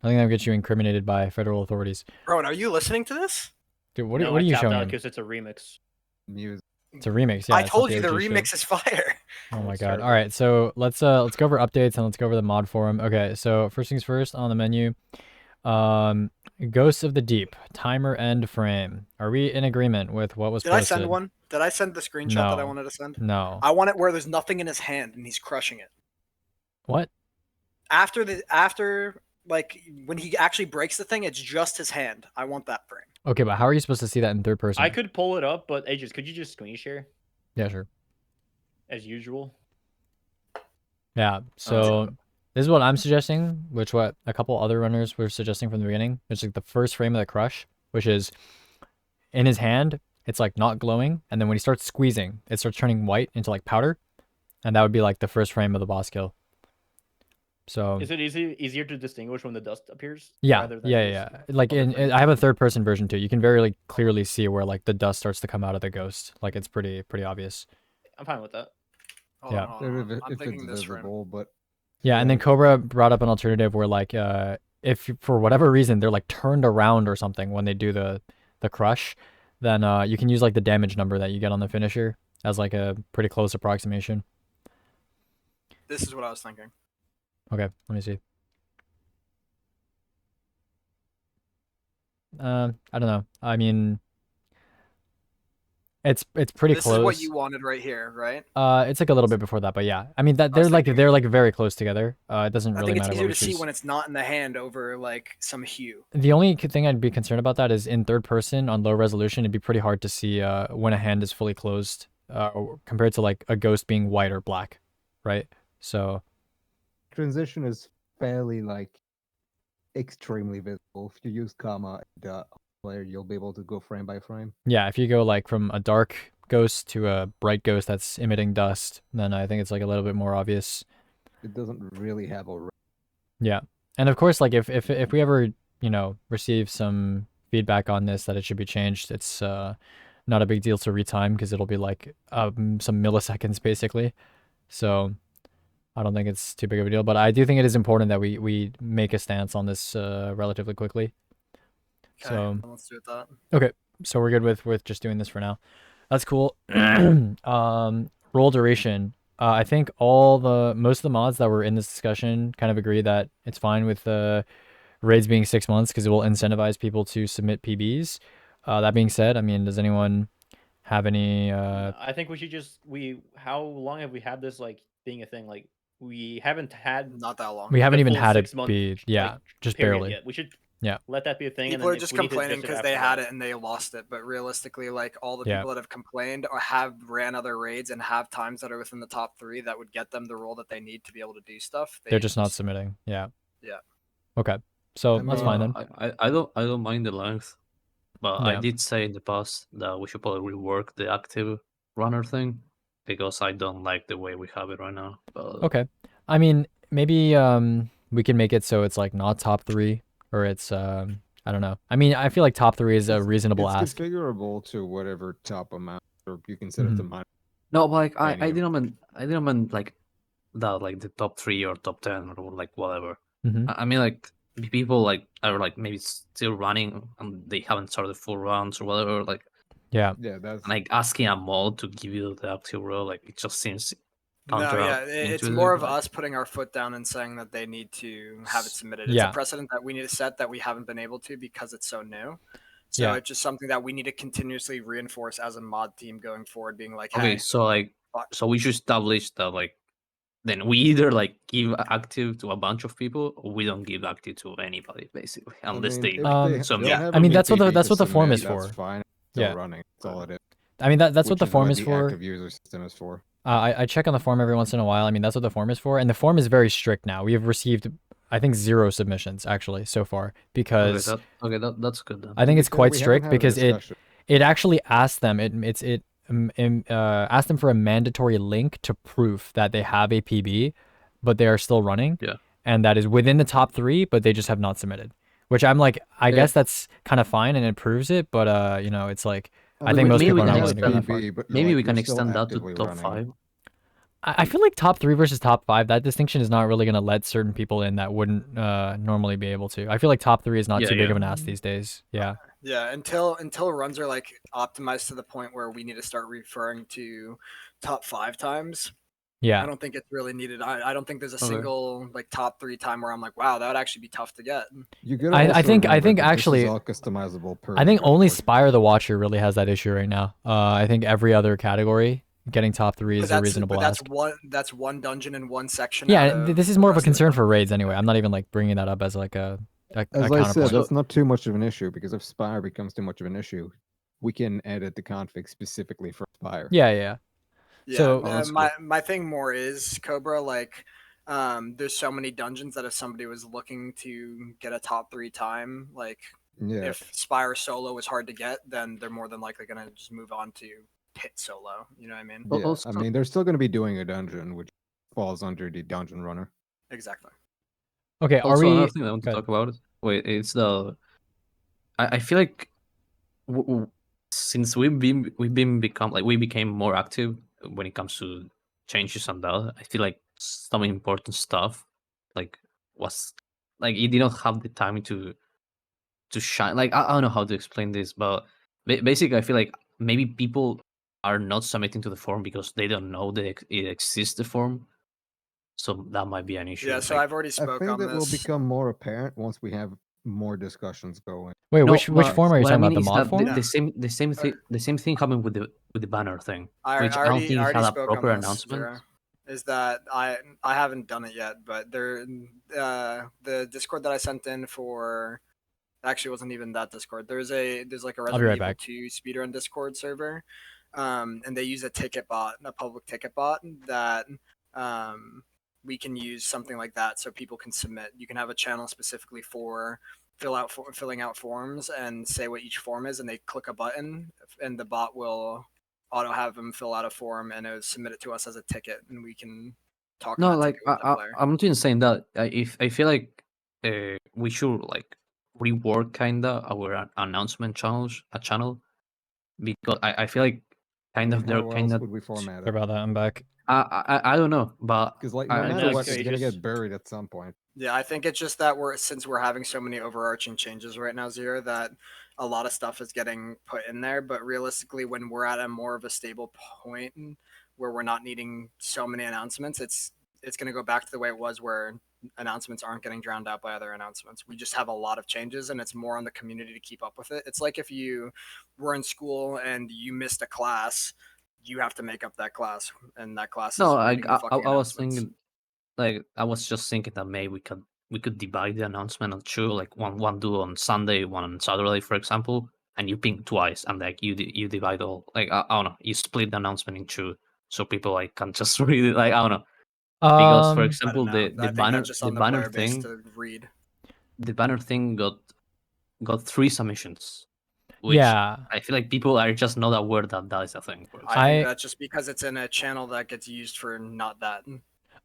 I think that would get you incriminated by federal authorities. Bro, are you listening to this? Dude, what No, are I you tapped showing out him? because it's a remix. Music. It's a remix. Yeah, I it's not told you the OG shit. remix is fire. Oh my It's god. terrible. All right, so let's go over updates and let's go over the mod forum. Okay, so first things first on the menu. Ghosts of the Deep, timer end frame. Are we in agreement with what was Did posted? I send one? Did I send the screenshot that I No. wanted to send? No. I want it where there's nothing in his hand and he's crushing it. What? After like when he actually breaks the thing, it's just his hand. I want that frame. Okay, but how are you supposed to see that in third person? I could pull it up, but Aegis, could you just screen share Yeah, sure. as usual? Yeah, so this is what I'm suggesting, which what a couple other runners were suggesting from the beginning. It's like the first frame of the crush, which is in his hand, it's like not glowing, and then when he starts squeezing, it starts turning white into like powder, and that would be like the first frame of the boss kill. So Is it easier to distinguish when the dust appears? yeah, rather than yeah. just Like other in frames? I have a third person version too. You can very clearly see where like the dust starts to come out of the ghost. Like it's pretty obvious. I'm fine with that. Hold Yeah. on, hold on. If I'm it's thinking this frame. visible, but Yeah, and then Cobra brought up an alternative where like if for whatever reason they're like turned around or something when they do the crush, then you can use like the damage number that you get on the finisher as like a pretty close approximation. This is what I was thinking. Okay, let me see. I don't know. I mean, it's pretty This close. is what you wanted right here, right? It's like a little bit before that, but yeah. I mean that I was they're like very close together. It doesn't I really think it's matter easier what to we see choose. when it's not in the hand over like some hue. The only thing I'd be concerned about that is in third person on low resolution, it'd be pretty hard to see when a hand is fully closed compared to like a ghost being white or black, right? So transition is fairly like extremely visible. If you use comma and player, you'll be able to go frame by frame. yeah, if you go like from a dark ghost to a bright ghost that's emitting dust, then I think it's like a little bit more obvious. It doesn't really have a Yeah, and of course, like if we ever receive some feedback on this that it should be changed, it's not a big deal to retime because it'll be like some milliseconds basically. So I don't think it's too big of a deal, but I do think it is important that we make a stance on this relatively quickly. Okay, So let's do it that. okay, so we're good with just doing this for now. That's cool. Roll duration. I think most of the mods that were in this discussion kind of agree that it's fine with raids being 6 months because it will incentivize people to submit PBs. That being said, I mean, does anyone have any? I think we should just how long have we had this like being a thing? Like we haven't had Not that long. We haven't the even full had it 6 month, be like, just period barely. yet. We should Yeah. let that be a thing. People and are then just if we need to complaining adjust because after they had that. it and they lost it. But realistically, like all the Yeah. people that have complained or have ran other raids and have times that are within the top 3 that would get them the role that they need to be able to do stuff. They're just not submitting. Yeah. Yeah. Okay. So I that's mean, fine then. I don't mind the length, but I Yeah. did say in the past that we should probably rework the active runner thing because I don't like the way we have it right now. But Okay. I mean, maybe we can make it so it's like not top 3 or it's I don't know. I mean, I feel like top 3 is a reasonable it's ask. configurable to whatever top amount, or you can set it to Mhm. minus. no, but like I Any- didn't mean like that, like the top 3 or top 10 or like whatever. Mhm. I mean like people like are like maybe still running and they haven't started full rounds or whatever. Like Yeah. Yeah, that's like asking a mod to give you the active role, like it just seems No, yeah, it's counterintuitive, more of like- us putting our foot down and saying that they need to have it submitted. It's Yeah. a precedent that we need to set that we haven't been able to because it's so new. So Yeah. it's just something that we need to continuously reinforce as a mod team going forward, being like, Okay, hey, so like, fuck. so we should establish that like, then we either like give active to a bunch of people, or we don't give active to anybody, basically, unless they. if like, some- don't yeah. have I a mean, new that's what the PB to forum is submit, that's for. Fine. Still Yeah. running. That's all it is. I mean, that's what Which the is forum what is the for. active user system is for. I check on the forum every once in a while. I mean, that's what the forum is for, and the forum is very strict now. We have received, I think, 0 submissions actually so far because that's good then. I think it's Because quite we haven't strict had a because discussion. it actually asks them asked them for a mandatory link to proof that they have a PB, but they are still running. Yeah. And that is within the top 3, but they just have not submitted. Which I'm like, I Yeah. guess that's kind of fine and it proves it, but it's like I think mean, most maybe people we are can not willing to go that extend- far. PB, but, Maybe like, we can you're still extend that to actively top running. 5. I feel like top 3 versus top 5, that distinction is not really going to let certain people in that wouldn't normally be able to. I feel like top 3 is not Yeah, too big yeah. of an ask these days. Yeah. Yeah, until runs are like optimized to the point where we need to start referring to top 5 times. I Yeah. don't think it's really needed. I don't think there's a Okay. single like top 3 time where I'm like, wow, that would actually be tough to get. You gotta I also think remember that actually this is all customizable per I think leader, only unfortunately. Spire the Watcher really has that issue right now. I think every other category getting top 3 is a reasonable ask. That's one dungeon in one section. Yeah, out of this is the more of a rest the concern for dungeons. raids anyway. I'm not even like bringing that up as like a As I said, counterpoint. that's not too much of an issue, because if Spire becomes too much of an issue, we can edit the config specifically for Spire. Yeah, yeah. Yeah, So- Oh, that's my thing more is Cobra. Like, there's so many dungeons that if somebody was looking to get a top 3 time, like Yeah. if Spire solo is hard to get, then they're more than likely gonna just move on to hit solo. You know what I mean? Al- Yeah, also- I mean, they're still going to be doing a dungeon, which falls under the dungeon runner. Exactly. Okay, are Also, we another thing I want to Go ahead. talk about. Wait, it's the. I feel like since we became more active when it comes to changes and that. I feel like some important stuff like was like you didn't have the time to shine. Like I don't know how to explain this, but basically I feel like maybe people are not submitting to the forum because they don't know that it exists, the forum. So that might be an issue. Yeah. So Like, I've already I spoke think on that will this. become more apparent once we have more discussions going. Wait, no, which but form are you what I talking about? mean The is mod that form? the same thing happened with the banner thing, I which I don't think it already had a spoke on proper this. announcement. Zero, is that I haven't done it yet, but the Discord that I sent in for actually wasn't even that Discord. There's like a be Resident right Evil back. 2 speedrun Discord server, and they use a ticket bot, a public ticket bot that we can use something like that so people can submit. You can have a channel specifically for filling out forms and say what each form is, and they click a button, and the bot will auto have them fill out a form and it would submit it to us as a ticket, and we can talk No, on that like ticket with the player. I'm not even saying that. If I feel like we should like rework kinda our announcement channel, because I feel like kind of they're How kind else of would we format Sorry it? about that. I'm back. I don't know, but Because like no I matter feel what, like it's you gonna just- get buried at some point. Yeah, I think it's just that since we're having so many overarching changes right now, Zero, that a lot of stuff is getting put in there. But realistically, when we're at a more of a stable point where we're not needing so many announcements, it's going to go back to the way it was, where announcements aren't getting drowned out by other announcements. We just have a lot of changes, and it's more on the community to keep up with it. It's like if you were in school and you missed a class, you have to make up that class, and that class no, is like reading the fucking I was announcements. thinking, like I was just thinking that maybe we could divide the announcement on two, like one do on Sunday, one on Saturday, for example, and you ping twice, and like you divide all, like I don't know, you split the announcement in two, so people like can just read it. Like I don't know, because for I Um, don't example know. the I think banner that's just on the player base to read. the banner thing got 3 submissions, which yeah. I feel like people are just not aware that that is a thing. For example. I think I- that's just because it's in a channel that gets used for not that.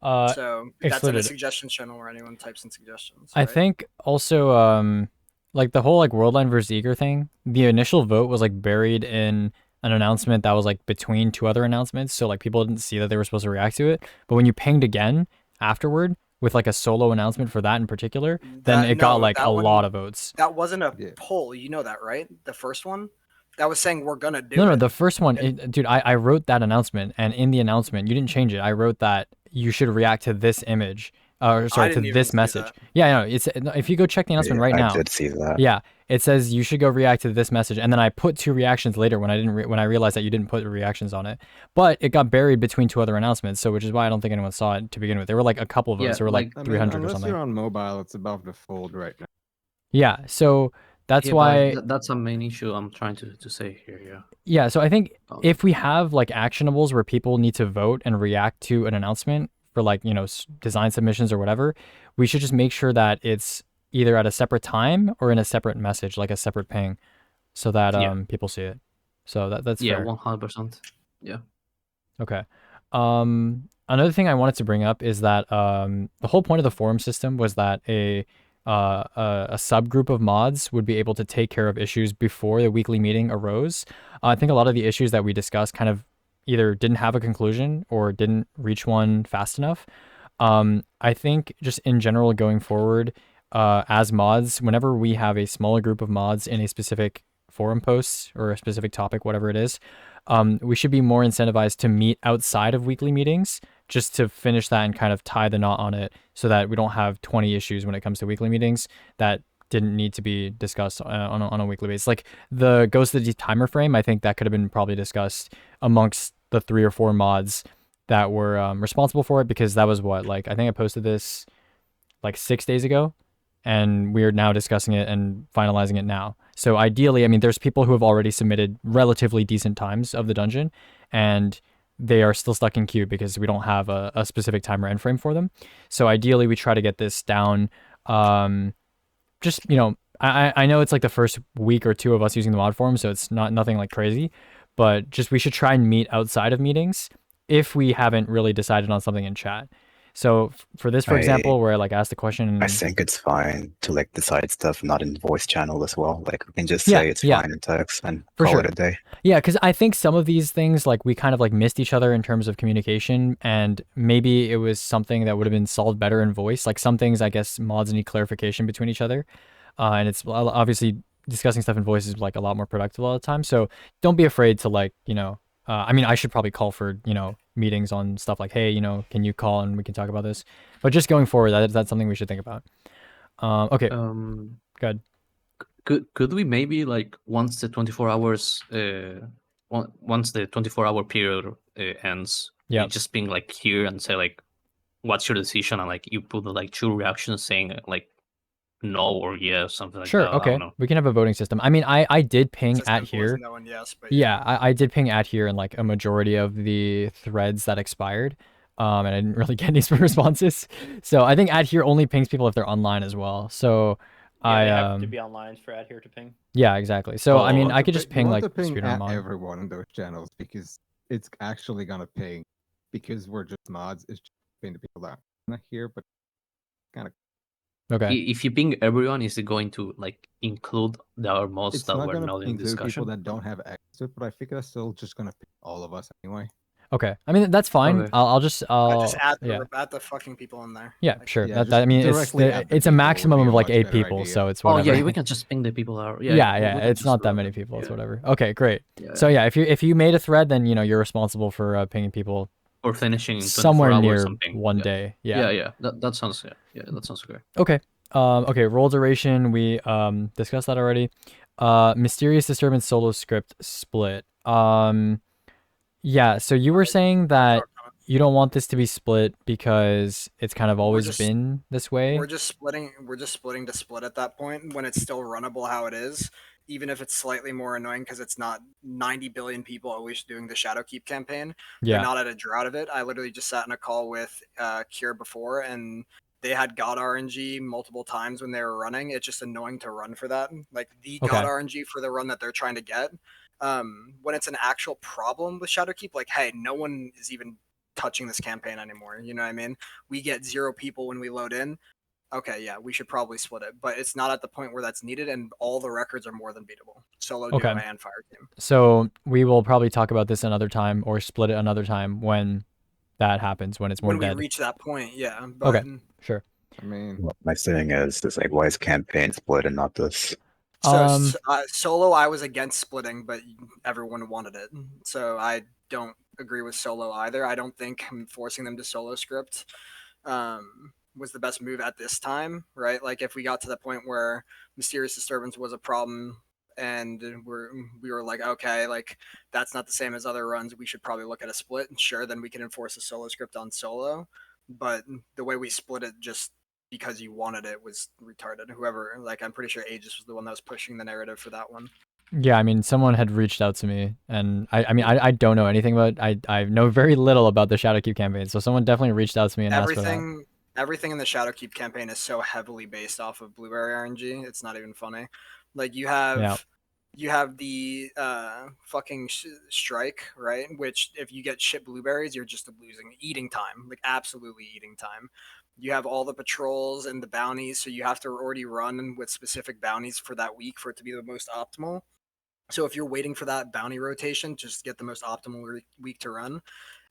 Excluded. So that's in a suggestions channel where anyone types in suggestions. I right? think also like the whole like Worldline versus Eager thing, the initial vote was like buried in an announcement that was like between 2 other announcements, so like people didn't see that they were supposed to react to it. But when you pinged again afterward with like a solo announcement for that in particular, then it got like a lot of votes. That wasn't a Yeah. poll. You know that, right? The first one that was saying we're gonna do No, it. the first one, And- dude, I wrote that announcement, and in the announcement, you didn't change it. I wrote that you should react to this image, or sorry, to didn't even this see message. that. Yeah, no, it's if you go check the announcement right I now. did see that. Yeah, it says you should go react to this message, and then I put 2 reactions later when I didn't when I realized that you didn't put reactions on it, but it got buried between 2 other announcements, so which is why I don't think anyone saw it to begin with. There were like a couple of votes, Yeah, there were like I mean, 300 or unless something. you're on mobile, it's above the fold right now. Yeah, so that's Yeah, but why. that's a main issue I'm trying to say here. Yeah. Yeah, so I think Um, if we have like actionables where people need to vote and react to an announcement for like, you know, design submissions or whatever, we should just make sure that it's either at a separate time or in a separate message, like a separate ping, so that Yeah. people see it. So that's yeah, fair. 100%. Yeah. Okay. Another thing I wanted to bring up is that the whole point of the forum system was that a subgroup of mods would be able to take care of issues before the weekly meeting arose. I think a lot of the issues that we discussed kind of either didn't have a conclusion or didn't reach one fast enough. I think just in general going forward, as mods, whenever we have a smaller group of mods in a specific forum post or a specific topic, whatever it is, we should be more incentivized to meet outside of weekly meetings just to finish that and kind of tie the knot on it so that we don't have 20 issues when it comes to weekly meetings that didn't need to be discussed on a weekly basis. Like the Ghost of the Deep timer frame, I think that could have been probably discussed amongst the 3 or 4 mods that were responsible for it, because that was what, like, I think I posted this like 6 days ago, and we're now discussing it and finalizing it now. So ideally, I mean, there's people who have already submitted relatively decent times of the dungeon, and they are still stuck in queue because we don't have a specific timer end frame for them. So ideally, we try to get this down. Just, you know, I know it's like the first week or 2 of us using the mod forum, so it's nothing like crazy, but just we should try and meet outside of meetings if we haven't really decided on something in chat. So for this, for example, where I like asked the question, I think it's fine to like decide stuff not in voice channel as well. Like we can just say it's fine in text and for call sure. it a day. Yeah, because I think some of these things, like, we kind of like missed each other in terms of communication, and maybe it was something that would have been solved better in voice. Like some things, I guess mods need clarification between each other, and it's obviously discussing stuff in voice is like a lot more productive all the time. So don't be afraid to, like, you know, I mean, I should probably call for, you know, meetings on stuff like, hey, you know, can you call and we can talk about this. But just going forward, that's something we should think about. Okay, good. Could we maybe, like, once the 24 hours once the 24-hour period ends, just being like here and say like, what's your decision, and like you put like 2 reactions saying like no or yes, something like Sure, that. I okay. don't know. We can have a voting system. I mean, I did ping It's as at simple as here. no and yes, but Yeah, I did ping at here in like a majority of the threads that expired. And I didn't really get any responses. So I think ad here only pings people if they're online as well. So Yeah, they have to be online for ad here to ping. yeah, exactly. So I mean, Oh, I could just ping you like want to ping speedrun at mod. everyone in those channels because it's actually gonna ping, because we're just mods. It's just ping the people that are not here, but kind of. Okay. If you ping everyone, is it going to like include our mods It's that not were gonna not in include people discussion? that don't have access to it, but I think that's still just gonna ping all of us anyway. Okay. I mean, that's fine. Okay. I'll just just add yeah. the fucking people in there. Yeah, Like, sure. Yeah, That I just mean, directly add the it's a people would maximum be a of like much 8 better people, idea. so it's Oh whatever. yeah, we can just ping the people that are. Yeah, we can it's just not do that that. many people. It's Yeah. whatever. Okay, great. Yeah. So yeah, if you made a thread, then you know you're responsible for pinging people Or finishing in 24 somewhere hours near something. one Yeah. day. Yeah. That sounds that sounds great. Okay. Okay, role duration, we discussed that already. Mysterious disturbance solo script split. Yeah, so you were saying that you don't want this to be split because it's kind of always been this way. We're just splitting to split at that point when it's still runnable how it is, even if it's slightly more annoying because it's not 90 billion people always doing the Shadowkeep campaign. Yeah. They're not at a drought of it. I literally just sat in a call with Cure before, and they had God RNG multiple times when they were running. It's just annoying to run for that. Like the God RNG for the run that they're trying to get. When it's an actual problem with Shadowkeep, like, hey, no one is even touching this campaign anymore. You know what I mean? We get 0 people when we load in. Okay, yeah, we should probably split it, but it's not at the point where that's needed, and all the records are more than beatable. Solo, duo, and fire team. So we will probably talk about this another time or split it another time when that happens, when it's more dead. When we reach that point, yeah. But, okay, sure. I mean, What my saying is like, why is campaign split and not this? So solo, I was against splitting, but everyone wanted it, so I don't agree with solo either. I don't think forcing them to solo script was the best move at this time, right? Like if we got to the point where mysterious disturbance was a problem and we were like, okay, like that's not the same as other runs, we should probably look at a split, and sure, then we can enforce a solo script on solo. But the way we split it just because you wanted it was retarded. Whoever, like, I'm pretty sure Aegis was the one that was pushing the narrative for that one. Yeah, I mean, someone had reached out to me, and I don't know anything about I know very little about the Shadowkeep campaign, so someone definitely reached out to me and asked for that. Everything in the Shadowkeep campaign is so heavily based off of Blueberry RNG. It's not even funny. Like you have the fucking strike, right? Which if you get shit blueberries, you're just losing eating time, like absolutely eating time. You have all the patrols and the bounties, so you have to already run with specific bounties for that week for it to be the most optimal. So if you're waiting for that bounty rotation just to get the most optimal week to run,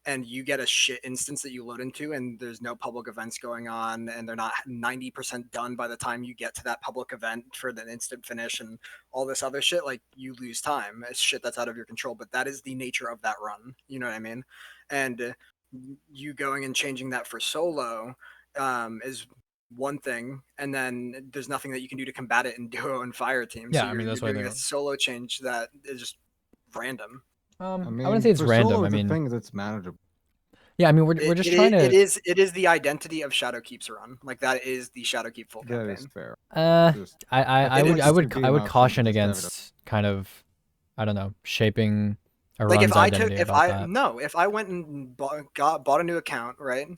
and you get a shit instance that you load into and there's no public events going on and they're not 90% done by the time you get to that public event for the instant finish and all this other shit, like you lose time. It's shit that's out of your control, but that is the nature of that run. You know what I mean? And you going and changing that for solo is one thing, and then there's nothing that you can do to combat it in duo and fire team. Yeah, So I you're, mean, that's why you're doing they're- a solo change that is just random. I mean, I wouldn't say it's for random. solo, I it's a mean, thing that's manageable. yeah, I mean, we're just trying to. It is the identity of Shadowkeep's run. Like that is the Shadowkeep full That campaign. is fair. I Just- I think would it's to be I would enough to caution just have it against kind of, I don't know, shaping a Like run's if I identity took, if about I that. no, if I went and bought a new account, right,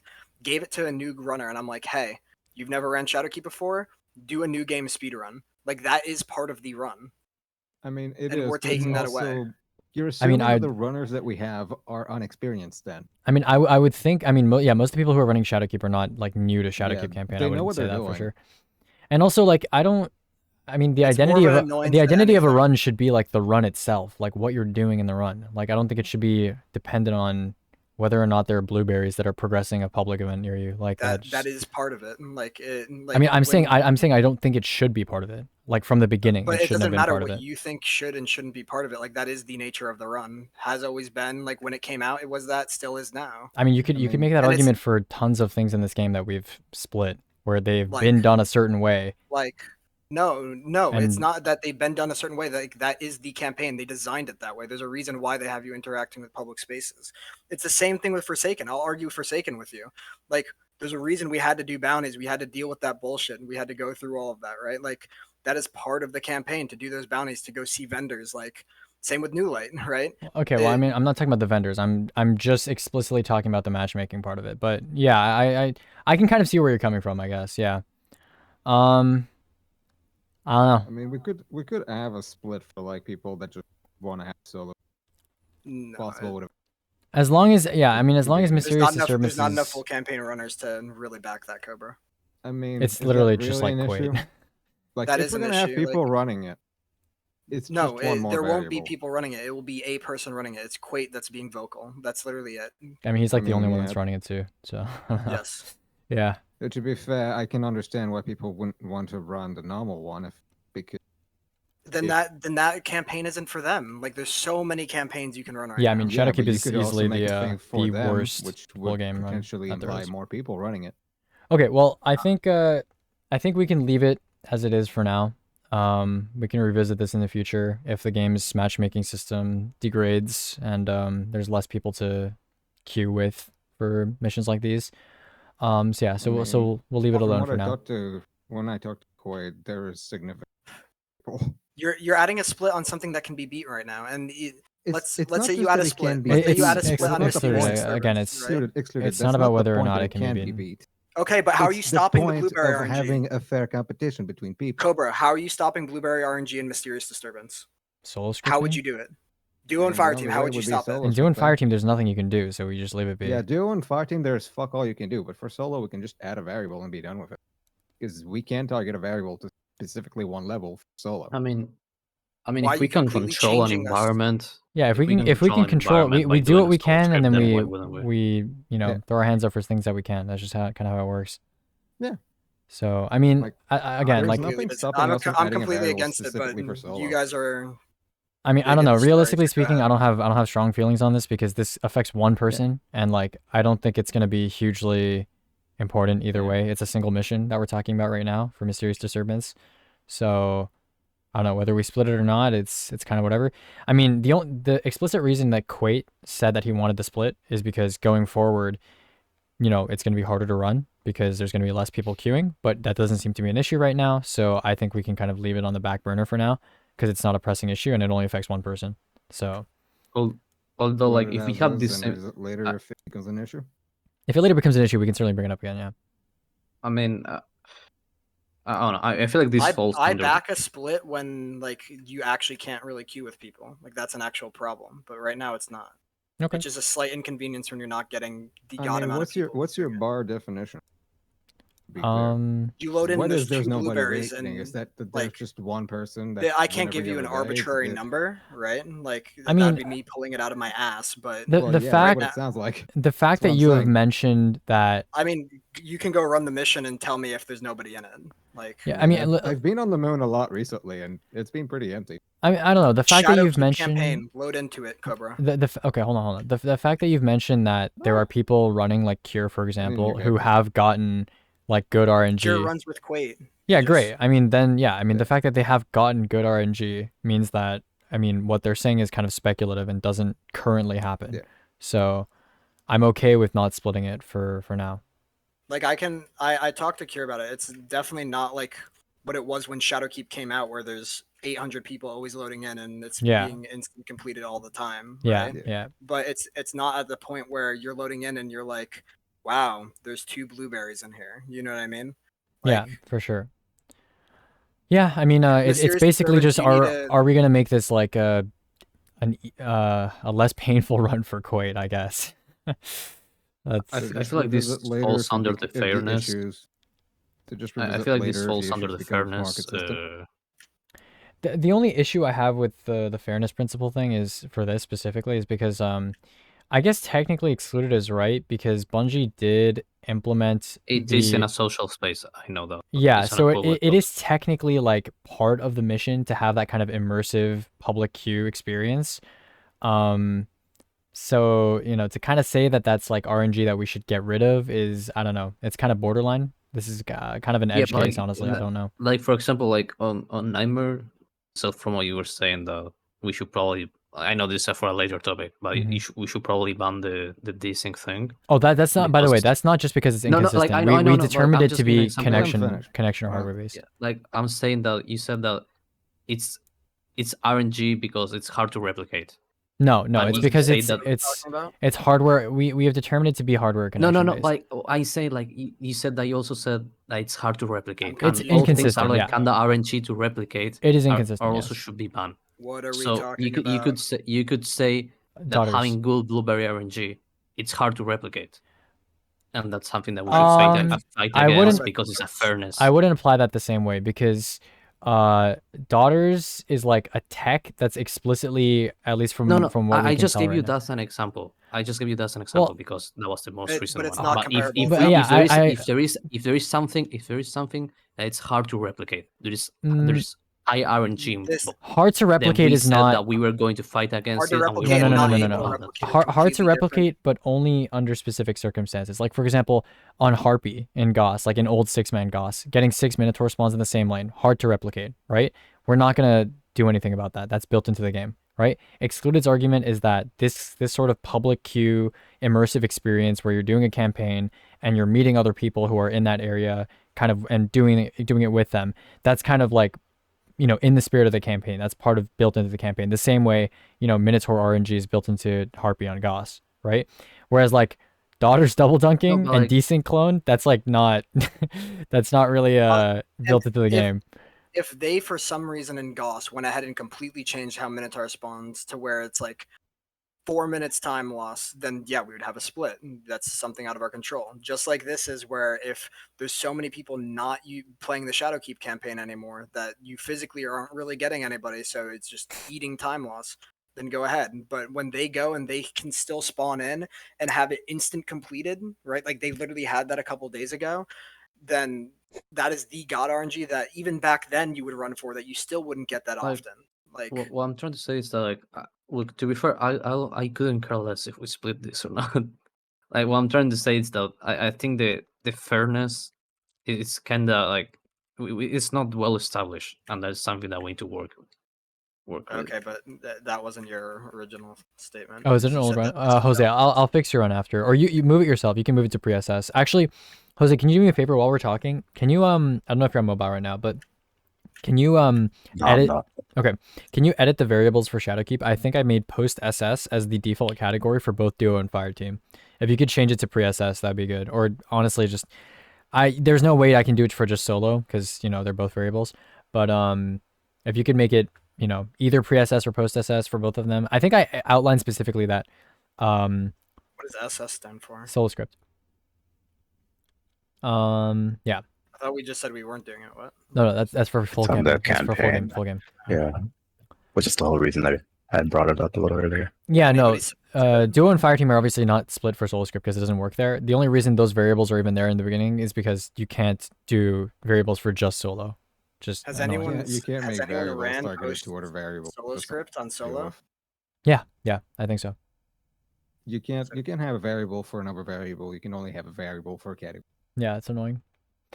gave it to a new runner, and I'm like, hey, you've never ran Shadowkeep before, do a new game speed run. Like that is part of the run. I mean, it And is. we're but it's taking that away. also- You're I assuming mean, that the runners that we have are unexperienced then. I mean, I would think. I mean, yeah, most of the people who are running Shadowkeep are not like new to Yeah, Shadowkeep campaign. they I know wouldn't what say they're that for doing. sure. And also, like, I don't. I mean, the It's more identity of of an annoyance the than identity of a anything. run should be like the run itself, like what you're doing in the run. Like, I don't think it should be dependent on whether or not there are blueberries that are progressing a public event near you. Like That just, is part of it. Like it. Like I mean, I'm saying when- I'm saying I don't think it should be part of it. Like from the beginning, But it it shouldn't have doesn't been matter part of what it. you think should and shouldn't be part of it. Like that is the nature of the run. Has always been. Like when it came out, it was that. Still is now. I mean, you could mean, make that and it's- argument for tons of things in this game that we've split, where they've Like- been done a certain way. Like no, it's And- not that they've been done a certain way. Like that is the campaign. They designed it that way. There's a reason why they have you interacting with public spaces. It's the same thing with Forsaken. I'll argue Forsaken with you. Like there's a reason we had to do bounties. We had to deal with that bullshit, and we had to go through all of that, right? Like that is part of the campaign to do those bounties, to go see vendors. Like same with New Light, right? Okay, well, I It- mean, I'm not talking about the vendors. I'm just explicitly talking about the matchmaking part of it. But yeah, I can kind of see where you're coming from, I guess. Yeah. I don't know. I mean, we could have a split for like people that just want to have solo No, possible with As long as, yeah, I mean, as long as There's mysterious there's disturbances, not enough full campaign runners to really back that, Cobra. I mean, It's is that literally just really like an Quaid. issue? Like That if is we're an gonna have issue, people like- running it, it's No, just one more there won't be variable. people running it. It will be a person running it. It's Quate that's being vocal. That's literally it. I mean, he's like the mean, only one yeah. that's running it too. So Yes. yeah, But to be fair, I can understand why people wouldn't want to run the normal one because Then Yeah. that campaign isn't for them. Like there's so many campaigns you can run right yeah. I now. mean, yeah, but Shadowkeep you is could also easily make the a thing for them, worst which full would game run potentially that there imply is. more people running it. Okay, well, I think we can leave it as it is for now. We can revisit this in the future if the game's matchmaking system degrades and there's less people to queue with for missions like these. So yeah, so we'll leave it From alone what for I now. talked to when I talked to Quaid, there is significant people. You're adding a split on something that can be beat right now, and let's It's let's not say you just add that a it split. can be Let's say It's you add a ex- split on it's mysterious excluded. disturbance, Again, it's- right? Excluded. it's That's not about the whether or point not that it can be can beaten. beat. Okay, but how are It's you the stopping the point blueberry of RNG? having a fair competition between people? Cobra, how are you stopping blueberry RNG and mysterious disturbance? Solo scripting. How would you do it? Duo and the fire only team, way how would you would be stop it? solo. In Duo and scripting. Fire Team, there's nothing you can do, so we just leave it be. Yeah, duo and fire team, there's fuck all you can do. But for solo, we can just add a variable and be done with it. Because we can target a variable to specifically one level for solo. I mean, Why are if we you can completely control an changing us? environment, Yeah, if we can an control, we environment by do doing what a we solo can, and script, then why wouldn't we? Yeah. throw our hands up for things that we can. That's just kind of how it works. Yeah. So I mean, Like, again, there's like nothing But stopping us from I'm adding a completely variable against it, but specifically for solo. you guys are. I mean, I big don't in know. the story, Realistically so go speaking, ahead. I don't have strong feelings on this because this affects one person, and like I don't think it's gonna be hugely important either Yeah. way. It's a single mission that we're talking about right now for mysterious disturbance. So I don't know whether we split it or not. It's kind of whatever. I mean, the explicit reason that Quate said that he wanted the split is because going forward, it's going to be harder to run because there's going to be less people queuing, but that doesn't seem to be an issue right now. So I think we can kind of leave it on the back burner for now because it's not a pressing issue and it only affects one person. So Although, like, Put it if we as have is, this, and later if it becomes an issue. if it later becomes an issue, we can certainly bring it up again. Yeah. I mean, I don't know. I feel like this falls I under. back a split when like you actually can't really queue with people. Like that's an actual problem. But right now it's not. Okay. Which is a slight inconvenience when you're not getting the I god mean, amount what's of your people. what's your bar definition? be clear. You load in What those is there's two nobody blueberries waiting? and Is that there's like, just one person that I can't whenever give you an have a guy, it's arbitrary good? number, right? Like I that'd mean, be me pulling it out of my ass. But the Well, the yeah, fact that's what it sounds like. the fact That's that what I'm you have saying. mentioned that, I mean, you can go run the mission and tell me if there's nobody in it. Like, yeah, I mean, I've been on the moon a lot recently, and it's been pretty empty. I don't know, the fact that you've Shadowkeep mentioned campaign, load into it, Cobra. okay, hold on. The fact that you've mentioned that there are people running like Cure, for example, you who get- have gotten like good Cure RNG. runs with Quate. Yeah, Just- great. I mean, then yeah, I mean, the Yeah. fact that they have gotten good RNG means that, I mean, what they're saying is kind of speculative and doesn't currently happen. Yeah. So I'm okay with not splitting it for now. Like I talked to Cure about it. It's definitely not like what it was when Shadowkeep came out, where there's 800 people always loading in and it's Yeah. being instant completed all the time. Yeah, Right? yeah. But it's not at the point where you're loading in and you're like, wow, there's 2 blueberries in here. You know what I mean? Yeah, Like, for sure. Yeah, I mean, it's serious basically servers, just you need to- are we gonna make this like a less painful run for Quaid, I guess. That's I So just feel like this revisit later falls if you under bec- the if the fairness. issues. To just I revisit feel like this later if falls under issues the become more fairness. consistent. the only issue I have with the fairness principle thing is for this specifically is because I guess technically excluded is right because Bungie did implement It is in a social space. I know that. yeah, It's an so equivalent it of- is technically like part of the mission to have that kind of immersive public queue experience. So, you know, to kind of say that that's like RNG that we should get rid of is, I don't know, it's kind of borderline. This is kind of an Yeah, edge but, case, like, honestly. I don't know. Like for example, like on Nightmare. So from what you were saying, though, we should probably. I know this is for a later topic, but Mhm. we should probably ban the desync thing. Oh, that's not, by the way, because- that's not just because it's No, no, inconsistent. like, I know, we no, but determined I'm it to just giving an be example. Let him connection finish. or Wow. hardware based. Yeah, like I'm saying that you said that it's RNG because it's hard to replicate. No, But it's you because say it's that- it's talking about? it's hardware. We have determined it to be hardware No, connection no. based. Like I say, like you said that you also said that it's hard to replicate. It's And all things inconsistent, are like yeah. kinda RNG to replicate. It is are inconsistent, also yes. should be banned. What are we So talking you about? could say that Daughters. having good blueberry RNG, it's hard to replicate, and that's something that we should Um, fight I against wouldn't- because it's a fairness. I wouldn't apply that the same way because Daughters is like a tech that's explicitly, at least from No. from what we I can just tell gave right you now. that as an example. I just gave you that as an example Well, because that was the most But recent it's one. not But comparable. But yeah, if there is something that it's hard to replicate, there's high RNG. This- Hard to Then replicate we is said not that we were going to fight against to it. And we replicate were and going not to able do to all that. replicate. hard to Completely different. replicate, but only under specific circumstances. Like for example, on Harpy in Goss, like an old 6-man Goss, getting 6 Minotaur spawns in the same lane, hard to replicate, right? We're not gonna do anything about that. That's built into the game, right? Excluded's argument is that this sort of public queue immersive experience where you're doing a campaign and you're meeting other people who are in that area, kind of, and doing it with them. That's kind of like, you know, in the spirit of the campaign. That's part of built into the campaign. The same way, you know, Minotaur RNG is built into Harpy on Goss, right? Whereas like Daughters double dunking but, and like- decent clone, that's like not that's not really built into the game. If they for some reason in Goss went ahead and completely changed how Minotaur spawns to where it's like 4 minutes time loss, then yeah, we would have a split. That's something out of our control. Just like this is where if there's so many people not playing the Shadowkeep campaign anymore that you physically aren't really getting anybody, so it's just eating time loss, then go ahead. But when they go and they can still spawn in and have it instant completed, right? Like they literally had that a couple days ago, then that is the God RNG that even back then you would run for that you still wouldn't get that Like, often. Like What I'm trying to say is that, like, look, to be fair, I couldn't care less if we split this or not. Like, what I'm trying to say is that I think the fairness is kind of like it's not well established, and that's something that we need to work with. okay, but that wasn't your original statement. Oh, is it an You old said run? that this is Jose, about- I'll fix your run after, or you move it yourself. You can move it to pre-SS. Actually, Jose, can you do me a favor while we're talking? Can you I don't know if you're on mobile right now, but can you No, I'm edit? not. Okay, can you edit the variables for Shadowkeep? I think I made post SS as the default category for both Duo and Fireteam. If you could change it to pre-SS, that'd be good. Or honestly, just there's no way I can do it for just solo because you know they're both variables. But if you could make it, you know, either pre-SS or post-SS for both of them. I think I outlined specifically that What does SS stand for? solo script. Yeah. I thought we just said we weren't doing it. What? No, that's for full on the campaign. That's for full game. campaign. Full game. Yeah, which is the whole reason I had brought it up a little earlier. Yeah, no. Anybody submit Duo and Fireteam are obviously not split for solo script because it doesn't work there. The only reason those variables are even there in the beginning is because you can't do variables for just solo. Just Has annoying. anyone You can't has make anyone variables ran targeted post toward a variable. solo That's not script on deal solo? with. Yeah, I think so. You can't have a variable for another variable. You can only have a variable for a category. Yeah, it's annoying.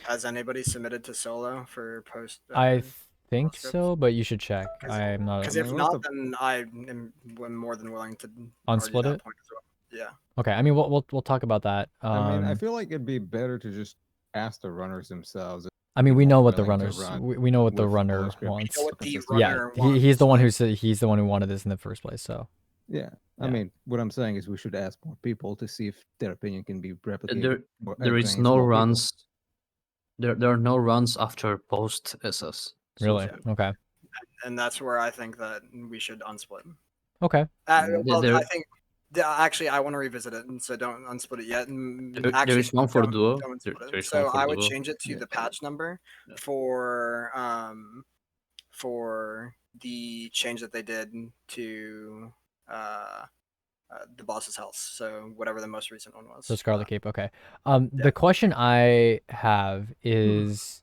Has anybody submitted to solo for post? I think script? so, but you should check. 'Cause- I'm not. Because I if mean, not, what's then I'm more than willing to Unsplit argue that it? point as well. Yeah. Okay, I mean we'll talk about that. I mean, I feel like it'd be better to just ask the runners themselves. I mean, we people know are what the willing to runners. run We know what the with runner solo script. wants. know what the consistent. runner Yeah, he's the wants, one who like- said he's the one who wanted this in the first place. So Yeah. Yeah. I mean, what I'm saying is we should ask more people to see if their opinion can be replicated. There is no runs. There are no runs after post SS. So really, yeah. okay, And that's where I think that we should unsplit. okay. Well, There- I think actually I want to revisit it, and so don't unsplit it yet. There Actually, is one for don't- duo. don't There- unsplit it. there is So one for I would duo. change it to Yeah. the patch number Yeah. for the change that they did to the boss's health. So whatever the most recent one was. So Scarlet Cape, okay. yeah. The question I have is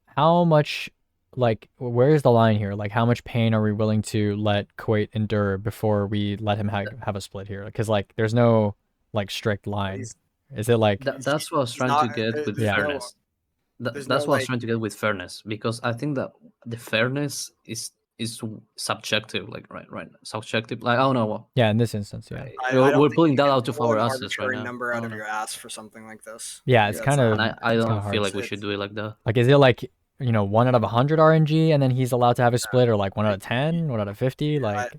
how much, like, where's the line here? Like, how much pain are we willing to let Kuwait endure before we let him have a split here? Because, like, there's no, like, strict line. He's- Is it like, That's what I was He's trying not- to get with there's no- fairness. there's That's no, what I was like- trying to get with fairness, because I think that the fairness is subjective, like right subjective. Like I don't know what. yeah, in this instance, yeah. I We're don't think pulling you that can out of pull our an asses right arbitrary now. number I out don't of know. your ass for something like this. Yeah, it's That's kind not- of, And I it's kinda don't hard. feel like we It's- should do it like that. like, is it like, 1 out of 100 RNG and then he's allowed to have a split, or like 1 out of 10, 1 out of 50? Like,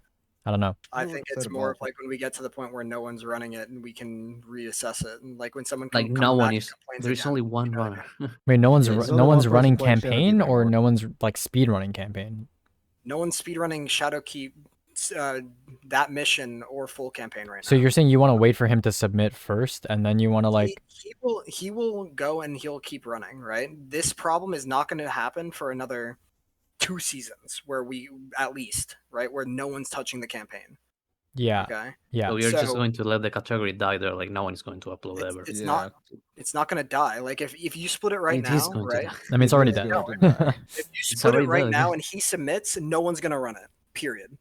I don't know. I Well, think set it's a more of ballpark. like when we get to the point where no one's running it and we can reassess it, and like when someone Like comes no back one and is. complains There is again, only one you know what I runner. Wait, no one's Yeah, ru- there's no only one one's person running playing Shadow campaign, Keep or anymore. no one's like speed running campaign. no one's speedrunning Shadowkeep that mission or full campaign right So now. you're saying you want to wait for him to submit first, and then you want to like, he will go and he'll keep running, right? This problem is not going to happen for another 2 seasons where we at least, right, where no one's touching the campaign. yeah, Okay. yeah. So we are just So- going to let the category die there. Like no one is going to upload ever. It's Yeah. not it's not going to die. Like if you split it right It is now, going to right? die. I mean, it's already It is dead. going to die. If you It's split it already right dead. now and he submits, no one's going to run it. Period.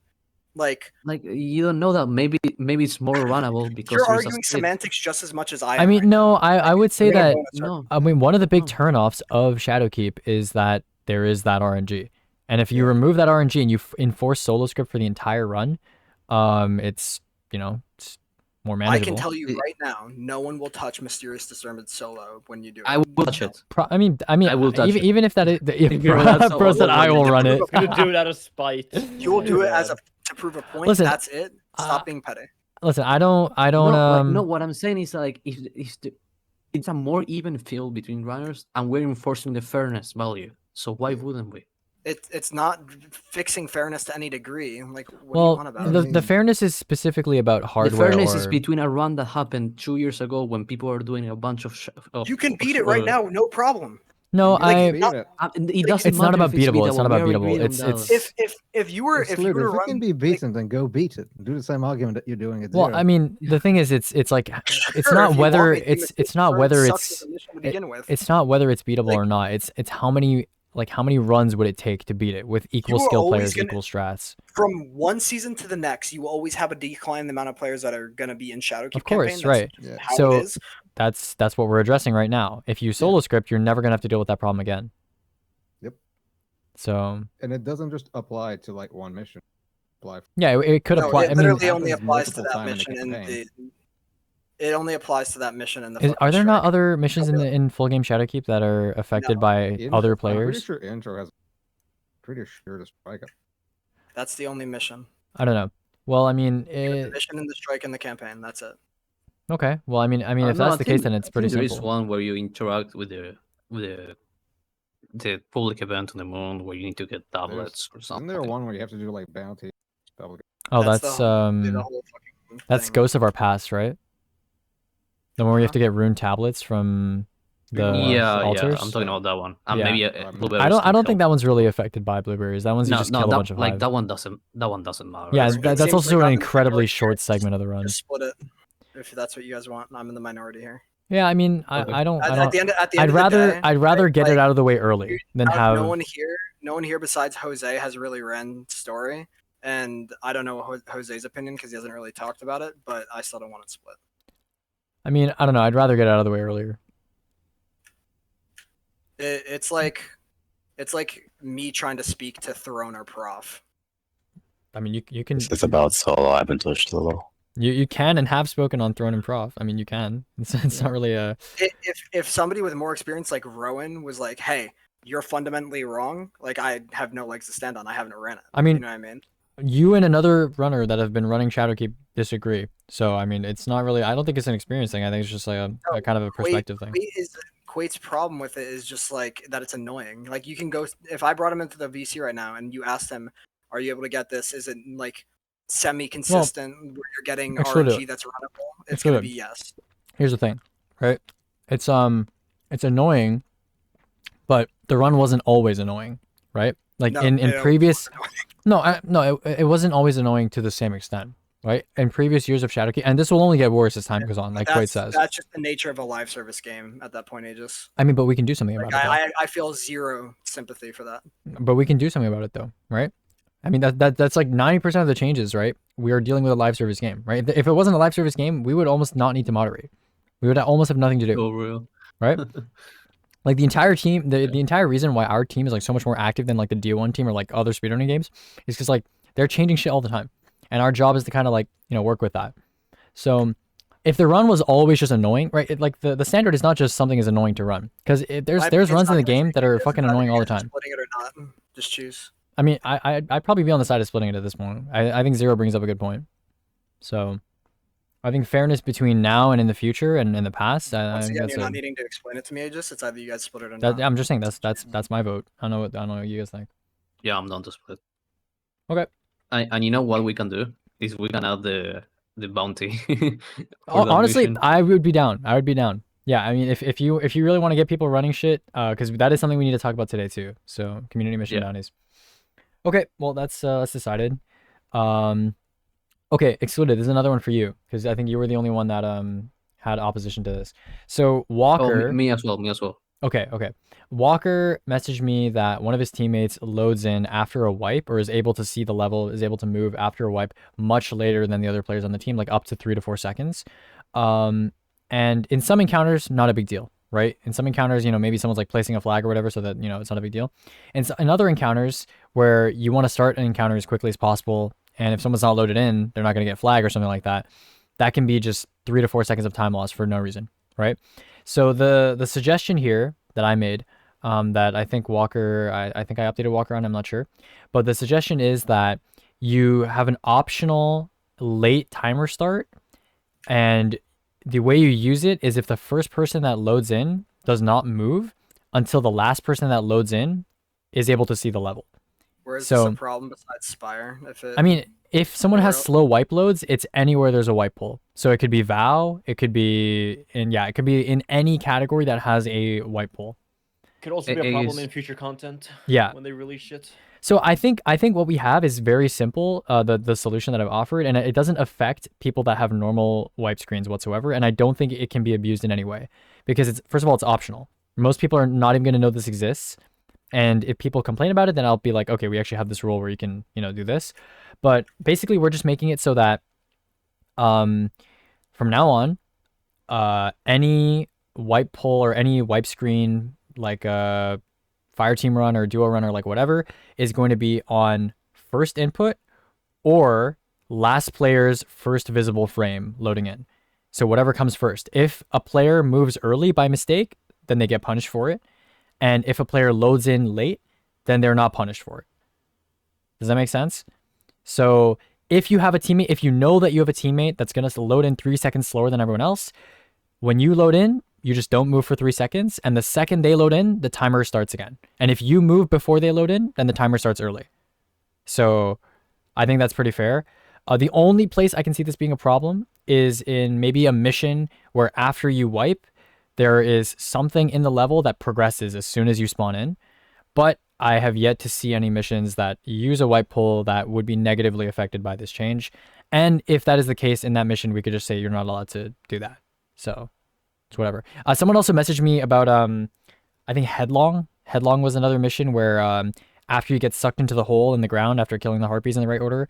Like Like you don't know that maybe it's more runnable because you're there's a arguing split. semantics just as much as I am. I mean, right no, now. I would say We're gonna that. go in a circle. No, I mean, one of the big No. turnoffs of Shadowkeep is that there is that RNG, and if you Yeah. remove that RNG and you enforce solo script for the entire run, it's it's more I manageable. can tell you It- right now, no one will touch Mysterious Discernment solo when you do it. I will touch No. it. I mean, I will touch even it. even if that is, Bro, that's so bro said I will run it. I'm gonna do it out of spite. You'll do it as God. to prove a point. Listen, That's it. Stop being petty. Listen, I don't No, like, um. no, what I'm saying is like it's a more even field between runners, and we're enforcing the fairness value. So why wouldn't we? It's not fixing fairness to any degree. Like what do you Well, want about the it? the fairness is specifically about The hardware. fairness is or- between a run that happened 2 years ago when people are doing a bunch of. You can beat it right now, no problem. No, like, I. Beat it. It doesn't It's not matter about if it's beatable, it's not beatable, about we are beatable, agreed on it's- that. If you were It's if you were to literally, if it run can be beaten, then go beat it. Do the same argument that you're doing at Well, zero. I mean, the thing is, it's like it's Sure, not if you whether want me to, it's Mysterious not Discernment whether sucks it's as a mission to begin with. it's not whether it's beatable Like- or not. It's how many runs would it take to beat it with equal You are skill always players, gonna- equal strats. From one season to the next, you will always have a decline in the amount of players that are going to be in Shadowkeep Of course, campaign. That's right. just Yeah. How So- it is. That's what we're addressing right now. If you solo script, you're never gonna have to deal with that problem again. Yep. So And it doesn't just apply to like one mission. Apply. yeah, it could No, apply. it I mean, literally only happens applies to multiple that times in the mission, and campaign. it only applies to that mission. And the are fucking there not strike. other missions in No. in full game Shadowkeep that are affected No. by Intro- other I'm pretty players? sure intro has. Pretty sure to strike it. That's the only mission. I don't know. Well, I mean, The mission and the strike and the campaign. That's it. okay. Well, I mean, if No, that's I the case, think- then it's I pretty think there is simple. one where you interact with the public event on the moon where you need to get tablets or Isn't something. there one where you have to do like bounty? Oh, That's that's the whole fucking that's thing. Ghosts of Our Past, right? The one where you have to get rune tablets from the yeah, altars. I'm talking about that one. And Yeah. maybe I blueberries. I don't think that one's really affected by blueberries. That one's you No, just no, kill a that bunch of like hive. that one doesn't matter. Yeah, It's- It that's seems also like an I'm in the incredibly minority short here. segment of the run. Just split it if that's what you guys want. I'm in the minority here. Yeah, I mean, Okay. I don't. At the end I'd of the rather day, I'd rather right, get it like, out of the way early than have. no one here besides Jose has really ran story, and I don't know Jose's opinion because he hasn't really talked about it. But I still don't want it split. I mean, I don't know. I'd rather get it out of the way earlier. It's like me trying to speak to Throne or Prof. I mean, you can This is about solo. I haven't touched solo. you can and have spoken on Throne and Prof. I mean, you can. It's not really a. If somebody with more experience like Rowan was like, "Hey, you're fundamentally wrong," like I have no legs to stand on. I haven't ran it. I mean, you know what I mean? You and another runner that have been running Shadowkeep disagree. So I mean, it's not really. I don't think it's an experience thing. I think it's just like a kind of a perspective thing. Quate's problem with it is just like that it's annoying. Like you can go if I brought him into the VC right now and you asked him, "Are you able to get this? Is it like semi-consistent where you're getting Excluded. RNG that's runnable?" It's Excluded. gonna be yes. Here's the thing, right? It's annoying, but the run wasn't always annoying, right? Like No, in it previous, wasn't no, it wasn't always annoying to the same extent, right? In previous years of Shadowkeep, and this will only get worse as time goes on, like Quaid says. That's just the nature of a live service game at that point, Aegis. I mean, but we can do something Like about it. I feel zero sympathy for that. But we can do something about it though, right? I mean that's like 90% of the changes, right? We are dealing with a live service game, right? If it wasn't a live service game, we would almost not need to moderate. We would almost have nothing to do, So real. right? Like the entire team, the entire reason why our team is like so much more active than like the D1 team or like other speedrunning games is because like they're changing shit all the time, and our job is to kind of like work with that. So if the run was always just annoying, right? Like the standard is not just something is annoying to run, because there's runs in the game that are fucking annoying all the time. Splitting it or not, just choose. I mean, I'd probably be on the side of splitting it at this point. I think Zero brings up a good point. So I think fairness between now and in the future and in the past. I Once think again, that's you're not needing to explain it to me, Aegis. It's either you guys split it or that, not. I'm just saying that's my vote. I don't know what you guys think. Yeah, I'm down to split. Okay. And you know what we can do is we can add the bounty. Oh, for that honestly, mission. I would be down. I would be down. Yeah, I mean, if you really want to get people running shit, because that is something we need to talk about today too. So community mission Yeah. bounties. Okay, well that's decided. Okay, excluded. There's another one for you because I think you were the only one that had opposition to this. So Walker. Oh, me as well. Me as well. Okay. Walker messaged me that one of his teammates loads in after a wipe or is able to see the level, is able to move after a wipe much later than the other players on the team, like up to 3 to 4 seconds. And in some encounters, not a big deal, right? In some encounters, maybe someone's like placing a flag or whatever so that, it's not a big deal. And in other encounters where you want to start an encounter as quickly as possible, and if someone's not loaded in, they're not going to get flag or something like that, that can be just 3 to 4 seconds of time loss for no reason, right? So the suggestion here that I made, that I think Walker, I think I updated Walker on, I'm not sure, but the suggestion is that you have an optional late timer start, and the way you use it is if the first person that loads in does not move until the last person that loads in is able to see the level. Where is So- this a problem besides Spire? I mean, if someone has Zero. slow wipe loads, it's anywhere there's a wipe pool. So it could be Vow, it could be in any category that has a wipe pool. Could also be It a problem is- in future content. Yeah. When they release shit. So I think what we have is very simple, the solution that I've offered, and it doesn't affect people that have normal wipe screens whatsoever, and I don't think it can be abused in any way, because it's, first of all, it's optional. Most people are not even going to know this exists, and if people complain about it, then I'll be like, okay, we actually have this rule where you can, do this. But basically, we're just making it so that from now on, any wipe pull or any wipe screen, like a fire team run or duo run or like whatever, is going to be on first input or last player's first visible frame loading in. So whatever comes first. If a player moves early by mistake, then they get punished for it. And if a player loads in late, then they're not punished for it. Does that make sense? So if you have a teammate, if you know that you have a teammate that's going to load in 3 seconds slower than everyone else, when you load in, you just don't move for 3 seconds. And the second they load in, the timer starts again. And if you move before they load in, then the timer starts early. So I think that's pretty fair. The only place I can see this being a problem is in maybe a mission where after you wipe, there is something in the level that progresses as soon as you spawn in, but I have yet to see any missions that use a wipe pool that would be negatively affected by this change. And if that is the case in that mission, we could just say you're not allowed to do that. So it's whatever. Someone also messaged me about I think Headlong. Headlong was another mission where after you get sucked into the hole in the ground after killing the harpies in the right order,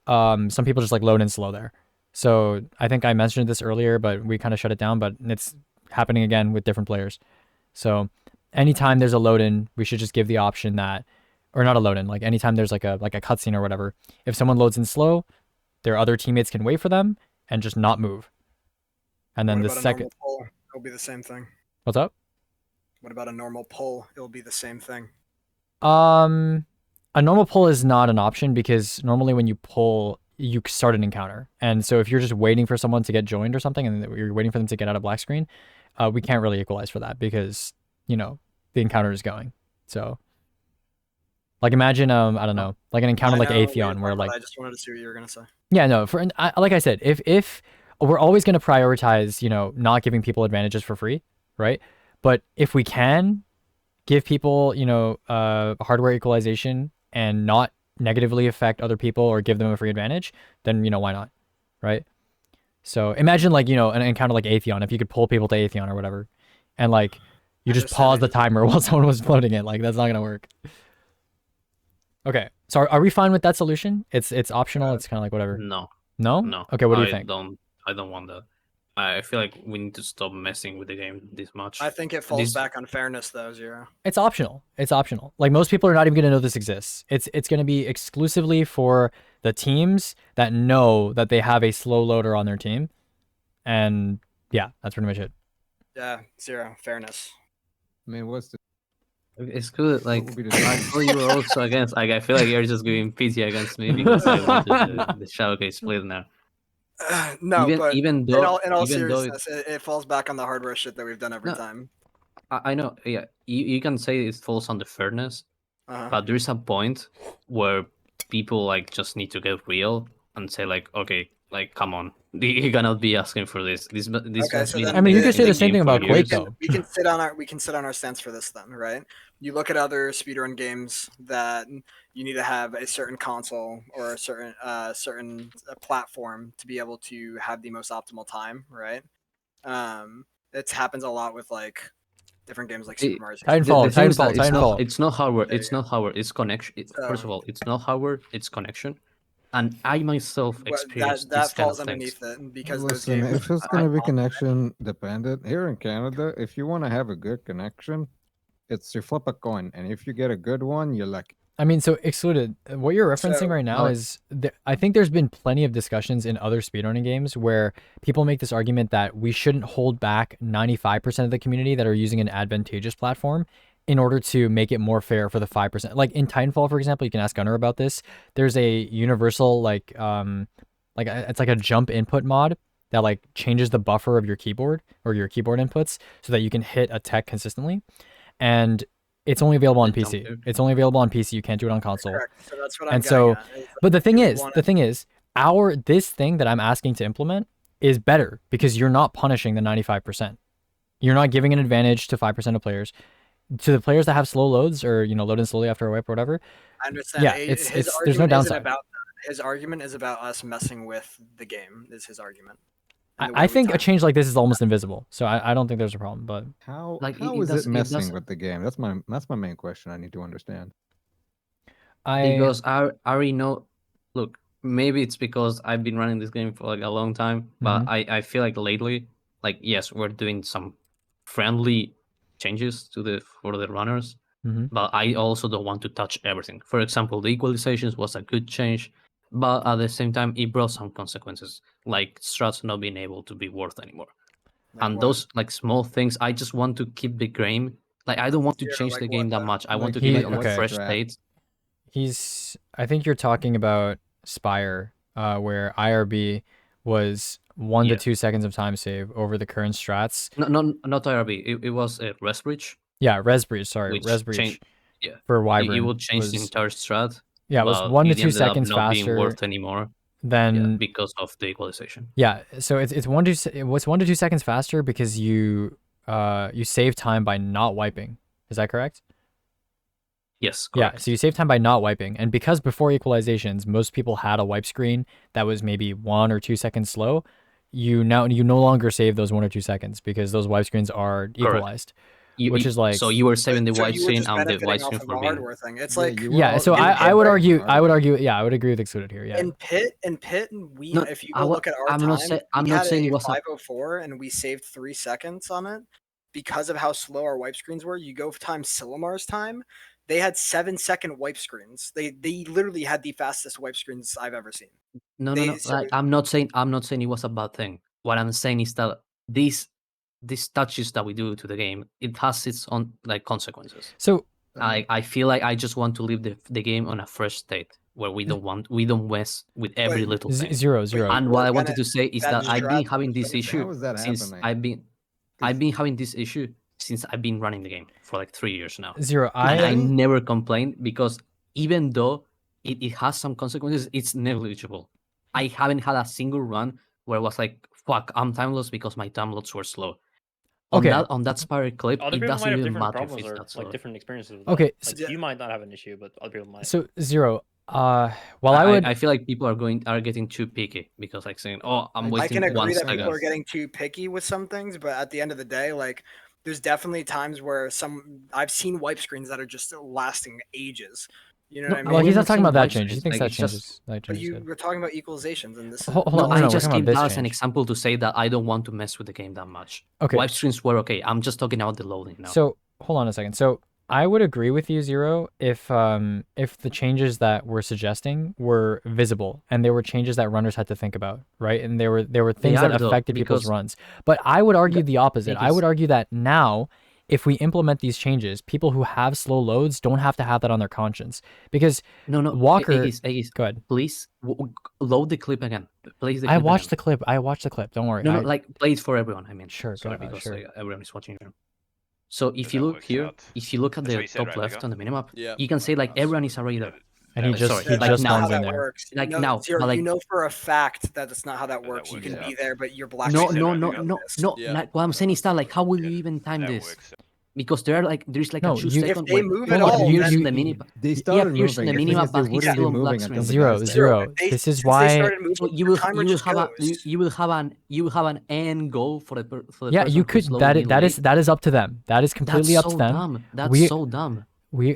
some people just like load in slow there. So I think I mentioned this earlier, but we kind of shut it down. But it's happening again with different players. So anytime there's a load in, we should just give the option that, or not a load in, like anytime there's like a cutscene or whatever, if someone loads in slow, their other teammates can wait for them and just not move. And then What the about a second, normal pull? It'll be the same thing. what's up? What about a normal pull? It'll be the same thing. A normal pull is not an option because normally when you pull, you start an encounter. And so if you're just waiting for someone to get joined or something and you're waiting for them to get out of black screen, we can't really equalize for that because, you know, the encounter is going. So like imagine, I don't know, like an encounter like Atheon where like, I just wanted to see what you were going to say. yeah, no, like I said, if we're always going to prioritize, you know, not giving people advantages for free, right? But if we can give people, you know, hardware equalization and not negatively affect other people or give them a free advantage, then, you know, why not, right? So imagine like, you know, an encounter like Atheon, if you could pull people to Atheon or whatever, and like you just pause the timer while someone was floating it, like that's not gonna work. Okay, so are we fine with that solution? It's optional. It's kind of like whatever. No. No. Okay, what do you think? I don't want that. I feel like we need to stop messing with the game this much. I think it falls back on fairness, though, Zero. It's optional. It's optional. Like most people are not even going to know this exists. It's going to be exclusively for the teams that know that they have a slow loader on their team. And yeah, that's pretty much it. Yeah, Zero. Fairness. I mean, what's the It's good. Like would be the I thought you were also against. Like I feel like you're just giving pity against me because I wanted the Shadowcase split now. No, but even though in all even though seriousness, it falls back on the hardware shit that we've done every No. time. I know, yeah, you can say it falls on the fairness, but there is a point where people like just need to get real and say like, okay, like come on, you cannot be asking for this. This Okay, has so been then I mean, you in could say the same game thing for about Quake, years. though. We can sit on our stance for this then, right? You look at other speedrun games that you need to have a certain console or a certain platform to be able to have the most optimal time, right? It happens a lot with like different games like Super Mario. Titanfall, The thing is Titanfall, that Titanfall. It's not hardware. There It's you not hardware. It's connection. First of all, it's not hardware. It's connection. And I myself experienced that these kind falls of things. underneath it because Listen, those games. if it's gonna be connection dependent here in Canada, if you want to have a good connection, it's you flip a coin, and if you get a good one, you're lucky. I mean, so excluded. What you're referencing So- right now is, I think there's been plenty of discussions in other speedrunning games where people make this argument that we shouldn't hold back 95% of the community that are using an advantageous platform in order to make it more fair for the 5%. Like in Titanfall, for example, you can ask Gunnar about this. There's a universal it's like a jump input mod that like changes the buffer of your keyboard or your keyboard inputs so that you can hit a tech consistently. And it's only available on PC. It's only available on PC. You can't do it on console. Correct. So that's what I'm And getting so, at, is but the if thing we is, wanna- this thing that I'm asking to implement is better because you're not punishing the 95%. You're not giving an advantage to 5% of players. To the players that have slow loads or, you know, load in slowly after a wipe or whatever. I understand. Yeah, His there's no argument isn't downside. about that. His argument is about us messing with the game. Is his argument. And the way I we think a time. change like this is almost invisible. So I don't think there's a problem, but How Like, how it is does- it it messing does- with the game? That's my main question. I need to understand. Because I already know. Look, maybe it's because I've been running this game for like a long time, but I feel like lately, like yes, we're doing some friendly changes for the runners, but I also don't want to touch everything. For example, the equalizations was a good change, but at the same time, it brought some consequences, like strats not being able to be worth anymore. Like And what? those like small things, I just want to keep the game. Like I don't want to Yeah, change like the game what, that much. I want Like to keep it he- on a okay. fresh Strat. state. I think you're talking about Spire, where IRB was 1 to Yeah. 2 seconds of time save over the current strats. No, not IRB. It was a rest bridge. Yeah, Res Breach, sorry, Which Res Breach change- yeah. for It Wyvern would change the was, entire strat. yeah, it was but 1 to it 2 ended up seconds not being faster worth anymore. than Because of the equalization. Yeah, so it's 1 to 2 seconds faster because you you save time by not wiping. Is that correct? Yes, Yeah, correct. so you save time by not wiping. And because before equalizations, most people had a wipe screen that was maybe 1 or 2 seconds slow, you no longer save those 1 or 2 seconds because those wipe screens are equalized. Which is like, so you were saving the So white you were screen just and the benefiting white off screen of for a being. hardware thing. It's Yeah, like you were yeah, all so getting I would hardware argue, hardware. I would agree with Excluded here. Yeah. in Pit, we No, if you go look at our I'm time, not saying I'm we not had saying a it was a 504 and we saved 3 seconds on it because of how slow our wipe screens were. You go time Silimar's time, they had 7-second wipe screens. They literally had the fastest wipe screens I've ever seen. no. So Like, I'm not saying it was a bad thing. What I'm saying is that these touches that we do to the game, it has its own like consequences. So I feel like I just want to leave the game on a fresh state where we don't mess with every little thing. zero. And were what I gonna- wanted to say is that I've been strat having this was issue How is that since happening? I've been having this issue since I've been running the game for like 3 years now. Zero. And I never complained because even though it has some consequences, it's negligible. I haven't had a single run where it was like, fuck, I'm time loss because my time loads were slow. Okay. On that spirit clip, Other it people might doesn't have even different matter if problems it's or that slow. like different experiences with Okay, that. Like you might not have an issue, but other people might. So Zero. While I feel like people are getting too picky because like saying, "Oh, I'm I waiting can agree 1 that second." people are getting too picky with some things, but at the end of the day, like there's definitely times where I've seen wipe screens that are just lasting ages. You know what I mean? Well, he's not talking about that wipe change. He screens, thinks like, that it's just- changes. That But changes. we're talking about equalizations, and this is Hold No, on, I we're just talking give about this that as an change. example to say that I don't want to mess with the game that much. Okay. Wipe screens were okay. I'm just talking about the loading now. So hold on a second. So I would agree with you, Zero, if the changes that we're suggesting were visible and there were changes that runners had to think about, right? And there were things that are, though, affected people's because runs. But I would argue the opposite. I because- would argue that now, if we implement these changes, people who have slow loads don't have to have that on their conscience. Because no, Walker, Aegis, go ahead. please load the clip again. Please, I watched the clip. I watched the clip. Don't worry. No, like play it for everyone. I mean, Sure, sorry, go- because sure. everyone is watching. So if But you that look works here, out. if you look at That's what the you said, top right, left Lego? on the minimap, Yeah. you can say like everyone is already there. And he just sorry, he like just now. how spawns in that there. works. Like no, now, Zero, but, like- you know for a fact that that's not how that that works. You works can out. be there, but your black No, screen no, doesn't no, exist. no. Yeah. Like, what I'm saying is that like, how will you Yeah. even time That this? works. Because there's like No, a 2 you- second If they where move he at all, appears then- in the minimap. They He started appears in moving. the The thing minimap, is, they but he's wouldn't still be on black moving screen. until the Zero, guy's there. zero. They- This is since they why. started moving, So the timer just goes. you will have an end goal for the Yeah, person you who's could. loading in That late. is up to them. That is completely That's up so to them. dumb. That's We- so dumb.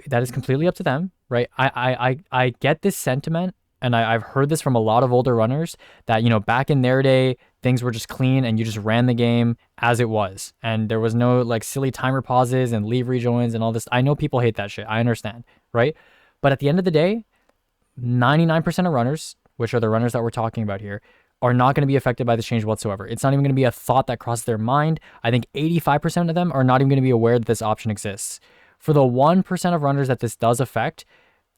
That is completely up to them, right? I get this sentiment, and I've heard this from a lot of older runners that, you know, back in their day, things were just clean and you just ran the game as it was, and there was no like silly timer pauses and leave rejoins and all this. I know people hate that shit. I understand, right? But at the end of the day, 99% of runners, which are the runners that we're talking about here, are not going to be affected by this change whatsoever. It's not even going to be a thought that crosses their mind. I think 85% of them are not even going to be aware that this option exists. For the 1% of runners that this does affect,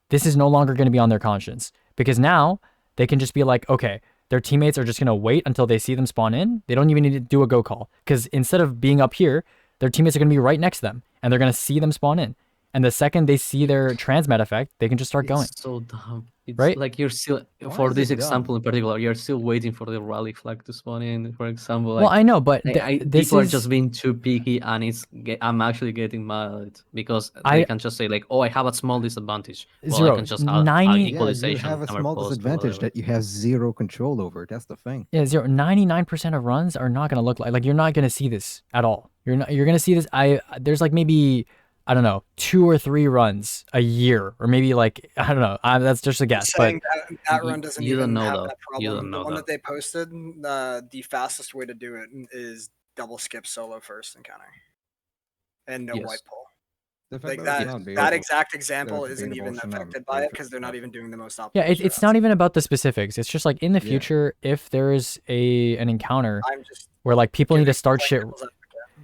this is no longer going to be on their conscience, because now they can just be like, okay, their teammates are just going to wait until they see them spawn in. They don't even need to do a go call, because instead of being up here, their teammates are going to be right next to them and they're going to see them spawn in. And the second they see their transmat effect, they can just start going. It's so dumb. It's Right? like you're still Why for is this it dumb? example in particular, you're still waiting for the rally flag to spawn in. For example, Well, I know, but this people are is just being too picky, and I'm actually getting mad at it because I- they can just say like, "Oh, I have a small disadvantage." Well, Zero, I can just 90 Yeah, you equalization. have a timer small post or disadvantage whatever. that you have zero control over. That's the thing. Yeah, 99% of runs are not going to look like you're not going to see this at all. You're going to see this. There's like maybe, I don't know, 2 or 3 runs a year, or maybe like, I don't know. That's just a guess, but Saying that You- run doesn't you don't even know, have though. that You problem. don't The know one that. that they posted, the fastest way to do it is double skip solo first encounter, and no Yes. white pull. The fact Like it's that not that beatable- exact example That's isn't even beatable should not affected be by it perfect because they're not enough. even doing the most optimal. yeah, it's not even about the specifics. It's just like in the Yeah. future, if there is an encounter I'm just where like people need to start playing shit. devil's advocate.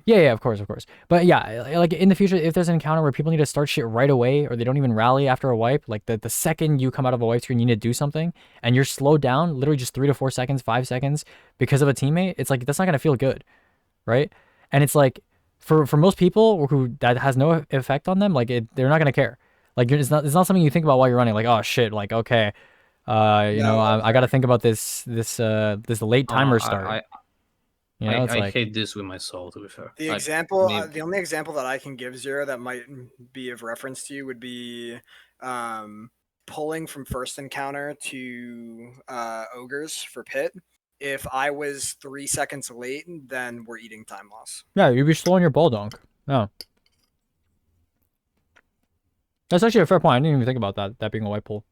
Yeah, of course. But yeah, like in the future, if there's an encounter where people need to start shit right away, or they don't even rally after a wipe, like the second you come out of a wipe screen, you need to do something, and you're slowed down, literally just 3 to 4 seconds, 5 seconds, because of a teammate. It's like that's not gonna feel good, right? And it's like for most people who that has no effect on them, like they're not gonna care. Like it's not something you think about while you're running. Like, oh shit, like okay, you know, I got to think about this late timer start. You know, it's I like hate this with my soul, to be fair. The Like, example, me- the only example that I can give, Zero, that might be of reference to you would be pulling from first encounter to ogres for pit. If I was 3 seconds late, then we're eating time loss. yeah, you'd be slowing your ball donk. No. That's actually a fair point. I didn't even think about that being a white pull.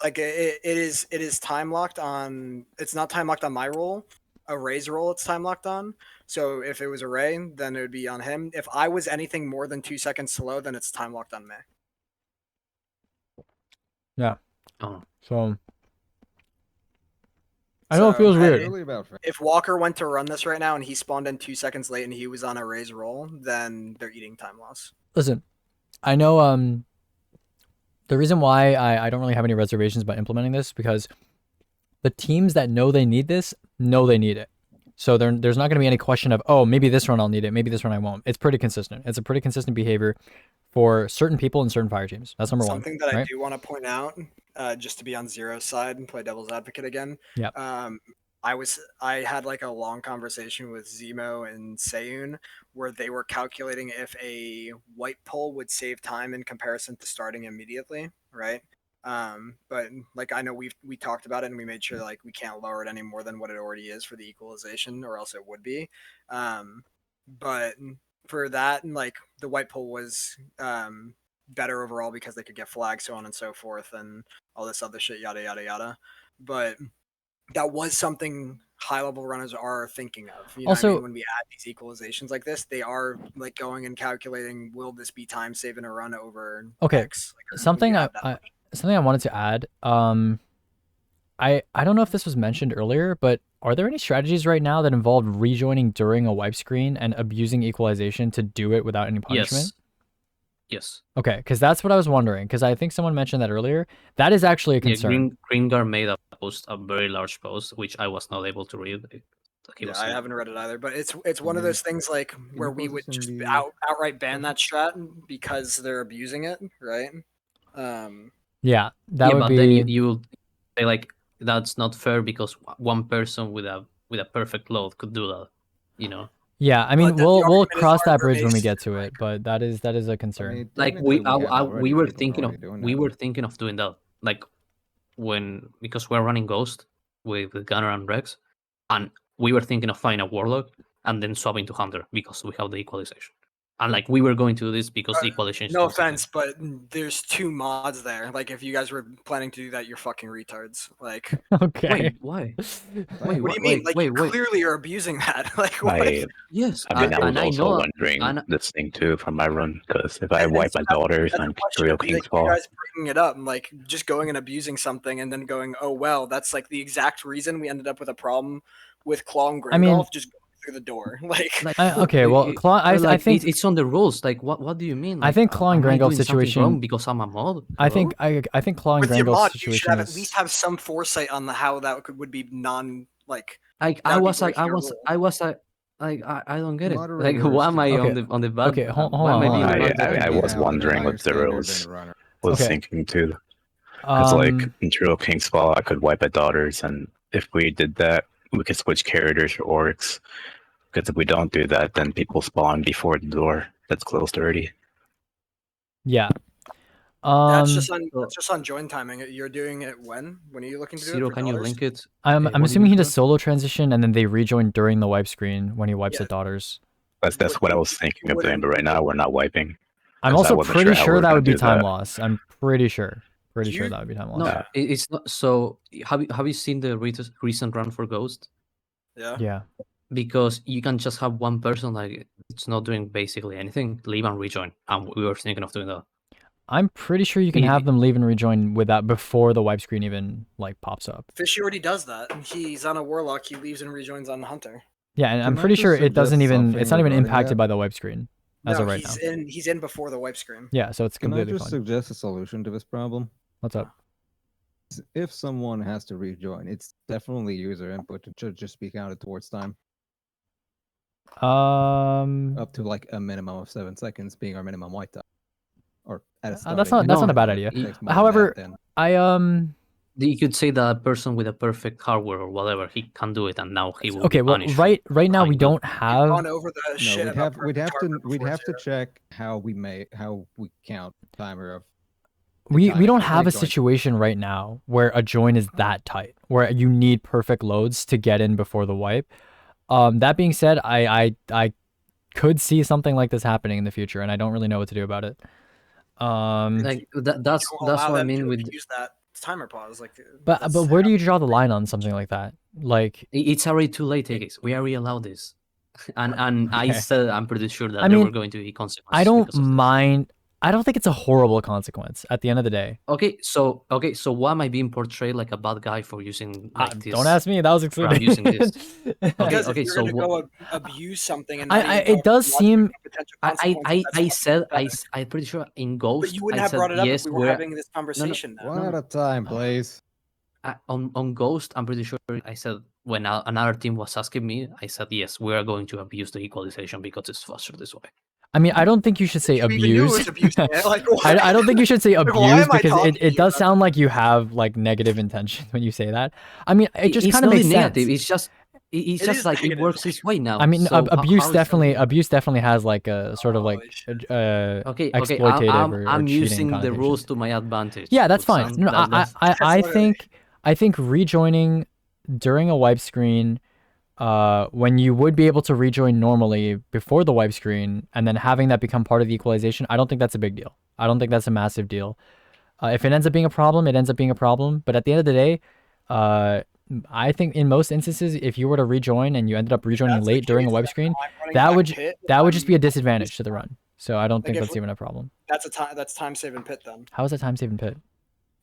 Like it is time locked on. It's not time locked on my roll. Array's roll, it's time locked on. So if it was Array, then it would be on him. If I was anything more than 2 seconds slow, then it's time locked on me. Yeah. oh, So I know it So, feels I- weird. Really about If Walker went to run this right now and he spawned in 2 seconds late and he was on Array's roll, then they're eating time loss. Listen, I know the reason why I don't really have any reservations about implementing this because the teams that know they need this know they need it. So there's not going to be any question of, oh, maybe this run I'll need it, maybe this run I won't. It's pretty consistent. It's a pretty consistent behavior for certain people and certain fire teams. That's number one. Something that I right? do want to point out, just to be on Zero's side and play devil's advocate again. Yep. I had like a long conversation with Zemo and Seun where they were calculating if a white pull would save time in comparison to starting immediately, right? But like I know we talked about it and we made sure like we can't lower it any more than what it already is for the equalization, or else it would be. But for that, like the white pull was better overall because they could get flags, so on and so forth, and all this other shit, yada yada yada. But that was something high level runners are thinking of. You know what I Also- mean? When we add these equalizations like this, they are like going and calculating, will this be time saving a run over Okay, X? Like, when we something add that much. something I wanted to add. I don't know if this was mentioned earlier, but are there any strategies right now that involve rejoining during a wipe screen and abusing equalization to do it without any punishment? yes. Yes. Okay, because that's what I was wondering. Because I think someone mentioned that earlier. That is actually a Yeah, concern. Gringar made a post, a very large post, which I was not able to read. He Yeah, was I saying- haven't read it either, but it's one of Mhm. those things like where you we post would this in just the- outright ban that strat because they're abusing it, right? Yeah, that yeah, would but be. then you will say like that's not fair because one person with a perfect load could do that, you know. Yeah, I mean, But then the we'll argument is cross that bridge when we hardware-based, get to it, but that is a I concern. mean, Like technically we have already we were people thinking of already doing we that. were thinking of doing that, like because we're running Ghost with Gunner and Rex, and we were thinking of finding a Warlock and then swapping to Hunter because we have the equalization. And like we were going to do this because the equalization. no was the thing. offense, but there's 2 mods there. Like if you guys were planning to do that, you're fucking retards. Like Okay. Wait, why? Wait, what do you mean? Like you wait. clearly are abusing that. Like what? Yes, I mean, I was and I also know, wondering and- this thing too from my run, because if I And wipe so my daughters that's on the question. Real Like, King's you Fall, guys bringing it up, like just going and abusing something, and then going, "Oh well, that's like the exact reason we ended up with a problem with Claw and I mean- Gringolf just going through the door." Like, like, okay, well, Claw. I like, think it's on the rules. Like, what do you mean? I Like, think Claw and am I Gringolf's doing something situation- wrong because I'm a mod. I Hello? think I think Claw and with your Gringolf's mod, you should situation have at least is. have some foresight on the how that would be non like. Like that I would be was like breaking a rule. I don't get it. Like Moderators why am I Okay. on the bad? Okay, hold why am on, I hold being on. the bad I guy? was have wondering a what higher standard Zero's than runner. was Okay. thinking too. Because like in Real King's Fall, I could wipe my daughters, and if we did that, we could switch characters for orcs. Because if we don't do that, then people spawn before the door that's closed already. Yeah. That's just on join timing. You're doing it when? When are you looking to do Zero, it? For can you daughters? link it? I'm What do you assuming mean he for does that? solo transition and then they rejoin during the wipe screen when he wipes Yeah. at daughters. That's what I was thinking of doing, but right now we're not wiping. I'm 'Cause I also wasn't pretty sure how we sure were that gonna would be do time that. loss. I'm pretty sure. Pretty Do sure you- that would be time loss. No, Yeah. it's not. So have you seen the recent run for Ghost? Yeah. Yeah. Because you can just have one person like it's not doing basically anything, leave and rejoin, and we were thinking of doing that. I'm pretty sure you can have them leave and rejoin with that before the wipe screen even like pops up. Fishy already does that. He's on a warlock. He leaves and rejoins on Hunter. Yeah, and I'm Can I pretty just sure it suggest doesn't even something it's not even regarding impacted that? by the wipe screen as No, of right now. he's in before the wipe screen. Yeah, so it's Can I completely just fine. suggest a solution to this problem? What's up? If someone has to rejoin, it's definitely user input to just be counted towards time, up to like a minimum of 7 seconds being our minimum white time. Or at a that's starting not a minimum, bad if idea. it takes more than However, that, then I You could say that a person with a perfect hardware or whatever, he can do it, and now he will Okay, be well, punished. right now we behind don't We've have. gone over the No, shit we'd about have perfect hardware we'd before, have to Zero. check how we count timer of. We timing don't of have a rejoin. situation right now where a join is that tight, where you need perfect loads to get in before the wipe. That being said, I could see something like this happening in the future, and I don't really know what to do about it. Like that's Don't allow what I them mean to with. use that timer pause. Like, But that's where do you draw the line on something like that? Like, It's already too late, Aegis. We already allowed this, and I Okay. said I'm pretty sure that I there mean, were going to be consequences. I don't because of this. mind. I don't think it's a horrible consequence at the end of the day. Okay, so why am I being portrayed like a bad guy for using like this? Don't ask me. That was for I'm using this. because okay, if you're so gonna what- go abuse something and not even it tell does us logic seem. of potential consequences, I that's fucking said pathetic. I'm pretty sure in Ghost. But you wouldn't I have said, brought it up yes, if we were having this conversation now. One at a time, please. on Ghost. I'm pretty sure I said when another team was asking me, I said yes, we are going to abuse the equalization because it's faster this way. I mean, I don't think you should say You even knew it abuse. was abusing it. Like, what? I don't think you should say Like, why abuse am I because talking to it you does about sound like you have like negative intention when you say that. I mean, it just It's kind of not makes negative. sense. It's just it's It just is like it negative. works this way now. I mean, so abuse how is definitely something- has like a sort of like Holy exploitative I'm or cheating using the connotations. rules to my advantage. Yeah, that's So fine. some- No, that's- I literally- think rejoining during a wipe screen, when you would be able to rejoin normally before the wipe screen, and then having that become part of the equalization, I don't think that's a big deal. I don't think that's a massive deal. If it ends up being a problem, it ends up being a problem. But at the end of the day, I think in most instances, if you were to rejoin and you ended up rejoining That's the late during a case, wipe then screen, I'm running that back would pit, that would just be a I'm- disadvantage to the run. So I don't think if that's even a problem. That's time saving pit then, How is that time saving pit?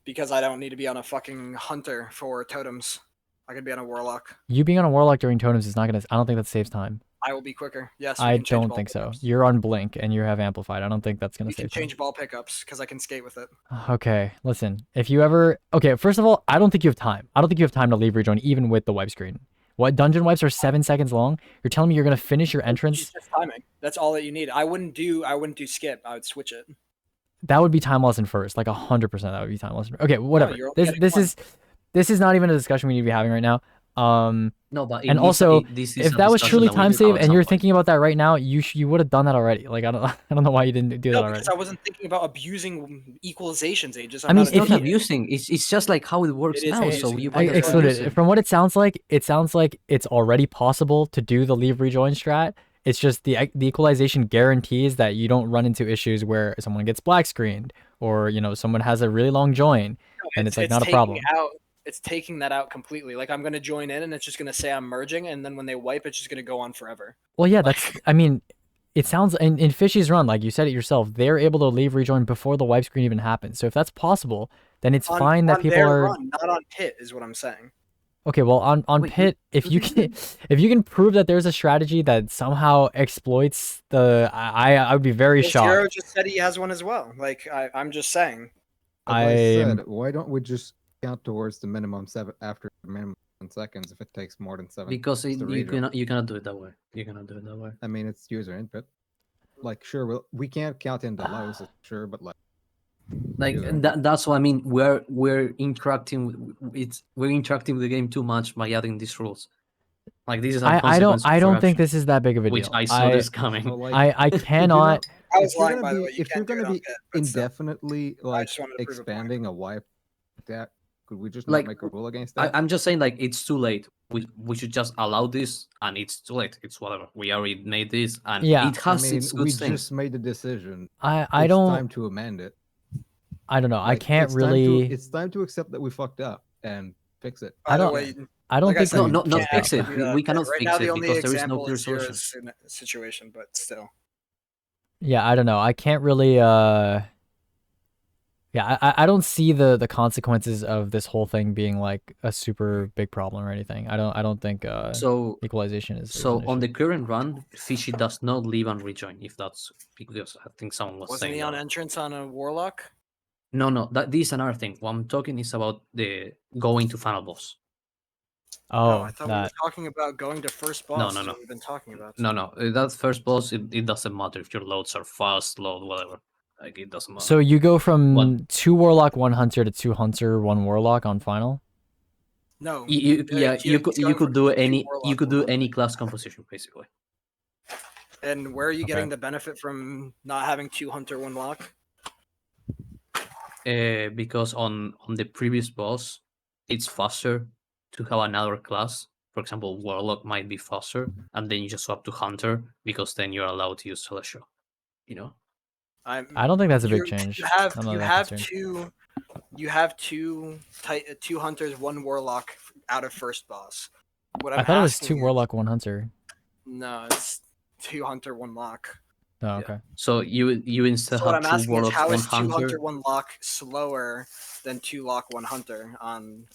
because I don't need to be on a fucking hunter for totems. I could be on a warlock. You being on a warlock during totems is not gonna. I don't think that saves time. I will be quicker. Yes, we I can change don't ball think so. pickups. You're on blink and you have amplified. I don't think that's gonna We can save time. change ball pickups because I can skate with it. Okay, listen. If you ever first of all, I don't think you have time. I don't think you have time to leave rejoin even with the wipe screen. What dungeon wipes are 7 seconds long? You're telling me you're gonna finish your entrance? It's just timing. That's all that you need. I wouldn't do skip. I would switch it. That would be time loss in first, like 100%. That would be time loss. Okay, whatever. you're only This getting this one. this is not even a discussion we need to be having right now. No, but And also, if that was truly time save and you're thinking about that right now, you would have done that already. Like I don't know why you didn't do that No, already. because I wasn't thinking about abusing equalizations, Aegis. I mean, it's if not you- abusing. It's just like how it works It is now. abusing. So you I- might as well Excluded. use it. From what it sounds like it's already possible to do the leave rejoin strat. It's just the equalization guarantees that you don't run into issues where someone gets black screened or someone has a really long join, and it's like not a taking problem. It's taking that out completely. Like I'm gonna join in and it's just gonna say I'm merging, and then when they wipe, it's just gonna go on forever. Well, yeah, that's. I mean, it sounds in Fishy's run, like you said it yourself, they're able to leave rejoin before the wipe screen even happens. So if that's possible, then it's fine that on people their are. run, not on pit, is what I'm saying. Okay, well, on Wait, pit, if you can prove that there's a strategy that somehow exploits the, I would be very Well, Zero shocked. just said he has one as well. Like I'm just saying. As I I'm- said, why don't we just count towards the minimum 7 after minimum 7 seconds if it takes more than 7? Because to you rejoin? cannot do it that way. You cannot do it that way. I mean, it's user input. Like, sure, we can't count in the lows, sure, but like, Like user and that's what I mean. We're interacting. We're interacting with the game too much by adding these rules. Like this is. I don't think this is that big of a Which deal. I saw this coming. so, like, I if you're cannot. I was if you're lying, gonna by the be- way. You if you're can't do gonna it on be pit, but still. indefinitely like just wanted to prove a point. expanding a wipe, that could we just Like, not make a rule against that? I'm just saying, like it's too late. We should just allow this, and it's too late. It's whatever. We already made this, and Yeah. it has I mean, its good we things. just made the decision. I It's don't. time to amend it. I don't know. I Like, can't it's time to- really. it's time to accept that we fucked up and fix it. By I the don't- way, I don't like I think. said, No, we not can't fix it. actually do that We cannot right fix now, it the only because there is no example clear is Zero's solution. situation, but still. Yeah, I don't know. I can't really. Yeah, I don't see the consequences of this whole thing being like a super big problem or anything. I don't think So equalization is. So an on issue. the current run, Fishy does not leave and rejoin. If that's because I think someone was Wasn't saying he on that. entrance on a warlock? No, this is another thing. What I'm talking is about the going to final boss. Oh, I thought we were that. talking about going to first boss. No, is no, what no. We've been talking about. No, that first boss it doesn't matter if your loads are fast, load, whatever. Like it doesn't matter. So you go from One- 2 warlock, 1 hunter to 2 hunter, 1 warlock on final. No. Yeah, you could it's going from do 2 any warlock, 1 hunter. any class composition basically. And where are you Okay. getting the benefit from not having 2 hunter, 1 lock? Because on the previous boss, it's faster to have another class. For example, warlock might be faster, and then you just swap to hunter because then you're allowed to use celestial. You know. I don't think that's a big You change. have I'm not you that have concerned. two hunters, 1 warlock out of first boss. What I I'm thought it was asking 2 is- warlock, 1 hunter. No, it's 2 hunter, 1 lock. Oh, Yeah. okay. So you instead So what have I'm 2 asking is, warlocks, how 1 is 2 hunter. hunter, 1 lock slower than 2 lock, 1 hunter on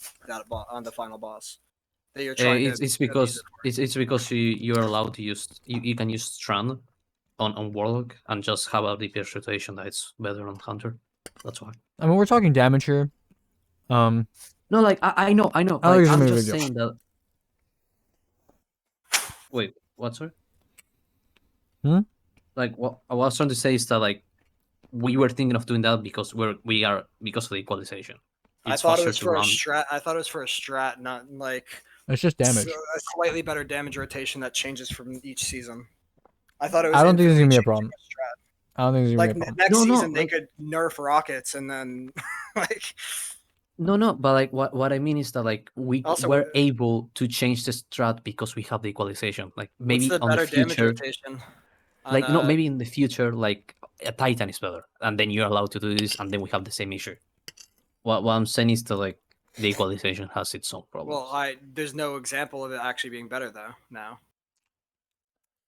on the final boss? That you're trying It's to it's because you're allowed to use you can use strand on warlock and just have a DPS rotation that's better on hunter. That's why. I mean, we're talking damage here. No, like I know. I don't think Like, it's I'm gonna be a just big deal. saying that. Wait, what, sorry? Hmm? Like, what I was trying to say is that, like, we were thinking of doing that because because of the equalization. I It's thought it faster was to for a run. strat. I thought it was for a strat, not like It's just damage. a slightly better damage rotation that changes from each season. I thought it was. I don't think this is gonna be a infinitely problem. changing a strat. I don't think it's gonna Like be a problem. next No, season, they like- could nerf rockets and then like. No, but like what I mean is that like we Also, were able to change the strat because we have the equalization. Like maybe what's the on the better damage future, rotation? like no, maybe in the future, like a Titan is better, and then you're allowed to do this, and then we have the same issue. What I'm saying is that like the equalization has its own problems. Well, there's no example of it actually being better though now.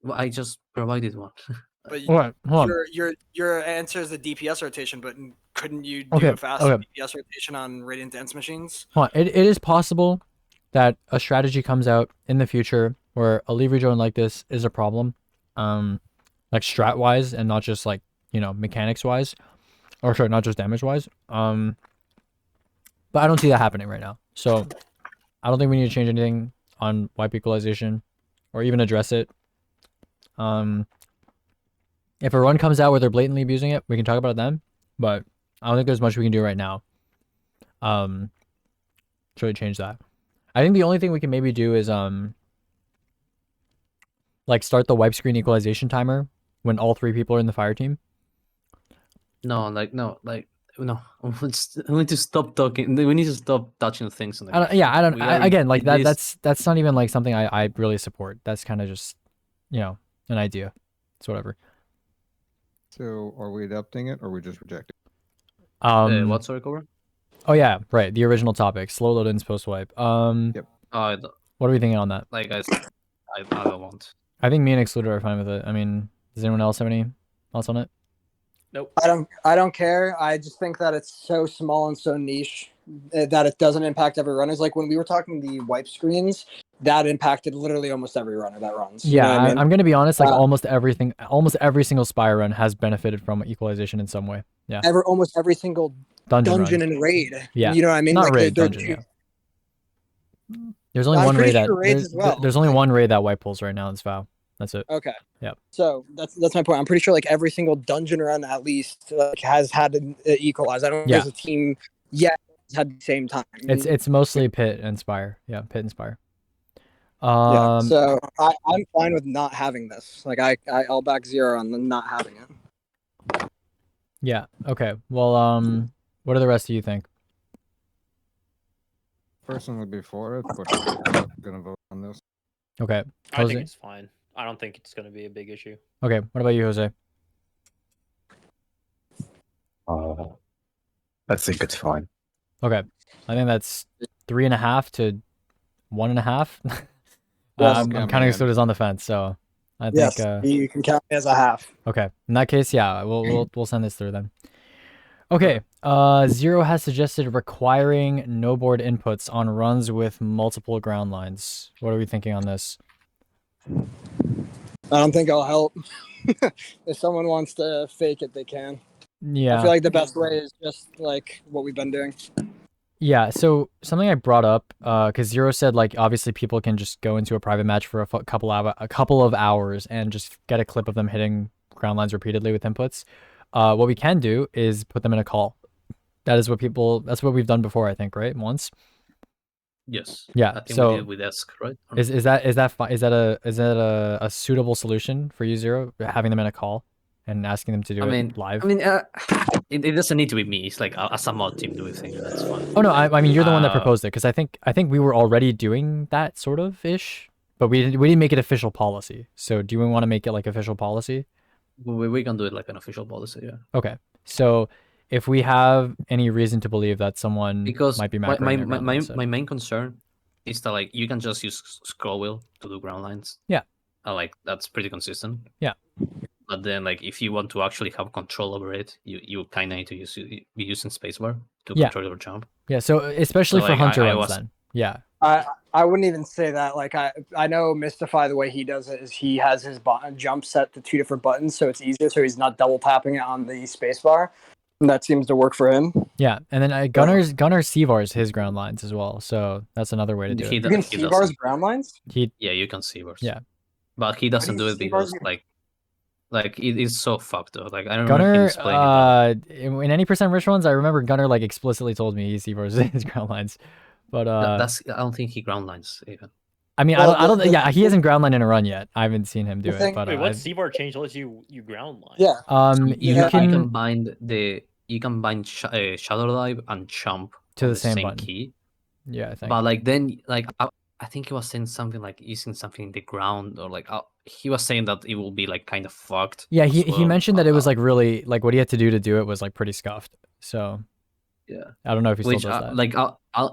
Well, I just provided one. But Hold on, hold on. your answer is the DPS rotation, but couldn't you do Okay, a faster okay. DPS rotation on Radiant Dance machines? Hold on. It is possible that a strategy comes out in the future where a lever join like this is a problem, like strat wise and not just like, you know, mechanics wise, or sorry, not just damage wise. But I don't see that happening right now. So I don't think we need to change anything on wipe equalization or even address it. If a run comes out where they're blatantly abusing it, we can talk about it then. But I don't think there's much we can do right now. To really change that. I think the only thing we can maybe do is like start the wipe screen equalization timer when all 3 people are in the fire team. No. We need to stop talking. We need to stop touching things. On the I don't. We are in Again, like that. this- That's not even like something I really support. That's kind of just, you know, an idea. It's whatever. So are we adopting it or we just reject it? what, sorry, Cobra? Oh yeah, right. The original topic: slow load-ins post wipe. Yep. What are we thinking on that? Like I said, I don't want. I think me and Excluded are fine with it. I mean, does anyone else have any thoughts on it? Nope. I don't care. I just think that it's so small and so niche that it doesn't impact every runner. It's like when we were talking the wipe screens, that impacted literally almost every runner that runs. You know Yeah, what I mean? I'm gonna be honest. Like Uh, almost every single Spire run has benefited from equalization in some way. Yeah, almost every single dungeon dungeon runs. and raid. Yeah. You know what I mean? Not Like, raid, they're dungeon. two- Yeah. There's only I'm one pretty raid that sure raids as well. there's only Like- one raid that wipe pulls right now. It's Vow. That's it. Okay. Yep. So that's my point. I'm pretty sure like every single dungeon run at least like has had an equalize. I don't think Yeah. there's a team yet that's had the same time. It's mostly Pit and Spire. Yeah, Pit and Spire. Yeah. So I'm fine with not having this. Like I'll back 0 on the not having it. Yeah. Okay. Well, what do the rest of you think? Personally, before it, but I'm not gonna vote on this. Okay. I think Jose? it's fine. I don't think it's going to be a big issue. Okay. What about you, Jose? I think it's fine. Okay. I think that's 3.5 to 1.5. Yes. I'm Yeah, kind of man. stood as on the fence, so I Yes, think. you can count me as a half. Okay. In that case, yeah, we'll send this through then. Okay. Zero has suggested requiring no board inputs on runs with multiple ground lines. What are we thinking on this? I don't think I'll help. If someone wants to fake it, they can. Yeah. I feel like the best way is just like what we've been doing. Yeah, so something I brought up, because Zero said like obviously people can just go into a private match for a couple of hours and just get a clip of them hitting ground lines repeatedly with inputs. What we can do is put them in a call. That's what we've done before, I think, right? Once. Yes. Yeah, I think we so- did with Esk, right? Or Is that a suitable solution for you, Zero? Having them in a call and asking them to do it live? It doesn't need to be me. It's like as a mod team do a thing. That's fine. Oh no, I mean you're the one that Uh, proposed it because I think we were already doing that sort of ish, but we didn't make it official policy. So do we want to make it like official policy? we can do it like an official policy, yeah. Okay, so if we have any reason to believe that someone Because might be my macroing their ground line instead. my main concern is that like you can just use scroll wheel to do ground lines. Yeah. Like that's pretty consistent. Yeah. But then like if you want to actually have control over it, you kind of need to be using spacebar to Yeah. control your jump. Yeah, so especially So, for like, hunter I runs was- then. Yeah. I wouldn't even say that. Like I know Mystify, the way he does it is he has his jump set to 2 different buttons, so it's easier. So he's not double tapping it on the spacebar. And that seems to work for him. Yeah, and then Gunner C-Vars his ground lines as well, so that's another way to do He it. You can he see doesn't. bars ground lines. Yeah, you can see bars. Yeah. But he doesn't do do you it see bars because like it is so fucked though. Like I remember him Gunner, explaining that. in any percent rich ones, I remember Gunner like explicitly told me he C-Vars his ground lines, but That's I don't think he ground lines even. I mean, Well, I don't, the- yeah, he hasn't ground line in a run yet. I haven't seen him do The it, thing- but Wait, what I've- C-bar change lets you ground line? Yeah. you Yeah, can bind shadow dive and jump to on the same button. key. Yeah, I think. But like then like I think he was saying something like using something in the ground or like he was saying that it will be like kind of fucked. Yeah, as he well. mentioned that it was like really like what he had to do it was like pretty scuffed. So Yeah. I don't know if he Which still does that.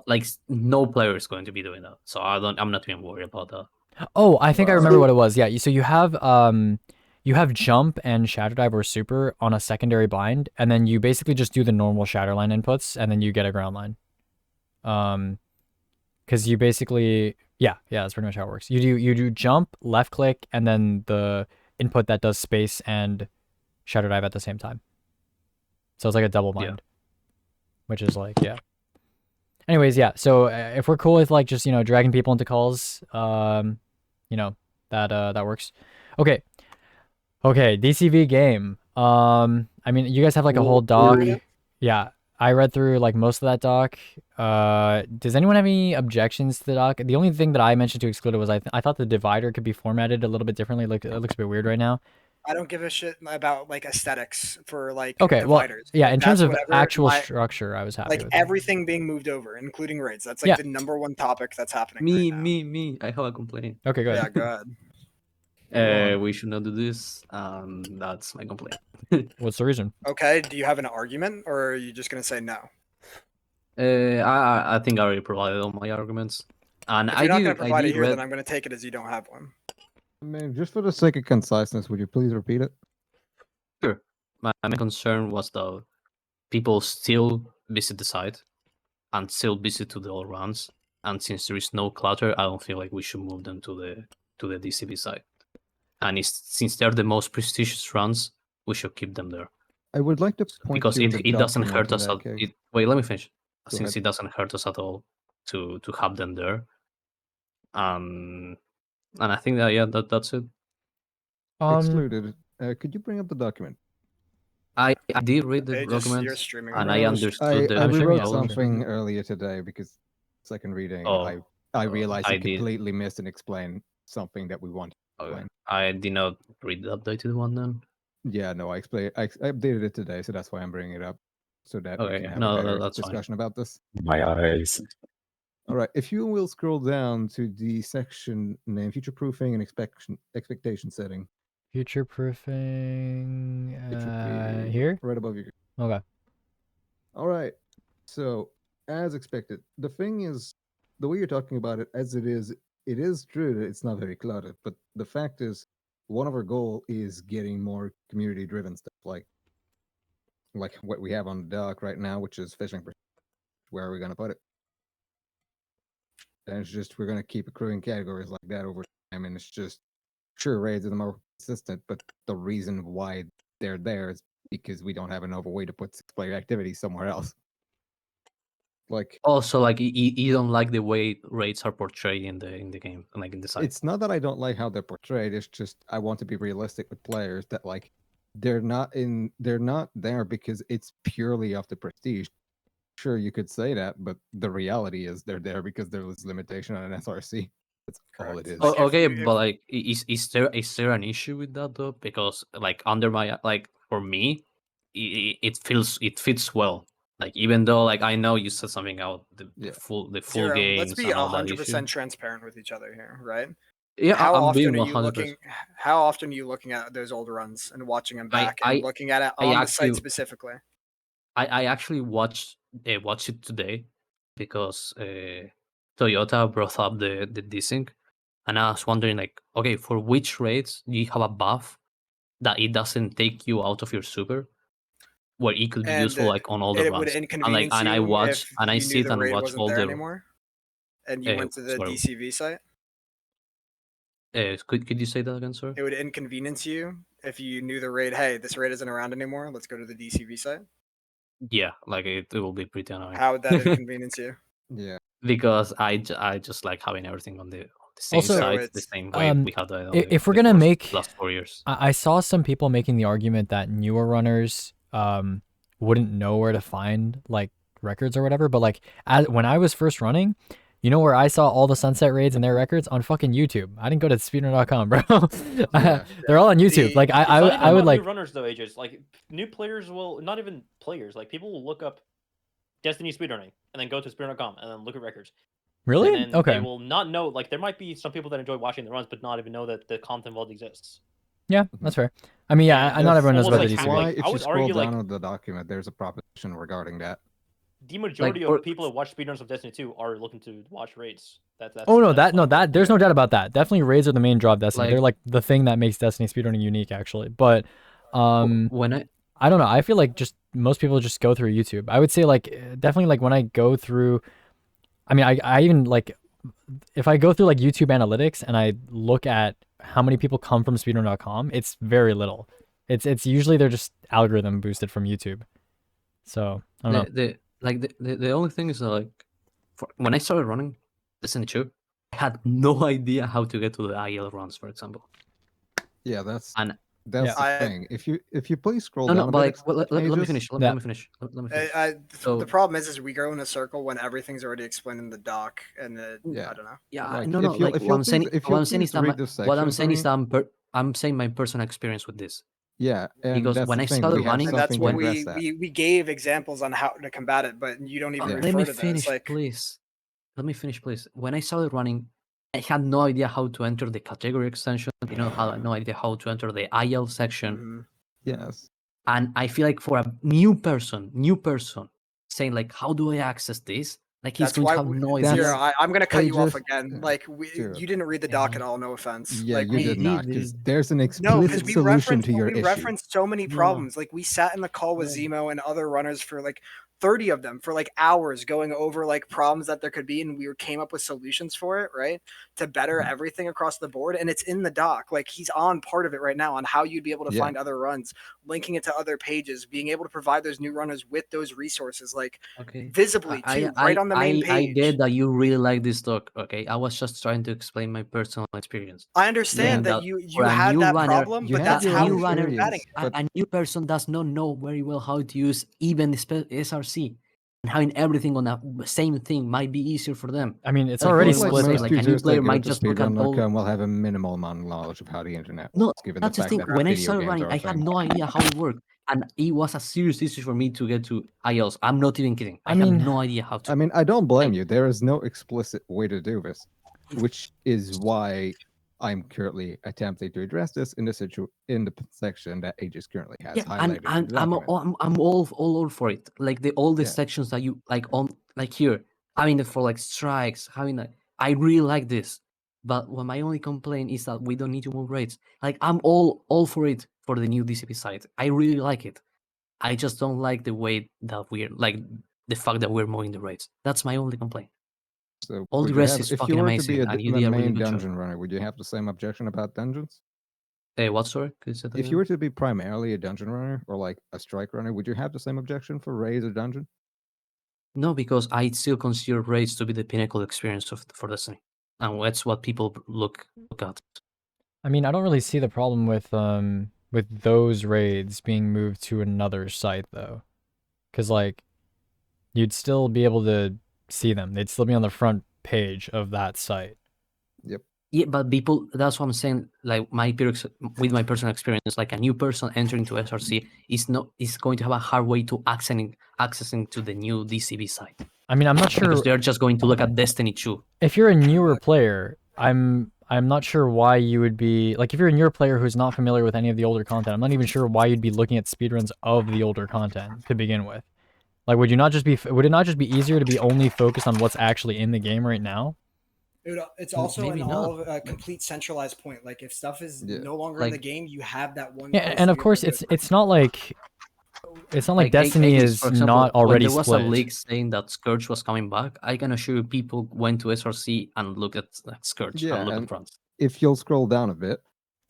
like no player is going to be doing that. So I'm not even worried about that. Oh, I think I Well, remember what it was. Yeah, so you have jump and shadow dive or super on a secondary bind, and then you basically just do the normal shadow line inputs, and then you get a ground line. Because you basically yeah, that's pretty much how it works. You do jump, left click, and then the input that does space and shadow dive at the same time. So it's like a double bind, which is like yeah. Anyways, yeah. So if we're cool with like just dragging people into calls, that works. Okay. DCV game. I mean, you guys have like a whole doc. Yeah, I read through like most of that doc. Does anyone have any objections to the doc? The only thing that I mentioned to exclude it was I thought the divider could be formatted a little bit differently. Like it looks a bit weird right now. I don't give a shit about like aesthetics for like Okay, well, dividers. yeah. Like, In terms that's of whatever actual my- structure, I was happy like with it. everything being moved over, including raids. That's like Yeah. the number one topic that's happening. Me. right now. I have a complaint. Okay, good. Yeah, go ahead. We should not do this. That's my complaint. What's the reason? Okay, do you have an argument, or are you just gonna say no? I think I already provided all my arguments, and If you're not gonna I provide it did here, read. then I'm gonna take it as you don't have one. I mean, just for the sake of conciseness, would you please repeat it? Sure. My main concern was that people still visit the site and still visit to the all runs, and since there is no clutter, I don't feel like we should move them to the DCB site. And since they're the most prestigious runs, we should keep them there I would like to point because to it the doesn't document hurt in us. that case. Wait, let me finish. Go Since ahead. it doesn't hurt us at all to have them there, and I think that yeah, that's it. Excluded. Could you bring up the document? I did read the Hey, just you're documents streaming. and right I now. understood the I'm I streaming, rewrote yeah, I'm streaming. something earlier today because second reading, Oh, I realized I I did. completely missed and explained something that we wanted. Okay. Fine. I did not read the updated one then. Yeah, no, I explained. I updated it today, so that's why I'm bringing it up, so that we Okay, can have no, a better that's fine. discussion about this. My eyes. All right, if you will scroll down to the section named future proofing and expectation setting. Future proofing. It should be Here. right above you. Okay. All right. So, as expected, the thing is, the way you're talking about it, as it is true that it's not very cluttered. But the fact is, one of our goal is getting more community-driven stuff, like what we have on the dock right now, which is fishing. Where are we gonna put it? And it's just we're gonna keep accruing categories like that over time, and it's just sure raids are the more consistent, but the reason why they're there is because we don't have another way to put six-player activity somewhere else. Like Also, like you don't like the way rates are portrayed in the game, like in the site. it's not that I don't like how they're portrayed. It's just I want to be realistic with players that like they're not in. They're not there because it's purely off the prestige. Sure, you could say that, but the reality is they're there because there was limitation on an SRC. That's all it Correct. is. Like, if Okay, you- but if- like, is there an issue with that though? Because like under my like for me, it fits well. Like even though like I know you said something about the Yeah. full Zero, let's games be and all that 100% issue. transparent with each other here, right? Yeah, How I'm being often are you 100%. looking? How often are you looking at those old runs and watching them I back and I looking at it I on the actually site specifically? I actually watched it today because Toyota brought up the desync, and I was wondering like, okay, for which raids do you have a buff that it doesn't take you out of your super, where it could be And useful like on all the it would runs. inconvenience And I you watched if and I you knew sit the and raid watch wasn't all there the. anymore, and you went to the Sorry, DCV site. could you say that again, sorry? It would inconvenience you if you knew the raid. Hey, this raid isn't around anymore. Let's go to the DCV site. Yeah, like it will be pretty annoying. How would that inconvenience you? Yeah. Because I just like having everything on the same Also, site, the it's- same way we had that on if we're the gonna make last 4 years. I saw some people making the argument that newer runners wouldn't know where to find like records or whatever, but like when I was first running, you know where I saw all the sunset raids and their records? On fucking YouTube. I didn't go to speedrun.com, bro. Yeah. They're all on YouTube. The- Like It's not I even would about like new runners though, Ages. Like new players will not even players. Like people will look up Destiny speedrunning and then go to speedrun.com and then look at records. really? And then Okay. they will not know. Like there might be some people that enjoy watching the runs, but not even know that the content vault exists. Yeah, that's fair. I mean, yeah, And not everyone knows almost about the like DCV. how, Why, like, if I you would scroll argue, down like- on the document, there's a proposition regarding that. The majority for- of people that watch speedruns of Destiny 2 are looking to watch raids. That's Oh no, that's like- that there's no doubt about that. Definitely raids are the main draw of Destiny. Like- They're like the thing that makes Destiny speedrunning unique, actually. But When I don't know. I feel like just most people just go through YouTube. I would say like definitely like when I go through, I mean, I even like if I go through like YouTube analytics and I look at how many people come from speedrun.com, it's very little. It's usually they're just algorithm boosted from YouTube. So I don't know. the only thing is like when I started running Destiny 2, I had no idea how to get to the IL runs, for example. Yeah, that's And that's Yeah. the I- thing. If you please scroll no, down a but like bit, let me pages- finish. Yeah. Let me finish. Let me finish. So- The problem is we go in a circle when everything's already explained in the doc, and Yeah. I don't know. Yeah, Like, no, if no. you'll- Like if what you'll I'm saying, please- if what you'll I'm saying please is that read this what I'm section saying for is that I'm saying my personal experience with this. Yeah, and Because that's when the I thing, started we have running- And that's something what to address that. we gave examples on how to combat it, but you don't even Let refer me to those. finish, Like, please. Let me finish, please. When I started running, I had no idea how to enter the category extension. No idea how to enter the IL section. mhm. Yes. And I feel like for a new person saying like, how do I access this? Like he's That's going why to have no idea. Zero, I'm gonna cut you off Pages- again. Like, Zero. you didn't read the doc Yeah. at all. No offense. Yeah, like, you we, did not, because there's an No, explicit because we solution referenced to your we issue. referenced so many No. problems. Like, we sat in the call with No. Zemo and other runners for like 30 of them for like hours, going over like problems that there could be, and came up with solutions for it, right? To better Mhm. everything across the board. And it's in the doc. Like, he's on part of it right now on how you'd be able to Yeah. find other runs, linking it to other pages, being able to provide those new runners with those resources, like Okay. visibly too, right on the main page. I get that you really like this talk. Okay, I was just trying to explain my personal experience. I understand Yeah. that you For a had new that runner, problem, you but have that's your how new own you're runner, combating it. but- a new person does not know very well how to use even SRC, and having everything on the same thing might be easier for them. I mean, it's Like, already for Like split. example, most like a new users player that go might to just look at all- speedrun.com will have a minimal amount of knowledge of how the internet No, works, given that's the the fact thing. that When I video started games running, are a I had thing. no idea how it worked, and it was a serious issue for me to get to ILs. I'm not even kidding. I mean- had no idea how to. I mean, I don't blame you. There is no explicit way to do this, which is why I'm currently attempting to address this in the section that Aegis currently has Yeah, highlighted. in and the document. I'm all over for it. Like all the Yeah. sections that you like on like here, having it for like strikes, having like I really like this. But what my only complaint is that we don't need to move rates. Like I'm all for it for the new DCP site. I really like it. I just don't like the way that we're like the fact that we're moving the rates. That's my only complaint. So all would the you rest have- is if fucking you were amazing, to and be you the did a really main good job. dungeon runner, would you have the same objection about dungeons? What sorry? Could you say that If again? you were to be primarily a dungeon runner or like a strike runner, would you have the same objection for raid or dungeon? No, because I still consider raids to be the pinnacle experience for Destiny, and that's what people look at. I mean, I don't really see the problem with with those raids being moved to another site though, because like you'd still be able to see them. They'd still be on the front page of that site. Yeah, but people, that's what I'm saying. Like with my personal experience, like a new person entering to SRC is going to have a hard way to accessing to the new DCB site. I mean, I'm not sure Because they're just going to look at Destiny 2. if you're a newer player. I'm not sure why you would be like, if you're a newer player who's not familiar with any of the older content, I'm not even sure why you'd be looking at speedruns of the older content to begin with. Like, would it not just be easier to be only focused on what's actually in the game right now? It's also Maybe an not. all of a complete centralized point. Like if stuff is no longer in Like- the game, you have that one. Yeah, place and to of go course to. it's not like Destiny Aegis, is for example, not already when there was split. a leak saying that Scourge was coming back, I can assure you people went to SRC and looked at Scourge Yeah, and looked and at fronts. if you'll scroll down a bit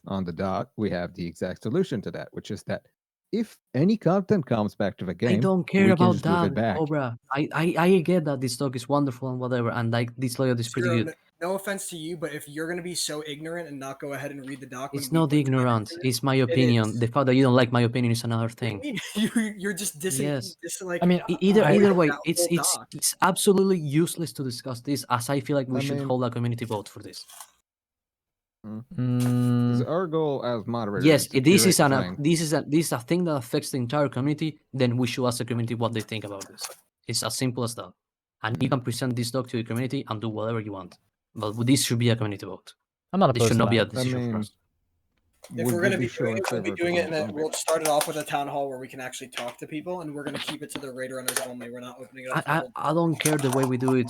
on the doc, we have the exact solution to that, which is that if any content comes back to the game, I don't care we can about just move that, it back. Cobra. I get that this talk is wonderful and whatever, and like this layout is pretty Zero, good. no offense to you, but if you're gonna be so ignorant and not go ahead and read the doc, It's when we not put time ignorance. into it, It's my opinion. is. The fact that you don't like my opinion is another thing. You're just dissing. Yes. Like, I mean, Either way, that it's whole it's doc. it's absolutely useless to discuss this, as I feel like we I should mean- hold a community vote for this. Because our goal as moderators Yes, is to this curate is the an thing. this is a thing that affects the entire community. Then we should ask the community what they think about this. It's as simple as that. And you can present this doc to the community and do whatever you want. But this should be a community vote. I'm not This opposed should to not be a that. decision for mean, us. If would we're we gonna be doing showing it, we'll be favor doing to it, and then zombies? we'll start it off with a town hall where we can actually talk to people, and we're gonna keep it to the raid runners only. We're not opening it up. I don't care the way we do it.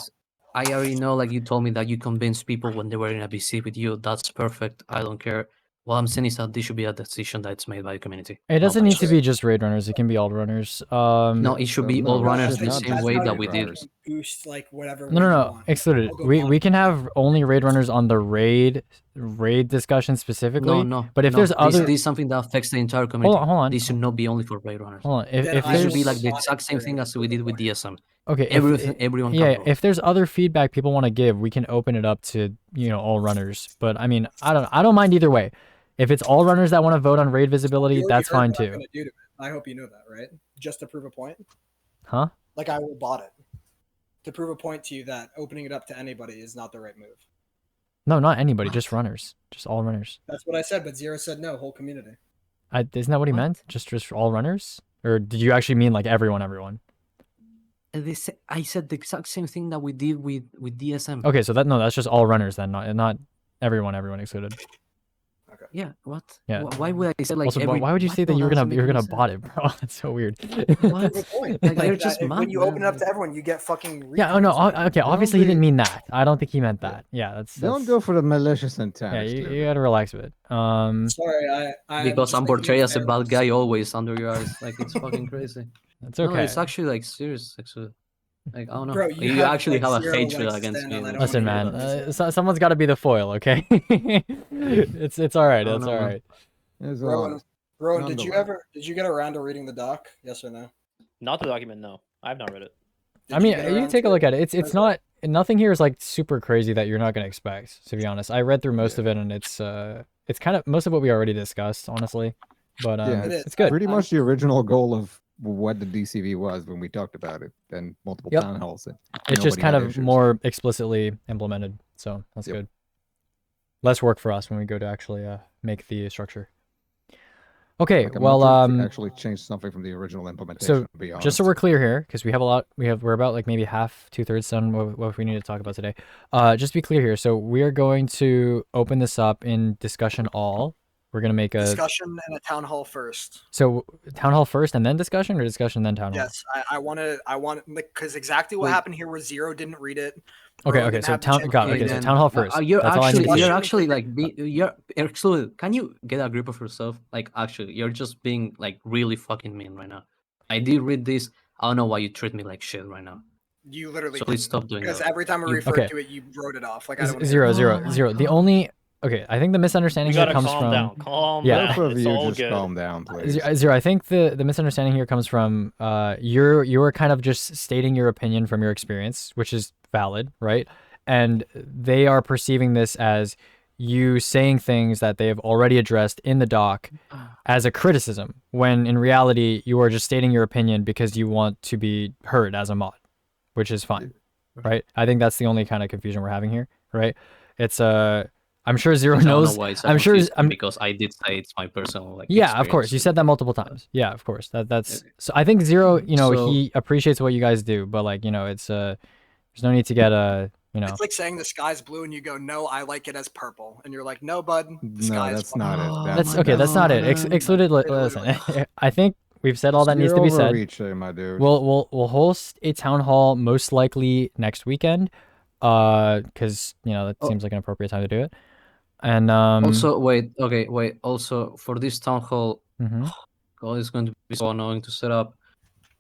I already know, like you told me, that you convinced people when they were in a BC with you. That's perfect. I don't care. What I'm saying is that this should be a decision that's made by the community. It doesn't not need by to us. be just raid runners. It can be all runners. No, it should be no, all it runners should the not same just way be that raid we did. runners. Boost like whatever. No, way you no, want. excluded. I'll go We bottom. can have only raid runners on the raid discussion specifically. No. But if no, there's this, other, this is something that affects the entire community. hold on. This should not be only for raid runners. Hold on. Then If I This should there's be like the will exact same thing as we did with DSM. okay, Everyone yeah, can vote. if there's other feedback people want to give, we can open it up to all runners. But I mean, I don't mind either way. If it's all runners that want to vote on raid visibility, You already that's heard fine what I'm too. gonna do to it. I hope you know that, right? Just to prove a point. Huh? Like I will bot it to prove a point to you that opening it up to anybody is not the right move. No, not anybody, just runners, just all runners. That's what I said, but Zero said no. Whole community. Isn't that what he What? meant? Just all runners, or did you actually mean like everyone? I said the exact same thing that we did with DSM. Okay, so that's just all runners then, not everyone excluded. Yeah, what? Yeah. Why would I say like Also, every... why would you what? say that No, you were doesn't gonna make any bot sense. it, bro? That's so weird. What? Prove a point. Like, they're that just if- mad, when you man. open it up to everyone, you get fucking. Yeah. Oh no. recounts. Okay. Obviously, he Don't didn't be- mean that. I don't think he meant that. Yeah. That's Don't go for the malicious intent. Yeah. You gotta relax a bit. Sorry, I Because I'm just portrayed making as a it bad fair. guy always under your eyes. Like, it's fucking crazy. That's No, okay. it's actually like serious. Actually, like I don't know. Bro, you have, actually like, have a zero hatred legs to against stand me. on. I like, don't Listen, wanna man. hear that. Someone's got to be the foil, okay? it's all right. I don't It's know, all man. right. It's Rowan, honest. Rowan, did Nonetheless. you get around to reading the doc? Yes or no? Not the document, no. I have not read it. I mean, get you around take a to look at it. It's Okay. not nothing here is like super crazy that you're not gonna expect. To be honest, I read through most Yeah. of it, and it's kind of most of what we already discussed, honestly. But Yeah, It is. it's good. Pretty much the original goal of what the DCV was when we talked about it, and multiple Yep. town halls. And It's just nobody kind had of issues. more explicitly implemented, so that's Yep. good. Less work for us when we go to actually make the structure. Okay, Like, I'm well, not sure if it actually changed something from the original implementation. To be honest. just so we're clear here, because we have a lot, we're about like maybe half, 2/3 done what we need to talk about today. Just to be clear here, so we are going to open this up in discussion all. We're gonna make a Discussion and a town hall first. so town hall first and then discussion, or discussion then town hall. Yes, I want because exactly what Wait. happened here was Zero didn't read it. Okay, Rowan okay, didn't so have the town chance got to okay, read so it. town hall first. You're That's all I need to actually, do. you're actually like, you're excluded. Can you get a grip of yourself? Like, actually, you're just being like really fucking mean right now. I did read this. I don't know why you treat me like shit right now. You literally So please didn't. stop doing Because that. every time I You- referred Okay. to it, you wrote it off. Like I don't wanna Zero, hear it. zero, Oh my zero. The God. only okay, I think the misunderstanding here gotta comes calm from down. Calm Yeah. down. Both of It's you all just good. calm down, please. Zero. I think the misunderstanding here comes from you're kind of just stating your opinion from your experience, which is valid, right? And they are perceiving this as you saying things that they have already addressed in the doc as a criticism, when in reality you are just stating your opinion because you want to be heard as a mod, which is fine, right? I think that's the only kind of confusion we're having here, right? It's I'm sure Zero I don't know knows. why it's I'm sure. because I did say it's my personal like. Yeah, of course. You said that multiple times. Yeah, of course. That's so. I think Zero, he appreciates what you guys do, but like, it's there's no need to get It's like saying the sky's blue and you go, no, I like it as purple. And you're like, no, bud, the sky's that's not it. That's okay. That's not it. Excluded. Listen, I think we've said all that needs to be said. My dude. We'll host a town hall most likely next weekend, because that seems like an appropriate time to do it. And also wait. Also for this town hall, mhm. God, it's going to be so annoying to set up,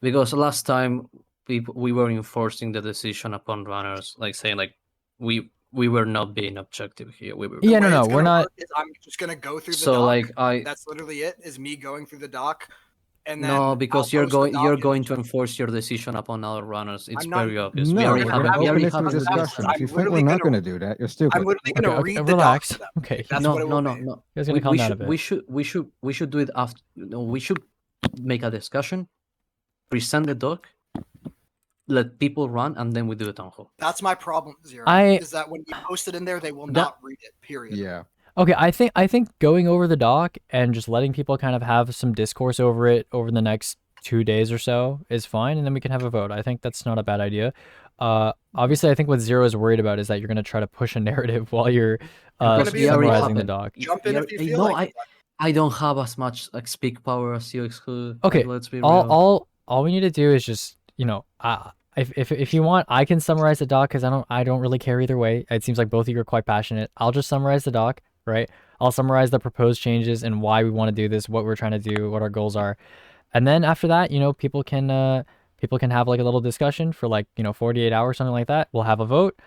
because last time we were enforcing the decision upon runners, like saying like we were not being objective here. We were. Yeah, no, we're not. I'm just gonna go through the So doc. That's literally it. Is me going through the doc. And then no, because you're going to enforce your decision upon other runners. It's very obvious. No, we already we're have gonna open this a to discussion. If you think we're literally not gonna- going to do that, you're stupid. I'm literally gonna Okay, read the relax. doc. Okay. That's what it will be. You guys gonna calm down a bit. We should do it after. No, we should make a discussion, present the doc, let people run, and then we do a town hall. That's my problem, Zero. Is that when you post it in there, they will not read it. Period. Yeah. Okay, I think going over the doc and just letting people kind of have some discourse over it over the next 2 days or so is fine, and then we can have a vote. I think that's not a bad idea. Obviously, I think what Zero is worried about is that you're going to try to push a narrative while you're summarizing the doc. Jump in if you feel like. I don't have as much like speak power as you exclude. Okay, like, let's be real. all we need to do is just if you want, I can summarize the doc because I don't really care either way. It seems like both of you are quite passionate. I'll just summarize the doc, right? I'll summarize the proposed changes and why we want to do this, what we're trying to do, what our goals are. And then after that, people can have like a little discussion for like 48 hours, something like that. We'll have a vote.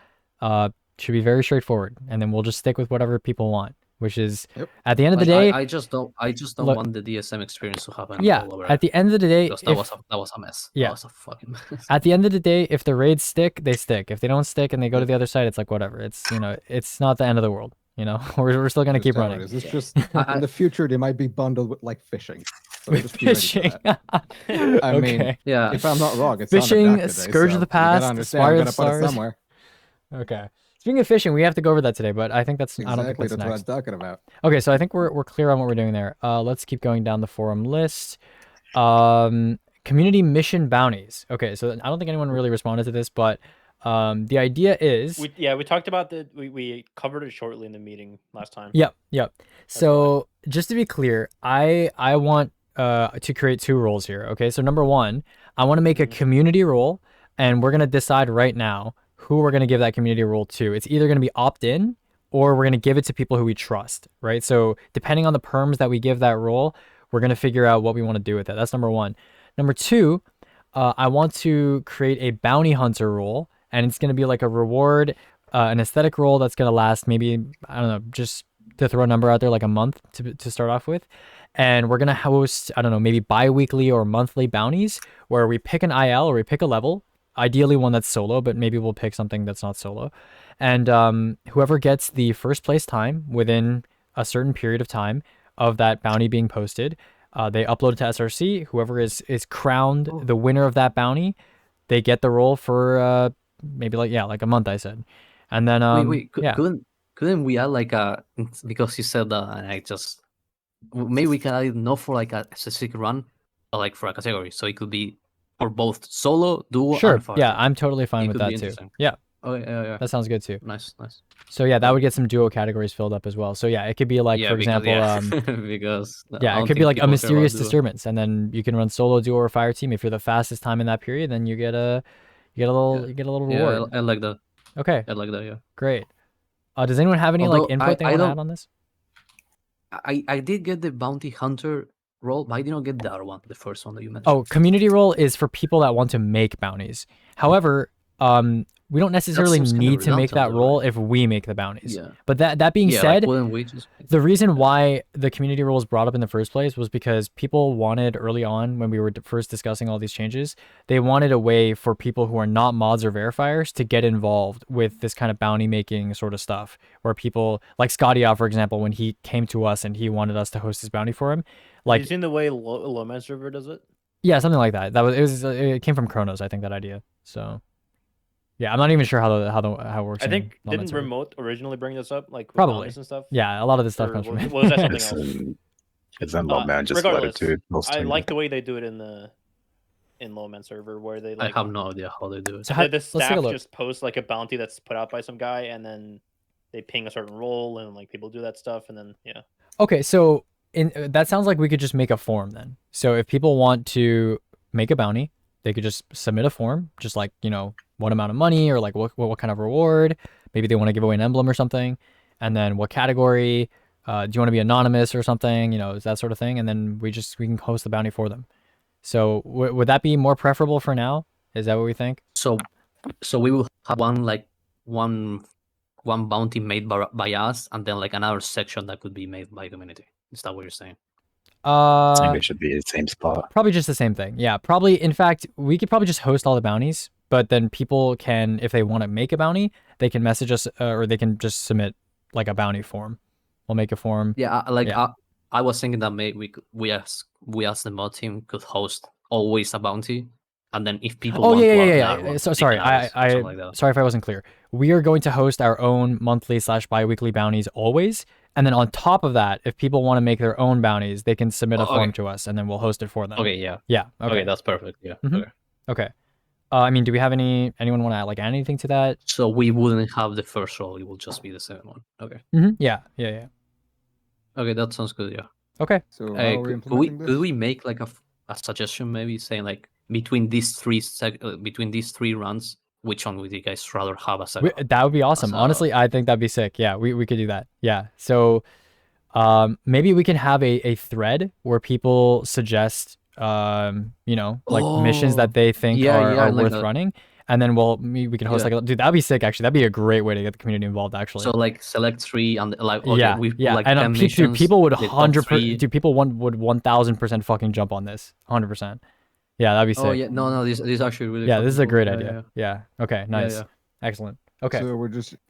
Should be very straightforward, and then we'll just stick with whatever people want, which is at the end of the day. I just don't want the DSM experience to happen. Yeah, all over at the end of the day, that was a mess. Yeah, that was a fucking mess. At the end of the day, if the raids stick, they stick. If they don't stick and they go to the other side, it's like whatever. It's it's not the end of the world. We're still gonna keep running. It's just in the future they might be bundled with like fishing. So just be ready for Fishing. that. I mean, yeah. if I'm not wrong, it's fishing, on the doc today, Scourge so of the Past, you gotta understand, Spire I'm of gonna the put it Stars. somewhere. Okay. Speaking of fishing, we have to go over that today, but I think that's I don't think Exactly, that's that's what I'm next. talking about. Okay, so I think we're clear on what we're doing there. Let's keep going down the forum list. Community mission bounties. Okay, so I don't think anyone really responded to this, but the idea is we talked about we covered it shortly in the meeting last time. Yep. So just to be clear, I want to create 2 roles here. Okay, so number 1, I want to make a community role, and we're gonna decide right now who we're gonna give that community role to. It's either gonna be opt-in or we're gonna give it to people who we trust, right? So depending on the perms that we give that role, we're gonna figure out what we want to do with it. That's number 1. Number 2, I want to create a bounty hunter role, and it's gonna be like a reward, an aesthetic role that's gonna last maybe, I don't know, just to throw a number out there, like a month to start off with. And we're gonna host, I don't know, maybe bi-weekly or monthly bounties where we pick an IL or we pick a level, ideally one that's solo, but maybe we'll pick something that's not solo. And whoever gets the first place time within a certain period of time of that bounty being posted, they upload it to SRC. Whoever is crowned the winner of that bounty, they get the role for maybe like a month, I said. And then couldn't we add like because you said that, and I just maybe we can add it not for like a specific run, but like for a category, so it could be for both solo, duo, sure. and fire. Yeah, I'm totally fine with that too. Yeah. Oh yeah. That sounds good too. Nice. So yeah, that would get some duo categories filled up as well. So yeah, it could be like, for example, because it could be like a mysterious disturbance, and then you can run solo, duo, or fire team. If you're the fastest time in that period, then you get a little reward. I like that. Okay. I like that. Yeah. Great. Does anyone have any Although input they want to add on this? I did get the bounty hunter role, but I did not get the other one, the first one that you mentioned. Oh, community role is for people that want to make bounties. However, we don't necessarily seems kinda need to make that redundant though, role right? if we make the bounties. Yeah. But that being Yeah, said, like, wouldn't we just the reason why the community rule was brought up in the first place was because people wanted early on when we were first discussing all these changes, they wanted a way for people who are not mods or verifiers to get involved with this kind of bounty making sort of stuff, where people like Scotty out, for example, when he came to us and he wanted us to host his bounty for him, Have like you seen the way Lowman server does it? yeah, something like that. It came from Kronos, I think, that idea. So yeah, I'm not even sure how it works. I in think Lawman didn't server. Remote originally bring this up, like with Probably. bounties and stuff? Yeah, a lot of this stuff Or comes from was, him. was that something It's else? it's in low man, just regardless, latitude. I like the way they do it in Lowman server, where they I like have no idea how they do it. So the let's take a staff look. just posts like a bounty that's put out by some guy, and then they ping a certain role, and like people do that stuff, and then yeah. Okay, so that sounds like we could just make a form then. So if people want to make a bounty, they could just submit a form, just like, what amount of money or like what kind of reward. Maybe they want to give away an emblem or something, and then what category. Do you want to be anonymous or something? Is that sort of thing, and then we can host the bounty for them. So would that be more preferable for now? Is that what we think? So we will have one bounty made by us, and then like another section that could be made by community. Is that what you're saying? I think they should be in the same spot. Probably just the same thing. Yeah, probably. In fact, we could probably just host all the bounties, but then people can, if they want to make a bounty, they can message us or they can just submit like a bounty form. We'll make a form. Yeah, I was thinking that maybe we as the mod team could host always a bounty, and then if people want to add one, So they sorry, can add us or something like that. sorry if I wasn't clear. We are going to host our own monthly / biweekly bounties always, and then on top of that, if people want to make their own bounties, they can submit a form to us, and then we'll host it for them. Okay, yeah. Yeah. Okay, that's perfect. Yeah. Mhm. Okay. Okay. I mean, do we have anyone want to like add anything to that? So we wouldn't have the first roll; it will just be the second one. Okay. Yeah. Okay, that sounds good. Yeah. Okay. So how are we implementing this? Could we make like a suggestion, maybe saying like between these three runs, which one would you guys rather have as a That would be awesome. a- Honestly, I think that'd be sick. Yeah, we could do that. Yeah. So maybe we can have a thread where people suggest missions that they think are like worth running, and then we can host dude, that'd be sick. Actually, that'd be a great way to get the community involved. Actually, So like select 3 and like okay, we've like and 10 dude, missions, people would the top 3. dude, people would 1000% fucking jump on this, 100%. Yeah, that'd be sick. Oh yeah, no, this is actually really. Yeah, this is a fucking great cool. idea. Yeah. Okay. Nice. yeah. Excellent. Okay. So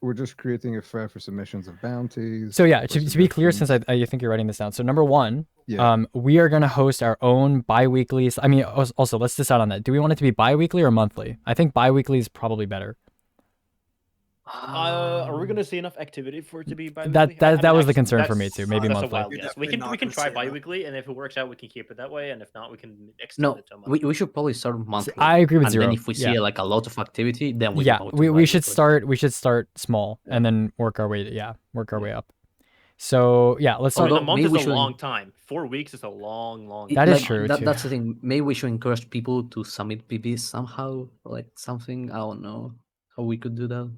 we're just creating a thread for submissions of bounties. So yeah, for to be clear, since suggestions. I think you're writing this down. So number one, Yeah. we are gonna host our own bi-weekly. I mean, also let's decide on that. Do we want it to be bi-weekly or monthly? I think bi-weekly is probably better. Are we gonna see enough activity for it to be bi-weekly? That was the concern for me too. Maybe that's monthly. a wild You're guess. We definitely can not try gonna see enough. bi-weekly, and if it works out, we can keep it that way, and if not, we can extend No, it to a month. we should probably start monthly. I agree with and Zero. then if we see Yeah. like a lot of activity, then we Yeah, can go to we should bi-weekly. start small and then work our way up. So yeah, let's I start. mean, a month maybe is we a should- long time. 4 weeks is a long. That is Like, true, too. That's the thing. Maybe we should encourage people to submit PBs somehow, like something. I don't know how we could do that.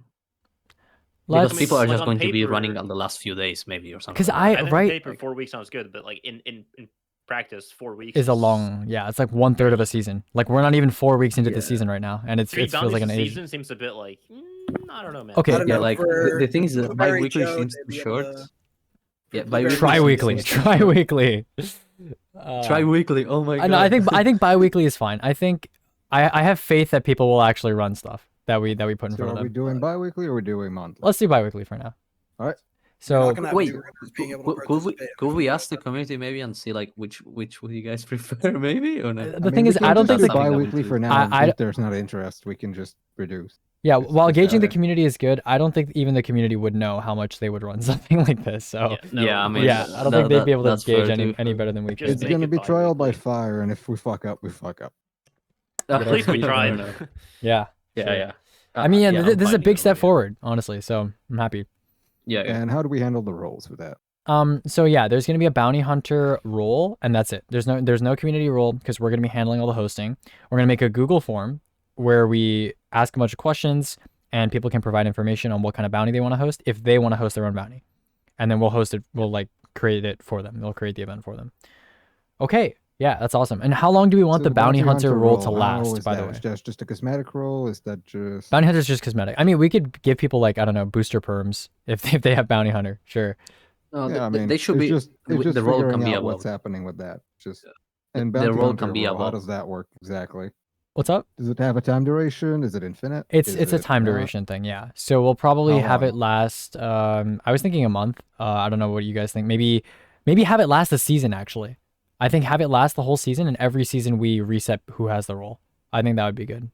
Because Let's, people are like, just on going to be paper- running on the last few days, maybe or something. 'Cause like I- that. think right, on paper, 4 weeks sounds good, but like in practice, 4 weeks is a long. Yeah, it's like 1/3 of a season. Like we're not even 4 weeks into the Yeah. season right now, and it 3 feels bounties like an a age. season seems a bit like I don't know, man. Okay. I don't Yeah, know, like for the thing is that Blueberry bi-weekly Joe, seems they'd too be able short. to- Yeah, Blueberry bi-weekly Joe Tri-weekly, seems seems- tri-weekly. Tri-weekly. Oh my god. No, I think bi-weekly is fine. I think I have faith that people will actually run stuff that we put in So front are of we them. doing bi-weekly or are we doing monthly? Let's do bi-weekly for now. All right. You're So not gonna have Wait, new runners being able to could we participate. ask the community maybe and see like which would you guys prefer maybe or not? the thing is, I don't think do that's something that we bi-weekly do. for now. I- If there's not interest, we can just reduce. yeah, It's while just gauging the that- community is good, I don't think even the community would know how much they would run something like this. So Yeah, I mean, yeah, I don't think they'd be able to that's gauge fair any too. better than we Just could. It's make gonna it be trial by bi-weekly. fire, and if we fuck up, we fuck up. At least we Fair tried. enough. Yeah. Yeah, sure. yeah. I mean, yeah, this is a I'm big fine step either way. forward, honestly. So I'm happy. Yeah, yeah. And how do we handle the roles with that? So yeah, there's gonna be a bounty hunter role, and that's it. There's no community role because we're gonna be handling all the hosting. We're gonna make a Google form where we ask a bunch of questions, and people can provide information on what kind of bounty they want to host if they want to host their own bounty, and then we'll host it. We'll like create it for them. We'll create the event for them. Okay. Yeah, that's awesome. And how long do we want So the bounty hunter roll to how last, is by the that? way? Is that just a cosmetic roll? Is that just Bounty hunter's just cosmetic. I mean, we could give people like, I don't know, booster perms if they have bounty hunter. Sure. No, Yeah, I mean, they should it's be. just The role figuring can be out what's above. happening with that. Just The- and the bounty role hunter can be roll, how above. does that work exactly? What's up? Does it have a time duration? Is it infinite? It's Is a it time not? duration thing, yeah. So we'll probably How have long? it last I was thinking a month. I don't know what you guys think. Maybe have it last a season actually. I think have it last the whole season, and every season we reset who has the role. I think that would be good.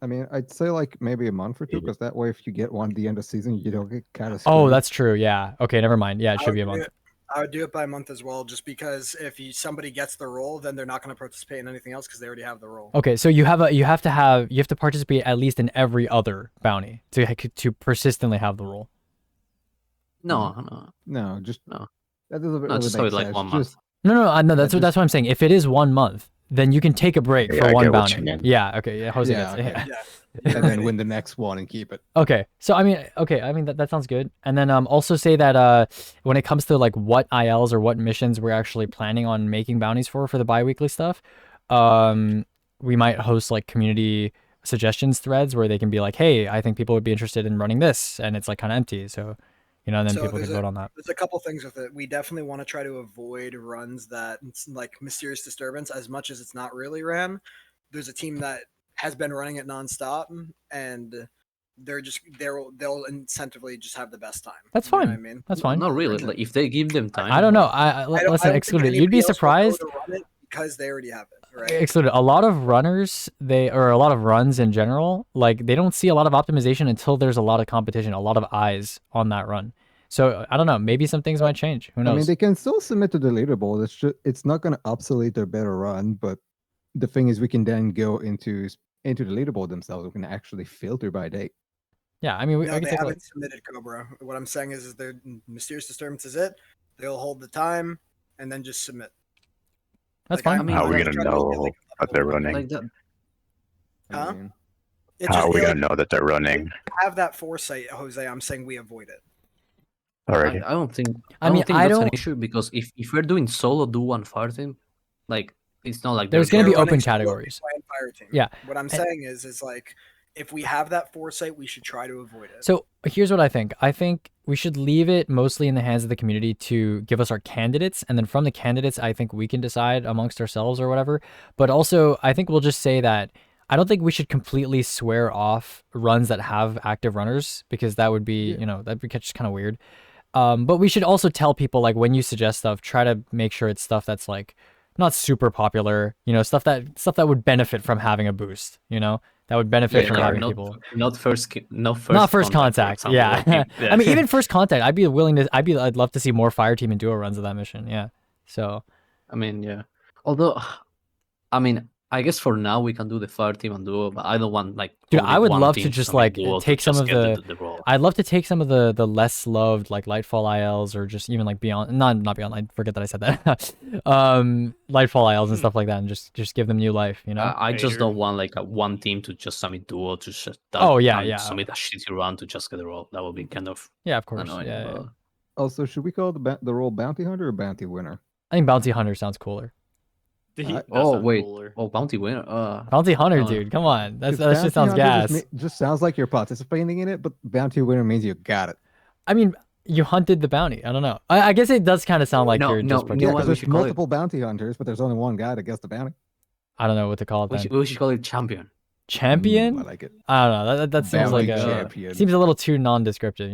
I mean, I'd say like maybe a month or two, because that way, if you get one at the end of season, you don't get kind of Oh, that's true. Yeah. Okay, never mind. Yeah, it I should would be a do month. it- I would do it by month as well, just because if somebody gets the role, then they're not going to participate in anything else because they already have the role. Okay, so you have to participate at least in every other bounty to persistently have the role. No, no, No, just No. that doesn't no. really Just make so like sense. 1 month. Just No. That's just- that's what I'm saying. If it is 1 month, then you can take a break Yeah, for I one get what you bounty. mean. Yeah. Okay. Yeah. Jose Yeah, gets it. okay. Yeah. Yeah. and then win the next one and keep it. Okay. So I mean, that sounds good. And then also say that when it comes to like what ILs or what missions we're actually planning on making bounties for the biweekly stuff, we might host like community suggestions threads where they can be like, hey, I think people would be interested in running this, and it's like kind of empty. So, and then So people could there's vote on that. There's a couple things with it. We definitely want to try to avoid runs that it's like mysterious disturbance as much as it's not really ran. There's a team that has been running it nonstop, and they'll incentively just have the best time. That's You know what fine. I mean, That's fine. Not really. Like if they give them time. I don't know. like, Listen, don't exclude think it. You'd be anybody else will go surprised. to run it because they already have it, right? Excluded. A lot of runners, or a lot of runs in general, like they don't see a lot of optimization until there's a lot of competition, a lot of eyes on that run. So I don't know. Maybe some things might change. Who knows? I mean, they can still submit to the leaderboard. It's not going to obsolete their better run, but the thing is, we can then go into the leaderboard themselves. We can actually filter by date. Yeah, I mean, No, I can they take a look. haven't submitted Cobra. What I'm saying is their mysterious disturbance is it. They'll hold the time and then just submit. That's Like, fine. mean, How are we I'm gonna trying to make it, know like, that they're running? like that. I Huh? mean, How are we like, gonna know that they're running? have that foresight, Jose? I'm saying we avoid it. Already. I don't think. I I mean, don't think I that's an don't- issue because if we're doing solo duo and fire team, like it's not like There's they're gonna be They're running open solo categories. and fire team. Yeah. What I'm saying is like if we have that foresight, we should try to avoid it. So here's what I think. I think we should leave it mostly in the hands of the community to give us our candidates, and then from the candidates, I think we can decide amongst ourselves or whatever. But also, I think we'll just say that I don't think we should completely swear off runs that have active runners, because that would be, that'd be just kind of weird. But we should also tell people, like, when you suggest stuff, try to make sure it's stuff that's like not super popular, stuff that would benefit from having a boost, that would benefit from having people. not first Contact. for example, Yeah. like, I mean, even first contact, I'd love to see more fire team and duo runs of that mission. Yeah. So, I mean, yeah. Although, I mean, I guess for now we can do the fire team and duo, but I don't want like. dude, only I would one love team to just submit like duo to take some just of get the. the role. I'd love to take some of the less loved like Lightfall ILs, or just even like Beyond, not Beyond. I forget that I said that. Lightfall ILs and stuff like that, and just give them new life. I just Hater. don't want like one team to just submit duo to just Oh, yeah, and yeah. submit a shitty run to just get the role. That would be kind of Yeah, of course. annoying. Yeah, yeah. but- also, should we call the role bounty hunter or bounty winner? I think Bounty Hunter sounds cooler. That Oh sounds wait, cooler. oh bounty winner. Bounty Hunter, Oh. dude, come on, that 'Cause shit bounty sounds hunter gas. just sounds like you're participating in it, but bounty winner means you got it. I mean, you hunted the bounty. I don't know. I guess it does kind of sound like No, you're no, just you know participating. what Because we there's should call it? multiple bounty hunters, but there's only one guy that gets the bounty. I don't know what to call it We then. should, we should call it champion. Champion? I like it. I don't know. That seems like Bounty a champion. seems a little too non-descriptive.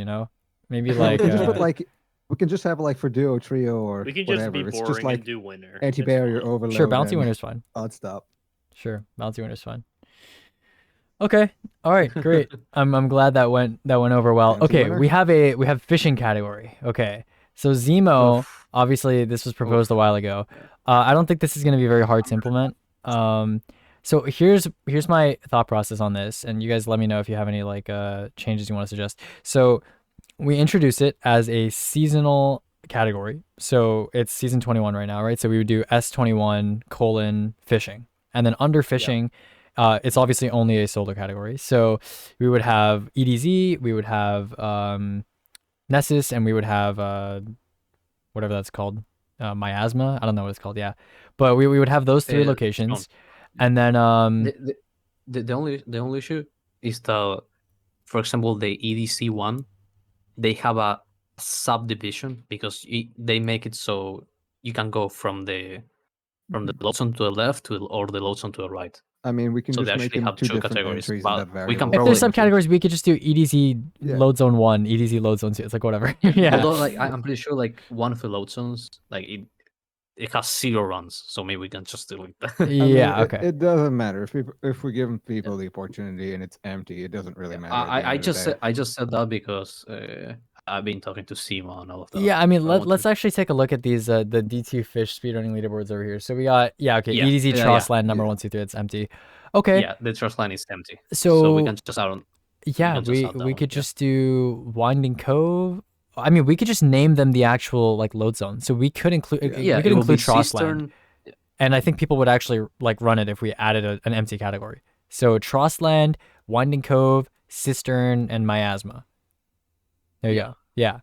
Maybe like we can just put uh, like we can just have like for duo, trio, or We can just whatever. be It's boring just like and do winner. It's anti-barrier fine. overload. sure, bounty and winner's fine. odd stop. Sure, bounty winner's fine. Okay, all right, great. I'm glad that went over well. Bounty Okay, winner? we have fishing category. Okay, so Zemo, obviously this was proposed a while ago. I don't think this is going to be very hard to implement. So here's my thought process on this, and you guys let me know if you have any like changes you want to suggest. So we introduce it as a seasonal category. So it's season 21 right now, right? So we would do S21 : fishing, and then under fishing, it's obviously only a solo category. So we would have EDZ, we would have Nessus, and we would have whatever that's called. miasma. I don't know what it's called. Yeah, but we would have those three locations, and then the only issue is the, for example, the EDC one, they have a subdivision because they make it so you can go from the load zone to the left or the load zone to the right. I mean, we can So just they make actually them have two two different categories, entries in but that variable. we can if there's probably subcategories, we could just do EDZ Yeah. load zone 1, EDZ load zone 2. It's like whatever. Yeah. Although, like, I'm pretty sure, like, one of the load zones, like, it has 0 runs, so maybe we can just do it. I mean, Yeah. Okay. It doesn't matter if we give people the opportunity and it's empty. It doesn't really matter. at the end I of the day. just said that because I've been talking to Simo and all of that. Yeah, I mean, so I want let's to- actually take a look at these the D2 fish speedrunning leaderboards over here. So we got okay, Yeah, EDZ yeah, Trossland number yeah. 1, 2, 3. It's empty. Okay. Yeah, the trust line is empty, So, so we can just add on. yeah, can just we add that we one, could yeah. just do Winding Cove. I mean, we could just name them the actual like load zone. So we could include Yeah, we could it will be include Trossland. Cistern. And I think people would actually like run it if we added an empty category. So Trossland, Winding Cove, Cistern, and Miasma. There you Yeah. go. Yeah.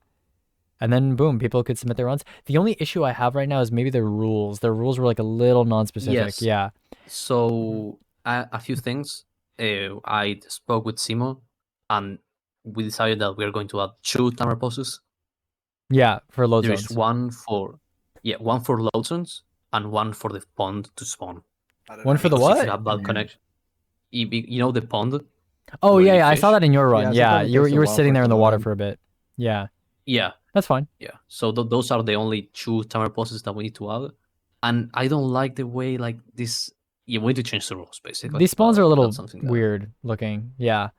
And then boom, people could submit their runs. The only issue I have right now is maybe their rules. Their rules were like a little non-specific. Yes. Yeah. So a few things. I spoke with Simo, and we decided that we are going to add 2 timer poses. Yeah, for load There zones. is one for load zones and one for the pond to spawn. I don't One know. for the Because if what? you have bad connection, you know the pond. Oh where yeah, you yeah. I saw fish? that in your run. Yeah, Yeah, sometimes it you takes a were while sitting for there it in to the water load. for a bit. Yeah, Yeah, that's fine. yeah. So those are the only 2 timer poses that we need to add. And I don't like the way like this. Yeah, we need to change the rules basically. These spawns are a little That's something that- weird looking. Yeah.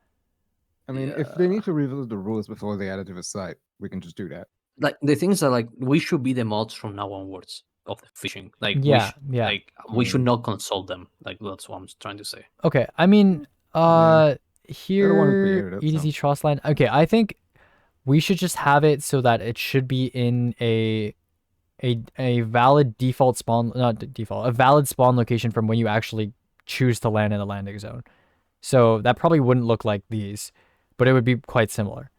I mean, if they need to revisit the rules before they add it to the site, we can just do that. Like the things that like we should be the mods from now onwards of the fishing. Like Yeah, yeah. Like we should not consult them. Like that's what I'm trying to say. Okay. I mean, Yeah. here They're the one who created it, EDZ so. Trossland. Okay, I think we should just have it so that it should be in a valid default spawn, not default, a valid spawn location from when you actually choose to land in the landing zone. So that probably wouldn't look like these, but it would be quite similar.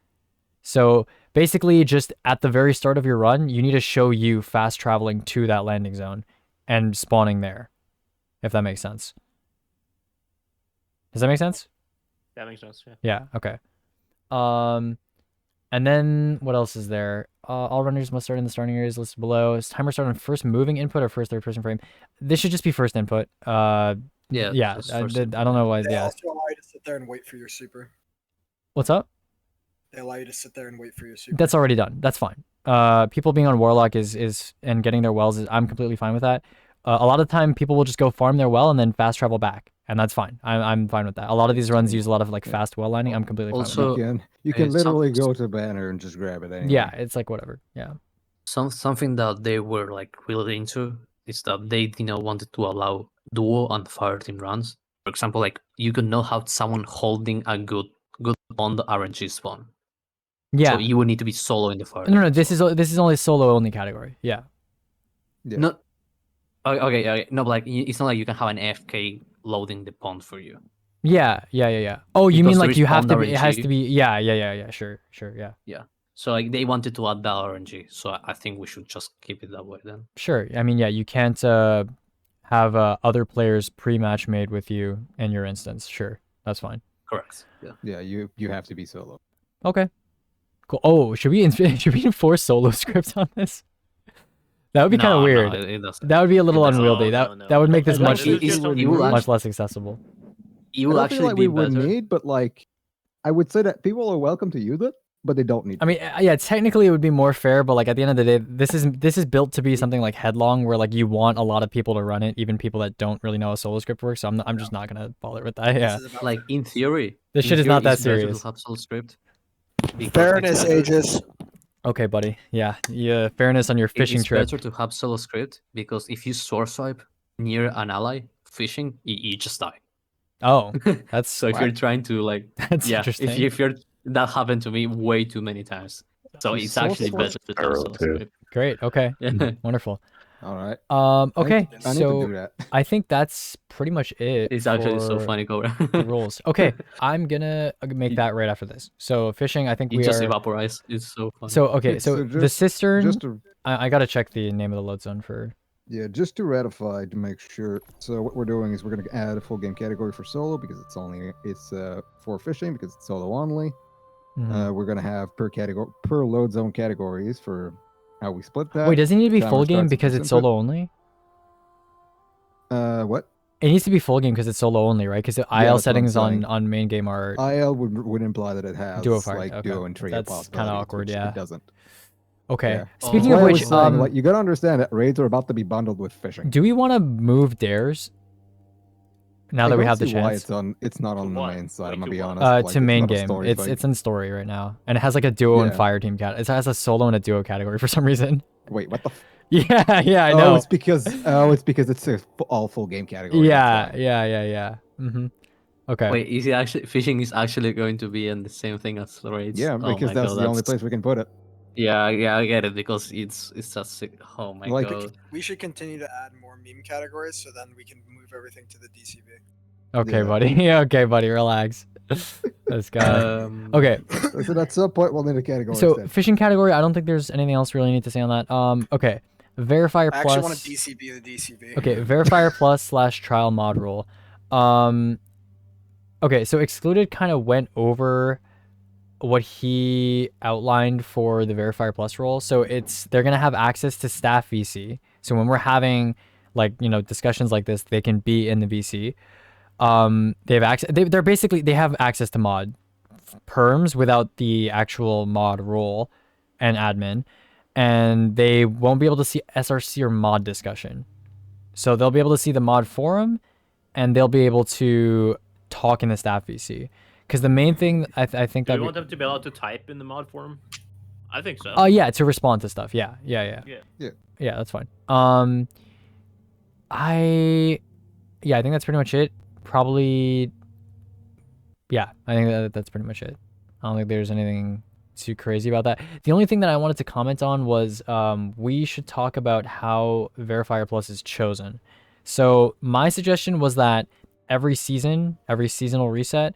So basically, just at the very start of your run, you need to show you fast traveling to that landing zone and spawning there, if that makes sense. Does that make sense? That makes sense. Yeah. Yeah. Okay. And then what else is there? All runners must start in the starting areas listed below. Is timer start on first moving input or first third person frame? This should just be first input. Yeah. Yeah. just I first don't know why. They Yeah. also allow you to sit there and wait for your super. What's up? They allow you to sit there and wait for your super. That's already done. That's fine. People being on Warlock is and getting their wells is I'm completely fine with that. A lot of the time people will just go farm their well and then fast travel back, and that's fine. I'm fine with that. A lot of these runs use a lot of like fast well lining. I'm completely fine with Also- You can some- literally go to banner and just grab it that. anyway. Yeah, it's like whatever. Yeah. Something that they were like really into is that they wanted to allow duo and fire team runs. For example, like you could not have someone holding a good on the RNG spawn. Yeah. So you would need to be solo in the fire. No, team this spawn. is only solo only category. Yeah. Yeah. No. Okay. No, but like it's not like you can have an AFK loading the pond for you. Yeah. Oh, you Because mean there like is you have to pond be? It has RNG. to be. Yeah. Sure. Yeah. So like they wanted to add that RNG. So I think we should just keep it that way then. Sure. I mean, yeah, you can't have other players pre-match made with you in your instance. Sure, that's fine. Correct. Yeah. Yeah, you have to be solo. Okay. Cool. Oh, should we enforce solo script on this? That would be kind of weird. No, it doesn't. That would be a little No, unwieldy. no. That would make this Like, much this is just you will much less accessible. It I will don't actually feel like be we would better. need, but like, I would say that people are welcome to use it, but they don't need. I mean, yeah, technically it would be more fair, but like at the end of the day, this is built to be something like headlong, where like you want a lot of people to run it, even people that don't really know how solo script works. So I'm just not gonna bother with that. Yeah, This is about Like in theory, this in shit is not theory, that it's better serious. to have solo script. because fairness, it's better- Aegis. Okay, buddy. Yeah, fairness on your fishing it's trip. better to have solo script because if you source swipe near an ally fishing, you just die. Oh, that's So if you're trying to like, that's yeah, interesting. if you're that happened to me way too many times. So You it's source actually swipe? better to have Arrow solo too. script. Great. Okay. Yeah. Wonderful. All right. Okay, I need to so do that. I think that's pretty much it. It's actually so for funny, Cobra. the rules. Okay, I'm gonna make that right after this. So fishing, I think You we just are. evaporize. It's so funny. So okay, Okay, so so the just- cistern. Just to I gotta check the name of the load zone for. just to ratify to make sure. So what we're doing is we're going to add a full game category for solo because it's for fishing because it's solo only. Mhm. We're going to have per load zone categories for how we split that. Wait, does it need to be Timer full game starts at because this it's input. solo only? What? It needs to be full game because it's solo only, right? Because the Yeah, IL that's what I'm settings on saying. main game are IL would imply that it has Duo fire. like Okay. duo and trio That's possibilities, kind of awkward. which Yeah. it doesn't. Okay. Yeah. Speaking That's of why I which, was saying, like, you gotta understand that raids are about to be bundled with fishing. do we want to move dares? Now I that we don't have the see why chance. it's not on the what? main side. Like, I'm gonna to be what? honest. Like, To main not a game. story thing. It's in story right now, and it has like a duo and Yeah. fire team cat. It has a solo and a duo category for some reason. Wait, what the? Yeah, I Oh, know. it's because it's a all full game category. Yeah, that's why. yeah. Okay. Wait, is it actually fishing is actually going to be in the same thing as raids? Yeah, Oh because my that's God, the only place we can put it. Yeah, I get it because it's just sick. Oh my Like- God. We should continue to add more meme categories so then we can move everything to the DCB. Okay, Yeah. buddy. Okay, buddy. Relax. Let's go. Okay. So at some point we'll need a category. So instead. fishing category. I don't think there's anything else really need to say on that. Okay. Verifier I plus. actually want to DCB the DCB. Okay, verifier plus / trial mod rule. Okay, so excluded kind of went over what he outlined for the verifier plus role. So they're gonna have access to staff VC. So when we're having discussions like this, they can be in the VC. They have access. They have access to mod perms without the actual mod role and admin, and they won't be able to see SRC or mod discussion. So they'll be able to see the mod forum, and they'll be able to talk in the staff VC. Because the main thing I think Do that we want them to be allowed to type in the mod forum? I think so. yeah, to respond to stuff. Yeah, that's fine. I think that's pretty much it. Probably, yeah, I think that's pretty much it. I don't think there's anything too crazy about that. The only thing that I wanted to comment on was we should talk about how Verifier Plus is chosen. So my suggestion was that every seasonal reset,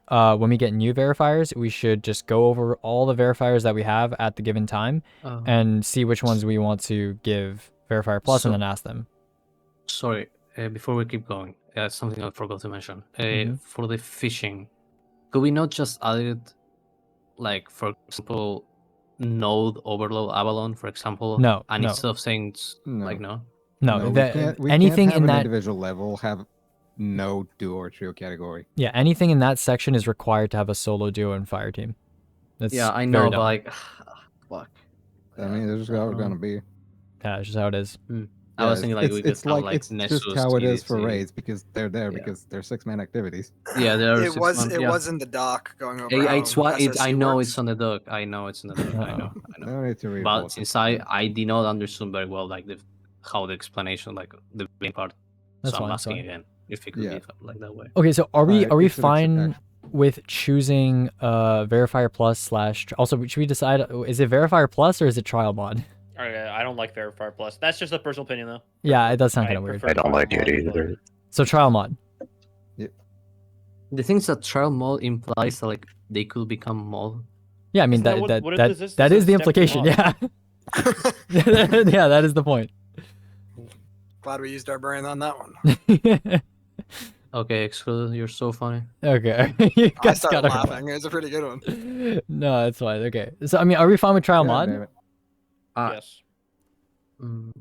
when we get new verifiers, we should just go over all the verifiers that we have at the given time and see which ones we want to give Verifier Plus and then ask them. Sorry, before we keep going, something I forgot to mention. For the fishing, could we not just add it, like, for example, node overload Avalon, for example? No, And no. instead of saying, No, we anything can't have in an that individual level have no duo or trio category. Yeah, anything in that section is required to have a solo, duo, and fire team. That's I very know, dumb. but like, fuck. I mean, that's just how it's gonna be. Yeah, it's just how it is. I was thinking like we could have like it's Nessus, just how it is for TDT. raids because they're there because they're 6-man activities. Yeah, there are It was in the doc going over. how It's what SRC I know works. it's on the doc. I know it's on the doc. I know. No need to read. But since I did not understand very well like how the explanation, like the main part, That's so I'm fine, asking fine. again if it could be like that way. Okay, so are we it should fine with choosing verifier plus / also should we decide is it verifier plus or is it trial mod? I don't like verifier plus. That's just a personal opinion though. Yeah, it does sound I kind of weird. prefer I don't trial like mod, it but- either. So trial mod. The things that trial mode implies that like they could become mod. Yeah, I mean Isn't that what it is? that This is the is separate implication. Yeah. Yeah, that is the point. Glad we used our brain on that one. Okay, exclude. You're so funny. Okay. You I guys started gotta laughing. It was a pretty good one. No, it's fine. Okay. So I mean, are we fine with trial mod? Yes.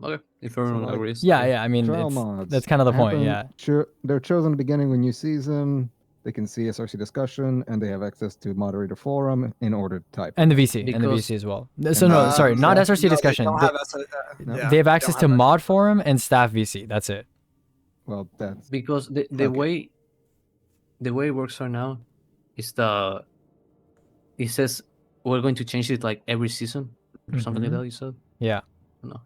Okay, if everyone like- agrees. Yeah. I mean, Trial it's, mods that's kind of the point. happen- Yeah. They're chosen at the beginning of a new season. They can see SRC discussion, and they have access to moderator forum in order to type. And the VC, and the Because- VC as well. So no, sorry, not no, SRC they discussion. don't They, have yeah, they have they access don't to have mod forum and staff VC. That's it. Well, that's Because the Okay. way it works right now is it says we're going to change it like every season or something like Mhm. that. You said Yeah. no,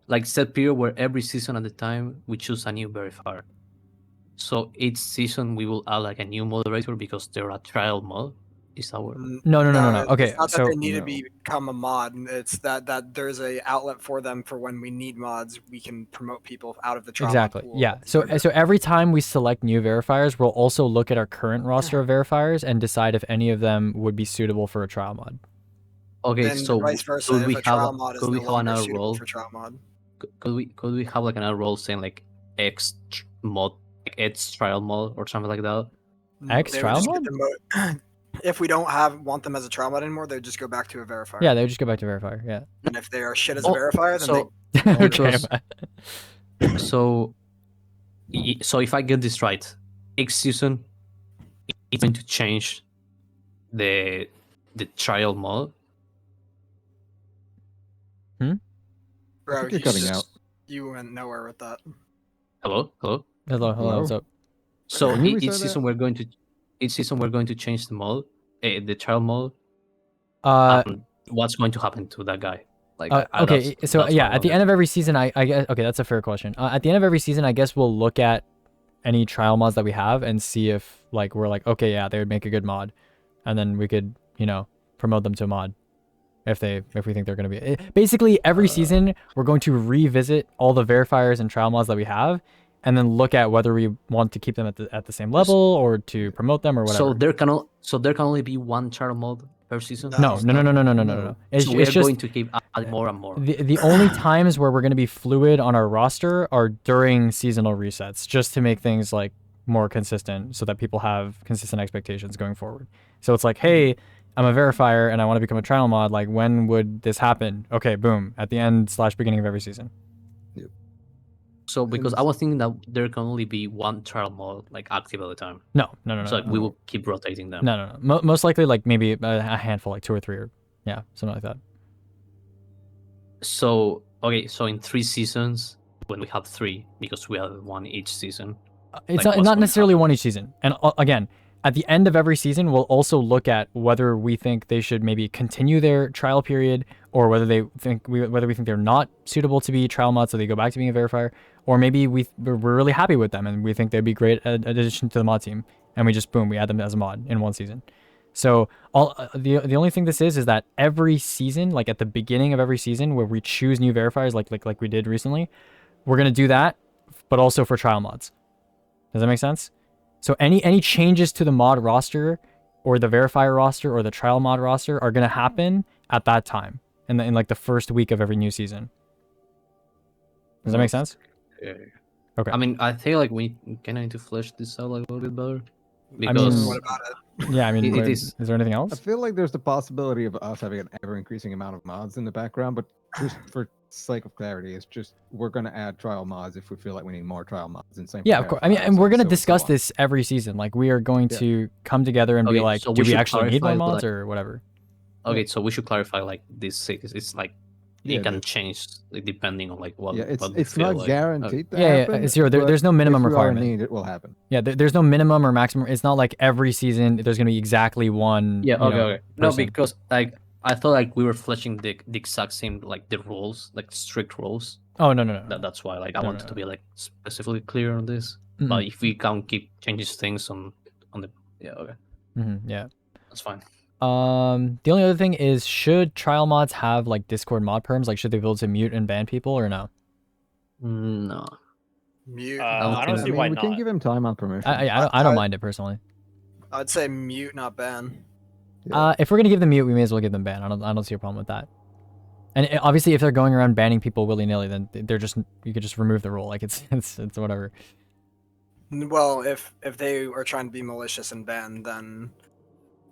like set period where every season at the time we choose a new verifier. So each season we will add like a new moderator because they're a trial mod, Is that what? No. Okay, It's not that so they need to No. become a mod. It's that there's a outlet for them for when we need mods. We can promote people out of the trial mod exactly, pool. yeah. So every time we select new verifiers, we'll also look at our current roster of verifiers and decide if any of them would be suitable for a trial mod. Okay, And so vice versa, could if we a trial have mod is could we no have longer another suitable role? for trial mod. Could we have like another role saying like mod, like X trial mod or something like that? X They would trial just get mod? them if we don't want them as a trial mod anymore, they just go back to a verifier. Yeah, they would just go back to verifier. Yeah. And if they are shit as a Oh, verifier, then so Okay. because- so so if I get this right, X season is going to change the trial mod. bro, think you're cutting out. You went nowhere with that. Hello. Hello, Hello? what's up? So Can you each restart that? season we're going to change the mod, the trial mod. What's going to happen to that guy? Like, okay, so that's yeah, what I at the wanted. end of every season, I guess, okay, that's a fair question. At the end of every season, I guess we'll look at any trial mods that we have and see if like we're like, okay, yeah, they would make a good mod, and then we could, promote them to a mod if we think they're going to be. Basically, every season we're going to revisit all the verifiers and trial mods that we have, and then look at whether we want to keep them at the same level or to promote them or whatever. So there can only be one trial mod per season. No. It's, So we it's are just going to keep adding more and more. the only times where we're going to be fluid on our roster are during seasonal resets, just to make things like more consistent, so that people have consistent expectations going forward. So it's like, hey, I'm a verifier and I want to become a trial mod. Like, when would this happen? Okay, boom, at the end / beginning of every season. So because I was thinking that there can only be one trial mod like active at a time. No. So like we will keep rotating them. No. Most likely, like maybe a handful, like 2 or 3, or yeah, something like that. So okay, so in 3 seasons, when we have 3, because we have one each season. It's Like, not what's going to necessarily happen? one each season. And again, at the end of every season, we'll also look at whether we think they should maybe continue their trial period, or whether we think they're not suitable to be trial mods, so they go back to being a verifier, or maybe we're really happy with them and we think they'd be great addition to the mod team, and we just boom, we add them as a mod in one season. So the only thing this is that every season, like at the beginning of every season, where we choose new verifiers, like we did recently, we're gonna do that, but also for trial mods. Does that make sense? So any changes to the mod roster, or the verifier roster, or the trial mod roster are gonna happen at that time, in like the first week of every new season. Does that make sense? Yeah. Okay. I mean, I think like we kind of need to flesh this out like a little bit better. I mean, Because What about it? yeah, I mean, It is- is there anything I else? feel like there's the possibility of us having an ever increasing amount of mods in the background, but just for sake of clarity, it's just we're going to add trial mods if we feel like we need more trial mods. And same for Yeah, of course. I mean, verifiers, and we're and gonna so on. discuss this every season. Like, we are going Yeah. to come together and be Okay, like, so do we we should actually need more clarify, mods like- or whatever? Okay, so we should clarify like this 6. It's like Yeah, it can the- change like, depending on like what. Yeah, what we it's feel not like. guaranteed to Yeah, happen. it's zero. but There's no minimum if we are in requirement. need, it will happen. Yeah, there's no minimum or maximum. It's not like every season there's gonna be exactly one. Yeah. Okay. Okay. No, person. because like I thought like we were fleshing the exact same like the rules, like strict rules. Oh no. That's why like I No, wanted no, to be like specifically clear on this. Mm-mm. But if we can't keep changing things on the okay, Yeah. that's fine. The only other thing is, should trial mods have like Discord mod perms? Like, should they be able to mute and ban people or no? No. Mute. I don't think- see why we not. can give him time on permission. I don't mind it personally. I'd say mute, not ban. Yeah. If we're gonna give them mute, we may as well give them ban. I don't see a problem with that. And obviously, if they're going around banning people willy nilly, then you could just remove the rule. Like, it's whatever. Well, if they are trying to be malicious and ban, then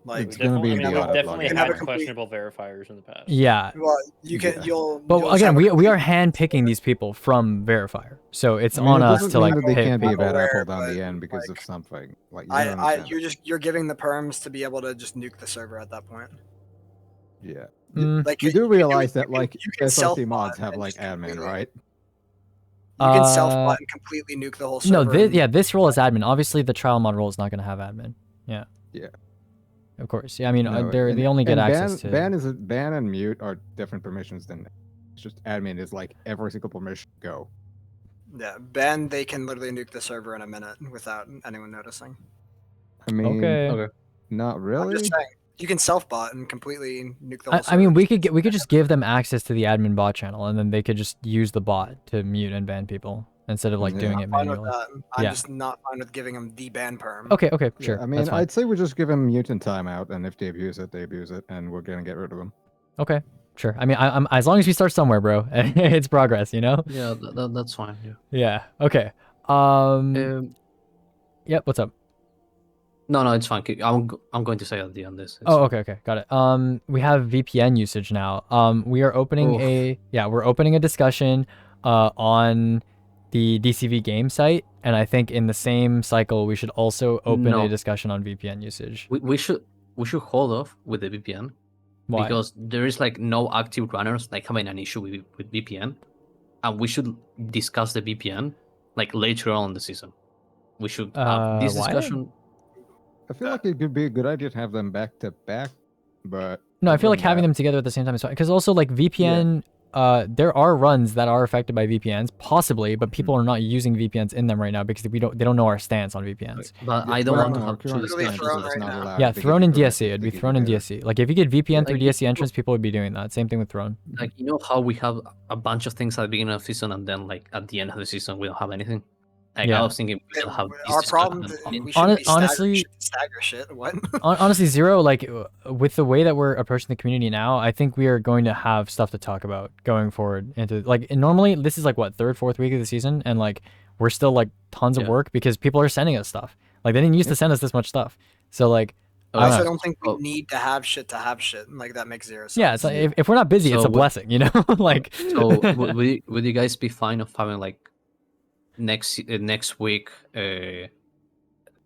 like It's gonna be I mean, the we've audit definitely login. had Have a complete- questionable verifiers in the past. Yeah. well, you can Yeah. you'll. But you'll just again, have a we are complete- handpicking these people from verifier, so it's I mean, on it us doesn't to mean like that they pick can't be a people. bad aware, apple down the but, end because of like, something. Like you don't understand. you're giving the perms to be able to just nuke the server at that point. Yeah. Like You do can realize you that can- like you can SRC self-bot mods have and like just admin, completely- right? You can self Uh, bot and completely nuke the whole server. No, this role is admin. Obviously, the trial mod role is not going to have admin. Yeah. Yeah. Of course. Yeah. I mean, No, they only get and access to. ban and mute are different permissions than it's just admin is like every single permission go. Yeah, ban. They can literally nuke the server in a minute without anyone noticing. I mean, Okay. Okay. not I'm really. just saying. You can self bot and completely nuke the I, whole. I mean, server. we could just give them access to the admin bot channel, and then they could just use the bot to mute and ban people instead of like Yeah. doing I'm it fine with manually. that. I'm Yeah. just not fine with giving them the ban perm. Okay, Yeah, sure. I mean, That's fine. I'd say we just give them mutant timeout, and if they abuse it, they abuse it, and we're gonna get rid of them. Okay, sure. I mean, I'm as long as we start somewhere, bro. It's progress, you know. Yeah, that's fine. Yeah. Yeah. Okay. Yep. What's up? No, it's fine. I'm going to say at the end this. Oh, okay, got it. We have VPN usage now. We are opening Oof. we're opening a discussion, on the DCV game site, and I think in the same cycle we should also open a No. discussion on VPN usage. We should hold off with the VPN Why? because there is like no active runners like having an issue with VPN, and we should discuss the VPN like later on in the season. We should have this why? discussion. I feel like it could be a good idea to have them back to back, but No, I other feel like than having that- them together at the same time is fine. Because also like VPN, there are runs that are affected by VPNs, possibly, but people are not using VPNs in them right now because they don't know our stance on VPNs. But Yeah, I don't Throne want to or have Throne two is Really discussions. Throne that's right not now. allowed. Yeah, they Throne give and you DSC. It'd be they give Throne you and the- DSC. Like if you get VPN through Like, DSC people- entrance, people would be doing that. Same thing with Throne. Like, you know how we have a bunch of things at the beginning of the season and then like at the end of the season we don't have anything. Like Yeah. I was thinking we can have this Our discussion problem, and- we shouldn't be honestly- stagger shit. What? Honestly, Zero, like with the way that we're approaching the community now, I think we are going to have stuff to talk about going forward into like normally this is like what, third, fourth week of the season, and like we're still like tons of Yeah. work because people are sending us stuff. Like they didn't used to send us this much stuff. So like I I also don't know. don't think we Oh. need to have shit to have shit. Like that makes zero sense. Yeah, it's like, if we're not busy, it's So a what- blessing, you know? Like So would you guys be fine of having like next week the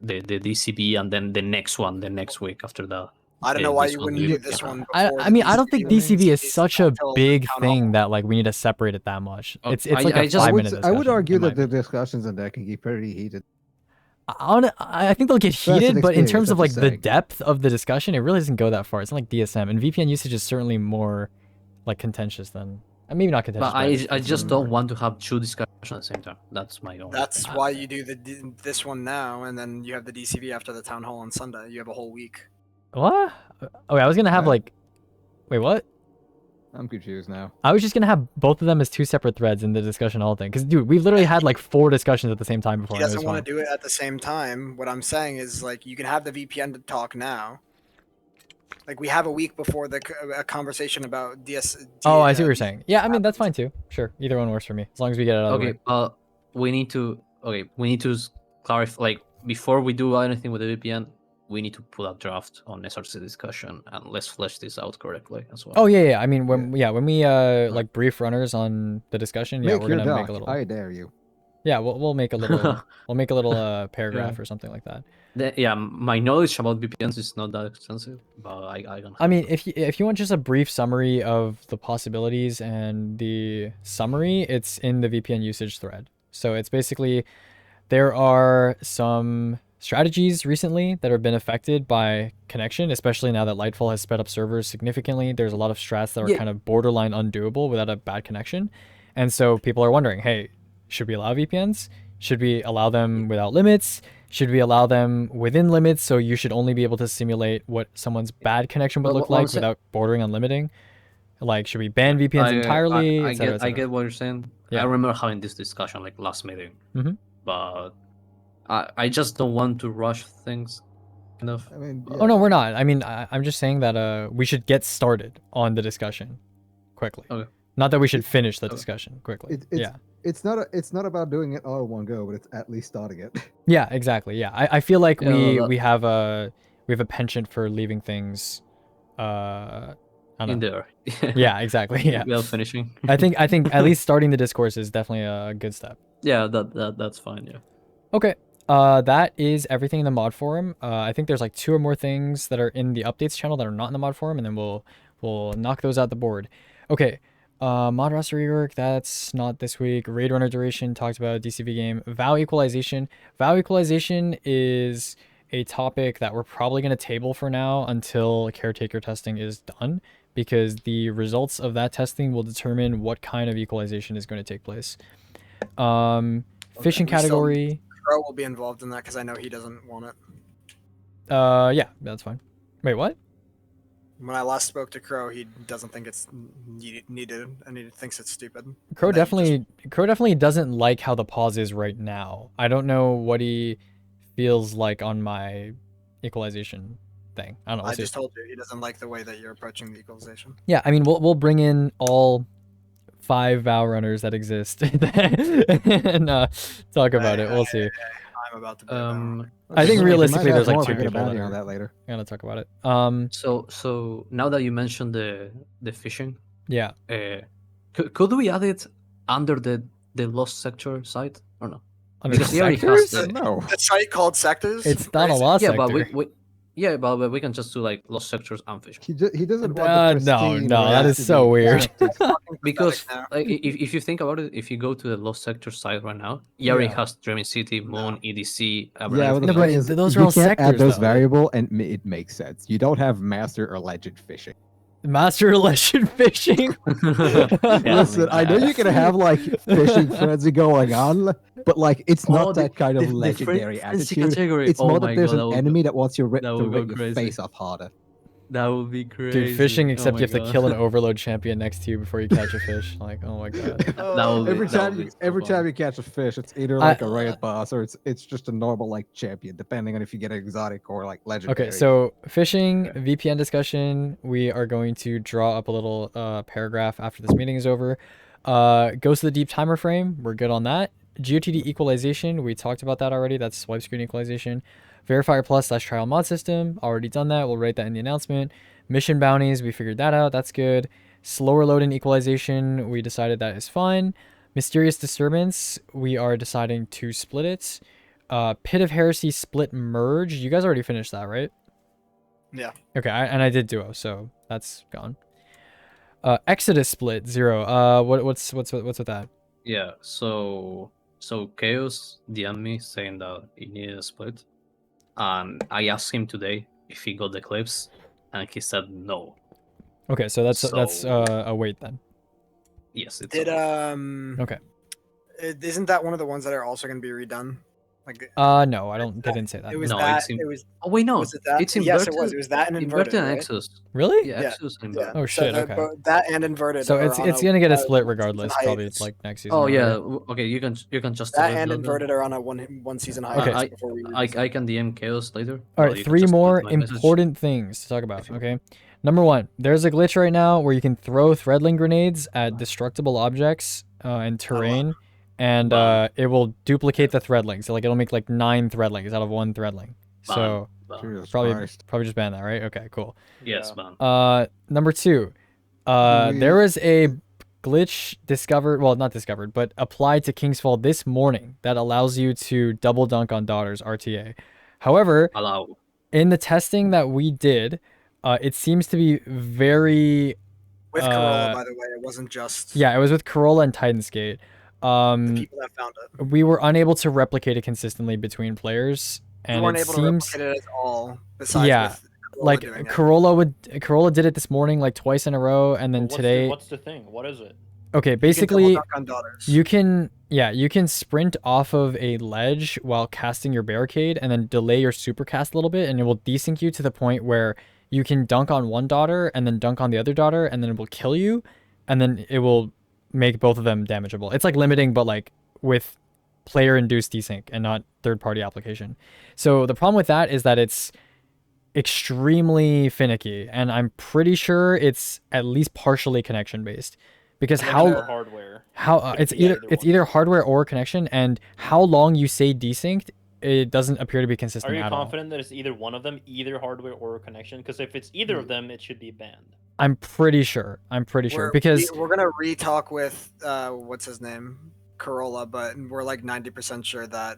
DCB and then the next one the next week after that? I don't know why this you one wouldn't do- do this one. I before the mean, I don't think DCB DCV is release such a until the big town thing hall. that like we need to separate it that much. Oh, It's I- like I a just- 5-minute discussion. I would argue in my that the opinion. discussions in that can get pretty heated. I think they'll get That's an heated, but in experience, terms of I'm like just the saying. depth of the discussion, it really doesn't go that far. It's not like DSM, and VPN usage is certainly more like contentious than maybe not contentious. But I it's just more- don't want to have two discussions at the same time. That's my own. That's why you do this one now, and then you have the DCV after the town hall on Sunday. You have a whole week. What? Okay, I was gonna have Huh? like, wait, what? I'm confused now. I was just gonna have both of them as two separate threads in the discussion hall thing. Because dude, we've literally had like 4 discussions at the same time before. He and it doesn't was want fine. to do it at the same time. What I'm saying is like you can have the VPN to talk now. Like we have a week before a conversation about Oh, I see what you're saying. Yeah, I mean that's fine too. Sure, either one works for me as long as we get it out of the Okay, way. we need to clarify. Like before we do anything with the VPN, we need to put a draft on SRC discussion and let's flesh this out correctly as well. Oh yeah. I mean when we like brief runners on the discussion, yeah, Make we're your gonna doc. make a little. I dare you. Yeah, we'll make a little paragraph or something like that. Yeah, my knowledge about VPNs is not that extensive, but I don't. I mean, if you want just a brief summary of the possibilities and the summary, it's in the VPN usage thread. So it's basically there are some strategies recently that have been affected by connection, especially now that Lightfall has sped up servers significantly. There's a lot of strats that are Yeah. kind of borderline undoable without a bad connection. And so people are wondering, hey, should we allow VPNs? Should we allow them without limits? Should we allow them within limits? So you should only be able to simulate what someone's bad connection would Well, look what I'm like saying- without bordering on limiting. Like, should we ban VPNs entirely? I et cetera, et get cetera. what you're saying. Yeah. I remember having this discussion like last meeting, Mhm. but I just don't want to rush things. Kind of. I mean, Oh no, we're not. I mean, I'm just saying that we should get started on the discussion quickly. Okay. Not that we should finish the Okay. discussion quickly. It's Yeah. it's not about doing it all in one go, but it's at least starting it. Yeah, exactly. Yeah. I feel like Yeah, we well, we have a penchant for leaving things I don't In know. there. Yeah, exactly. Yeah. Without finishing. I think at least starting the discourse is definitely a good step. Yeah, that's fine. Yeah. Okay. That is everything in the mod forum. I think there's like 2 or more things that are in the updates channel that are not in the mod forum, and then we'll knock those out the board. Okay. Mod roster rework, that's not this week. Raid runner duration, talked about. DCV game. Vow equalization. Vow equalization is a topic that we're probably going to table for now until caretaker testing is done, because the results of that testing will determine what kind of equalization is going to take place. Fishing we still- category. Crow will be involved in that because I know he doesn't want it. Yeah, that's fine. Wait, what? When I last spoke to Crow, he doesn't think it's needed, and he thinks it's stupid. Crow And then he Crow definitely doesn't like how the pause is right now. I don't know what he feels like on my equalization thing. I don't know. I We'll see. just told you he doesn't like the way that you're approaching the equalization. Yeah, I mean, we'll bring in all 5 vow runners that exist and talk about it. We'll see. I'm about to be a Valorant. I think We might realistically, have there's like more 2 if we get a people that bounty on are that later. gonna talk about it. So now that you mentioned the fishing, Yeah. could we add it under the lost sector site or no? Under Because he already has sectors? the- No. The site called Sectors. It's not a Crazy. lost Yeah, sector. but we can just do like lost sectors and fishing. He doesn't No, want the no, pristine that is race to so be weird. accepted. Because Pathetic now. like, if you think about it, if you go to the lost sector site right now, he already Yeah. has Dreaming City, Moon, EDC, Yeah, but No, the but thing is, those you are all can't add sectors, those though. variable, and it makes sense. You don't have master or legend fishing. Master legend fishing. Listen, I know you can have like fishing frenzy going on, but like it's not that kind of legendary attitude. It's more that there's an enemy that wants you that to would go rip your crazy. face off harder. That would be crazy. Dude, fishing, Oh except my you have to God. kill an overload champion next to you before you catch a fish. Like, oh my god. That would be- Every that would time, be so every fun. time you catch a fish, it's either I- like a raid boss or it's just a normal like champion, depending on if you get an exotic or like legendary. Okay, so fishing VPN discussion. We are going to draw up a little paragraph after this meeting is over. Goes to the deep timer frame. We're good on that. GOTD equalization. We talked about that already. That's swipe screen equalization. Verifier plus / trial mod system. Already done that. We'll write that in the announcement. Mission bounties. We figured that out. That's good. Slower loading equalization. We decided that is fine. Mysterious disturbance. We are deciding to split it. Pit of Heresy split merge. You guys already finished that, right? Yeah. Okay, and I did duo, so that's gone. Exodus split 0. What's with that? Yeah, so Chaos DM'd me saying that he needed a split, and I asked him today if he got the clips, and he said no. Okay, so that's So- a wait then. Yes, it's Did a- Okay. Isn't that one of the ones that are also going to be redone? Like No, they didn't say that. it was No, that. it's in- It was. Oh wait, no, Was it that? it's Yes, inverted. it was. It was that and Inverted inverted. and right? Exodus. Really? Yeah, Yeah. Exodus and Yeah. inverted. Oh, shit, okay. That and inverted. So are it's on gonna get a split season regardless, probably hiatus. like next season. Oh or yeah, whatever. okay, you can just That tell and us inverted are on a one season that. hiatus before we. I can DM Chaos later. All or right, you can 3 just more delete my message. important things to talk about. Okay, number 1, there's a glitch right now where you can throw threadling grenades at destructible objects and terrain, and Ban. it will duplicate the threadlings. So like it'll make like 9 threadlings out of 1 threadling. So Ban. Jesus probably Christ. just ban that, right? Okay, cool. Yes, Yeah. man. Number 2, there was a glitch discovered, well, not discovered, but applied to Kingsfall this morning that allows you to double dunk on daughters RTA. However, Allow. in the testing that we did, it seems to be very With Corolla, by the way, it wasn't just. yeah, it was with Corolla and Titansgate. The people that found it. We were unable to replicate it consistently between players, We and weren't it able to seems replicate it at all. Besides Yeah, with Corolla like doing it. Corolla did it this morning like twice in a row, and then What's today. what's the thing? What is it? Okay, You can double basically dunk on daughters. you can sprint off of a ledge while casting your barricade and then delay your super cast a little bit, and it will desync you to the point where you can dunk on one daughter and then dunk on the other daughter, and then it will kill you, and then it will make both of them damageable. It's like limiting, but like with player induced desync and not third party application. So the problem with that is that it's extremely finicky, and I'm pretty sure it's at least partially connection based. Because Connection how or hardware? it's Yeah, either either one. either hardware or connection, and how long you say desynced, it doesn't appear to be consistent Are you at all. confident that it's either one of them, either hardware or connection? Because if it's either of them, it should be banned. I'm pretty sure because we're gonna re-talk with what's his name, Corolla, but we're like 90% sure that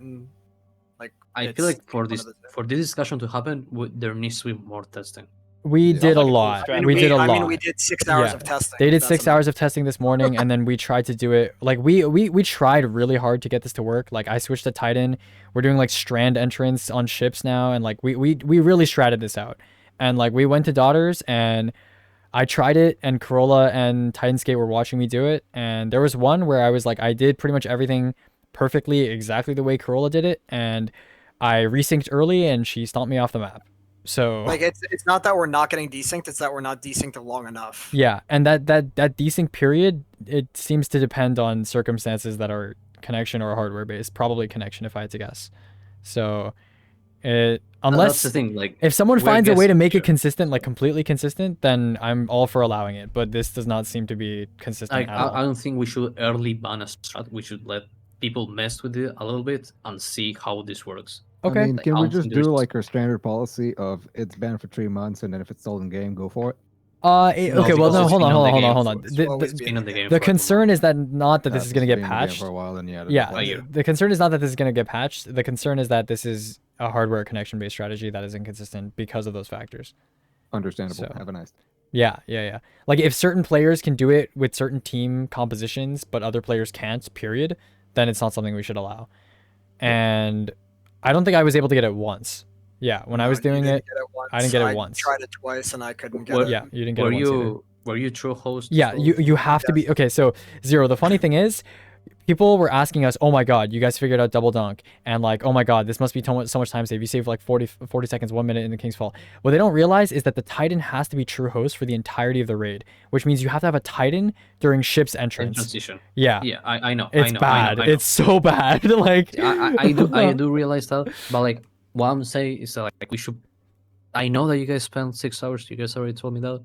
like I feel it's like for one this of the two. for this discussion to happen, there needs to be more testing. we Sounds did a like a cool lot. strategy. We did a lot. I mean, we did 6 hours Yeah. of testing. They did That's 6 hours of testing this morning, and then we tried to do it. Like we tried really hard to get this to work. Like I switched to Titan. We're doing like strand entrance on ships now, and like we really stratted this out. And like we went to daughters, and I tried it, and Corolla and Titansgate were watching me do it. And there was one where I was like, I did pretty much everything perfectly, exactly the way Corolla did it, and I resynced early, and she stomped me off the map. So Like it's not that we're not getting desynced, it's that we're not desynced long enough. yeah, and that desync period, it seems to depend on circumstances that are connection or hardware based. Probably connection, if I had to guess. So it That's the unless thing. Like, if someone we're finds a way to guessing, make it sure. consistent, like completely consistent, then I'm all for allowing it. But this does not seem to be consistent Like, at all. I don't think we should early ban a strat. We should let people mess with it a little bit and see how this works. Okay. I mean, Like, can I we don't just think do there's- like our standard policy of it's banned for 3 months, and then if it's still in game, go for it? No, Okay. Well, because no. it's Hold been on. on the Hold on. game Hold on. for- It's always The, been been on the game the for like a concern month. is that not that this is It's going to get been in the game patched. for a while, and yeah, Yeah, like, year. the concern is not that this is going to get patched. The concern is that this is a hardware connection based strategy that is inconsistent because of those factors. understandable. So- Have a nice. Yeah. Like if certain players can do it with certain team compositions, but other players can't, period, then it's not something we should allow. And I don't think I was able to get it once. Yeah, when I No, was you doing didn't it, get once. I didn't get it I once. tried it twice and I couldn't get What- it. Yeah, you didn't get it once either. Were you true host? Yeah, as well? you have to be okay. So Zero. The funny thing is, people were asking us, "Oh my god, you guys figured out double dunk," and like, "Oh my god, this must be so much time save. You save like 40 seconds, 1 minute in the King's Fall." What they don't realize is that the Titan has to be true host for the entirety of the raid, which means you have to have a Titan during ship's In entrance. transition. Yeah, Yeah, I know. it's I know, bad. I know. It's so bad. Like I do realize that, but like what I'm saying is that like we should. I know that you guys spent 6 hours. You guys already told me that.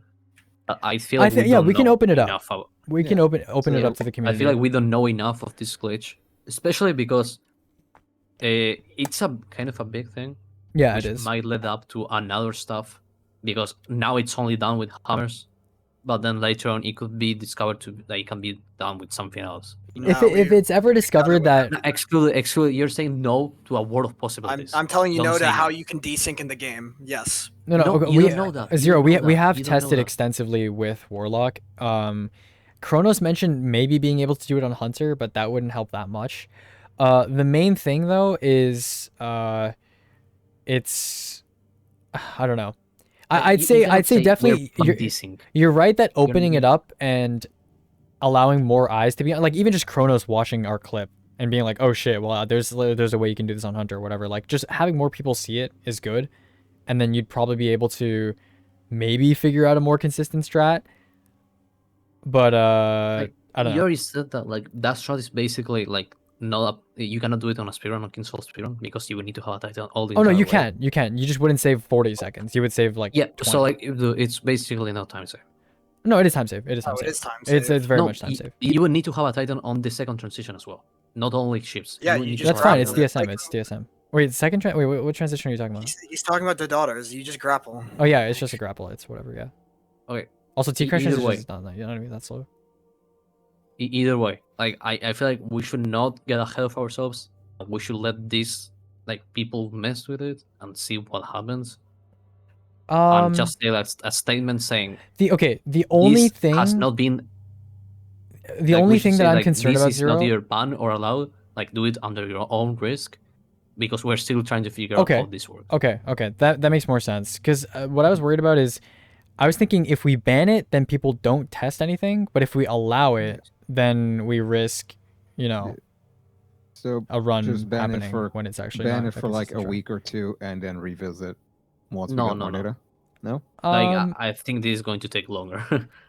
But I feel like yeah, we can know open it up. enough about- We can Yeah. open it So, up to the I community. feel like we don't know enough of this glitch, especially because it's a kind of a big thing. yeah, it Which is. might lead up to another stuff, because now it's only done with hammers, but then later on it could be discovered to that it can be done with something else. If No, if we- it's ever discovered that Exclude. You're saying no to a world of possibilities. I'm telling you Don't no to say how no. you can desync in the game. Yes. No, No, okay, you we don't know that. You Zero. don't We know we that. have You don't know tested that. extensively with Warlock. Kronos mentioned maybe being able to do it on Hunter, but that wouldn't help that much. The main thing though is it's I don't know. Like, I'd you say cannot definitely we're you're, desync. you're right that opening it not- up and allowing more eyes to be on, like even just Kronos watching our clip and being like, oh shit, well there's a way you can do this on Hunter or whatever. Like just having more people see it is good, and then you'd probably be able to maybe figure out a more consistent strat. But Like, I don't You know. already said that like that strat is basically like not you cannot do it on a speedrun on King's Fall speedrun because you would need to have a Titan all the Oh no, entire you way. can. You can. You just wouldn't save 40 seconds. You would save like Yeah, 20. so like it's basically not time save. No, it is time save. It is time Oh, save. it is time It's save. very No, much time save. You would need to have a Titan on the second transition as well, not only ships. Yeah, would you need to just That's have a fine. grapple It's it. DSM. Like- It's DSM. Wait, wait, what transition are you talking about? He's talking about the daughters. You just grapple. Oh yeah, it's just a grapple. It's whatever. Yeah. Okay. Also, T crash Either is way. just not. You know what I mean? That's slow. Either way, like I feel like we should not get ahead of ourselves. We should let these like people mess with it and see what happens, and just say that's a statement saying the only this thing has not been. the like, we only should thing say, that I'm like, concerned this about, is Zero. not either banned or allowed. Like do it under your own risk, because we're still trying to figure Okay. out how this works. Okay, that makes more sense. Because what I was worried about is, I was thinking if we ban it, then people don't test anything. But if we allow it, then we risk, So a run just ban it happening for when it's actually ban not it for like a consistent strat. week or two, and then revisit once we No, got no, more no. data. No. Like Um, I think this is going to take longer.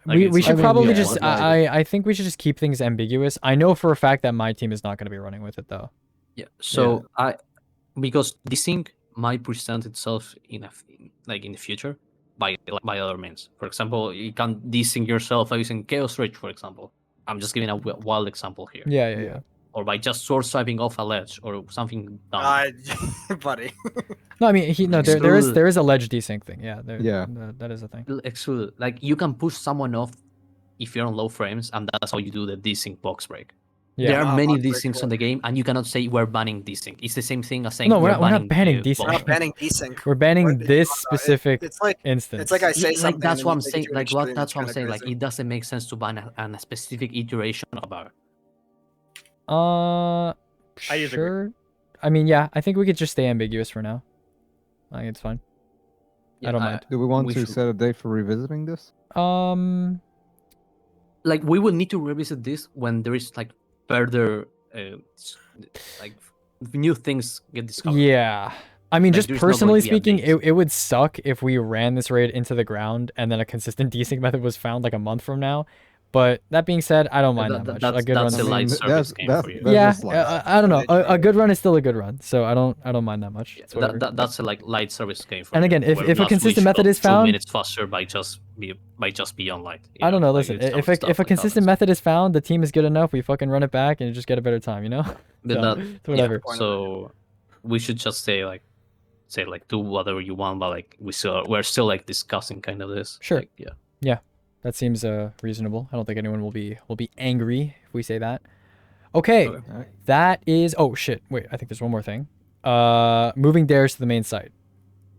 we should mean, probably yeah, just. but, like- I think we should just keep things ambiguous. I know for a fact that my team is not going to be running with it though. Yeah. So because this thing might present itself in in the future by other means. For example, you can desync yourself by using Chaos Rage, for example. I'm just giving a wild example here. Yeah. Or by just sword swiping off a ledge or something dumb. Buddy. No, I mean there is a ledge desync thing. Yeah. Yeah. That is a thing. Exclude. Like you can push someone off if you're on low frames, and that's how you do the desync box break. Yeah. There are Ah, many box break, desyncs cool. on the game, and you cannot say we're banning desync. It's the same thing as saying No, we're not banning the desync. We're box not banning desync. We're banning What are you this talking about? specific It's like instance. it's like I say Yeah, something. like that's and what then I'm you take it saying. to an Like extreme, that's it's what I'm kinda saying. Like crazy. it doesn't make sense to ban a specific iteration of a. I disagree. Sure. I mean, yeah, I think we could just stay ambiguous for now. I think it's fine. I don't mind. Do we want We to should- set a date for revisiting this? Like we will need to revisit this when there is like further like new things get discovered. Yeah. I mean, Like, just there's not going personally to be speaking, updates. it would suck if we ran this raid into the ground and then a consistent desync method was found like a month from now. But that being said, I don't mind that much. A good That's run's a light that's- service game that's- for you. that's yeah, just like- I don't know. A good run is still a good run, so I don't mind that much. Yeah, It's whatever. that's a like light service game for And you, again, if where a last consistent week method got is found- 2 minutes faster by just be on light. I don't know. Like, Listen, it's if stuff a like that consistent happens. method is found, the team is good enough. We fucking run it back and you just get a better time. You know. But So, that, it's whatever. Yeah, so we should just say do whatever you want, but like we're still like discussing kind of this. Sure. Like, yeah. That seems reasonable. I don't think anyone will be angry if we say that. Okay, Okay. Alright. that is. Oh shit! Wait, I think there's one more thing. Moving dares to the main site.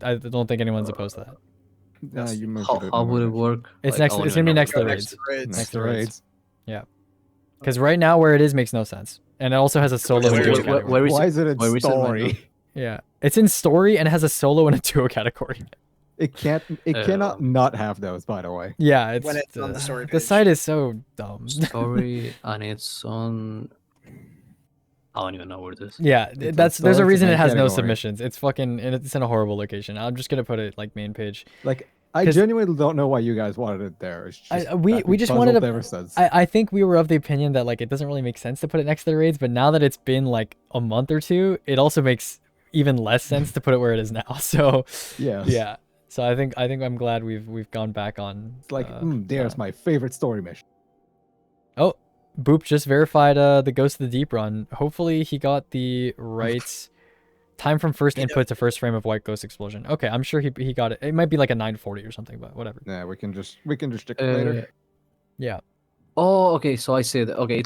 I don't think anyone's opposed to that. Yes. You mentioned How, it how in would it the work? It's Like, next. I don't It's even gonna be know next what to the it raids. is. Raids. Next to the raids. raids. Because right now where it is makes no sense, and it also has a solo and Where- duo where- category. where is Why it? is it in Where is it right now? story? Yeah, it's in story and it has a solo and a duo category. It can't. It cannot not have those. By the way. Yeah, it's When it's on the story The page. site is so dumb. Story and it's on. I don't even know where it is. Yeah, It's on there's a story, it's reason main it has no category. submissions. It's fucking and it's in a horrible location. I'm just gonna put it like main page. Like I 'Cause- genuinely don't know why you guys wanted it there. It's just we I've been just wanted puzzled to- ever since. I think we were of the opinion that like it doesn't really make sense to put it next to the raids, but now that it's been like a month or two, it also makes even less sense to put it where it is now. So Yes. yeah. So I think I'm glad we've gone back on. It's like there's that. my favorite story mission. Oh, Boop just verified the Ghost of the Deep run. Hopefully he got the right time from first input to first frame of White Ghost Explosion. Okay, I'm sure he got it. It might be like a 940 or something, but whatever. Yeah, we can just check it later. Yeah. Oh, okay. So I see that. Okay,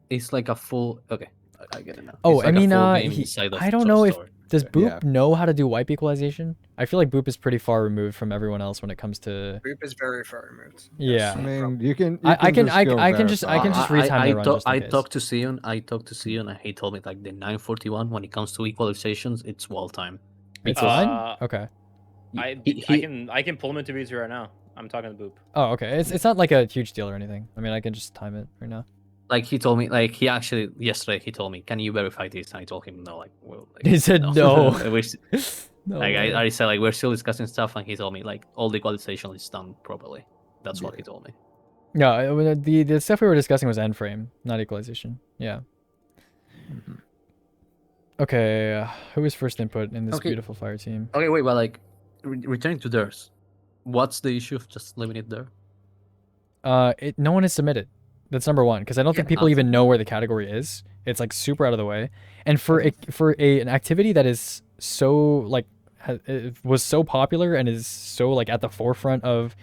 it's like a full. Okay, I get it now. Oh, It's I like a mean, full game he- inside of I don't Toy know if- Story. Does Boop Yeah. know how to do wipe equalization? I feel like Boop is pretty far removed from everyone else when it comes to. Group is very far removed. Yeah. I mean, you can. I can just go I can just verify. retime the run just in I case. talked to Sion. And he told me like the 941 when it comes to equalizations, it's wall time. It's Because fine. Okay. I can pull him into VZ right now. I'm talking to Boop. Oh, okay. It's not like a huge deal or anything. I mean, I can just time it right now. like he told me like he actually yesterday he told me, can you verify this? And I told him no. Like well, like, He said no. No Like way. I said, like we're still discussing stuff, and he told me like all the equalization is done properly. That's what he told me. No, the stuff we were discussing was end frame, not equalization. Yeah. Okay, who was first input in this Okay. beautiful fire team? Okay, wait, but like returning to theirs, what's the issue of just leaving it there? No one has submitted. That's number one, because I don't think people even know where the category is. It's like super out of the way, and for an activity that is so like it was so popular and is so like at the forefront of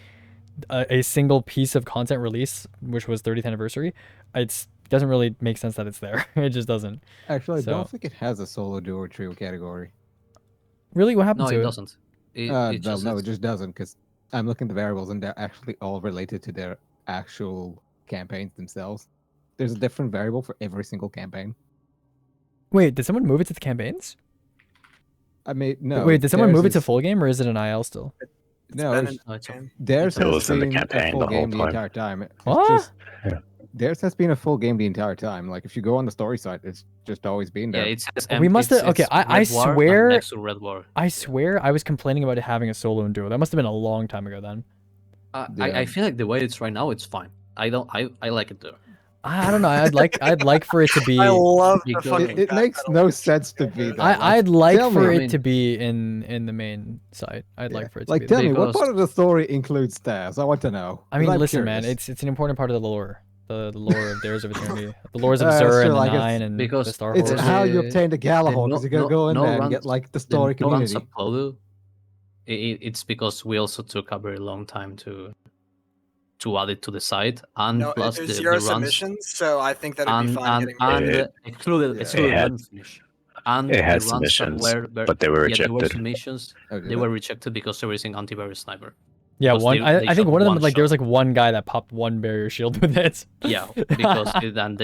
a single piece of content release, which was 30th anniversary, it doesn't really make sense that it's there. It just doesn't. Actually, I So- don't think it has a solo, duo, or trio category. Really, what happened No, to it it? doesn't. It No, just it just doesn't, because I'm looking at the variables and they're actually all related to their actual campaigns themselves. There's a different variable for every single campaign. Wait, did someone move it to the campaigns? I mean, no. Wait, did someone move it to is- full game or is it an IL still? No, been it's- in- No, it's a- Theirs It has was in the been a campaign full the whole game the time. entire time. It's What? just Yeah. theirs has been a full game the entire time. Like if you go on the story site, it's just always been yeah, there. it says We must have- okay, I Red War and swear- next to Red War. I swear I was complaining about it having a solo and duo. That must have been a long time ago then. Yeah. I feel like the way it's right now, it's fine. I like it there. I don't know. I'd like for it to be. I love the Because- fucking. It makes backpedal. no sense to be there. I'd like tell for me. it I mean- to be in the main site. I'd like for it to like be. tell there. me what Because- part of the story includes stairs? I want to know. I mean, 'cause I'm listen, man. curious. It's an important part of the lore. The lore of Dares of Eternity, the lores of It's Zur true, and the like, it's- Nine and the because Star It's Horse. how you the- obtain the Galahorn, no- because you gotta no- go in no there and runs- get like the The story no runs community. uploaded, it's because we also took a very long time to add it to the site, and No, plus there's the zero runs submissions, so I think that it'd be and fine and, getting rid of and it. excluded Yeah. excluded It had- run finish. And it had the runs that submissions, were, but they were yeah, there were rejected. submissions. Oh, did They it? were rejected because they were using antivirus sniper. Yeah, because one. they I think shot one of them one like there was shot. like one guy that popped one barrier shield with it. Yeah, because then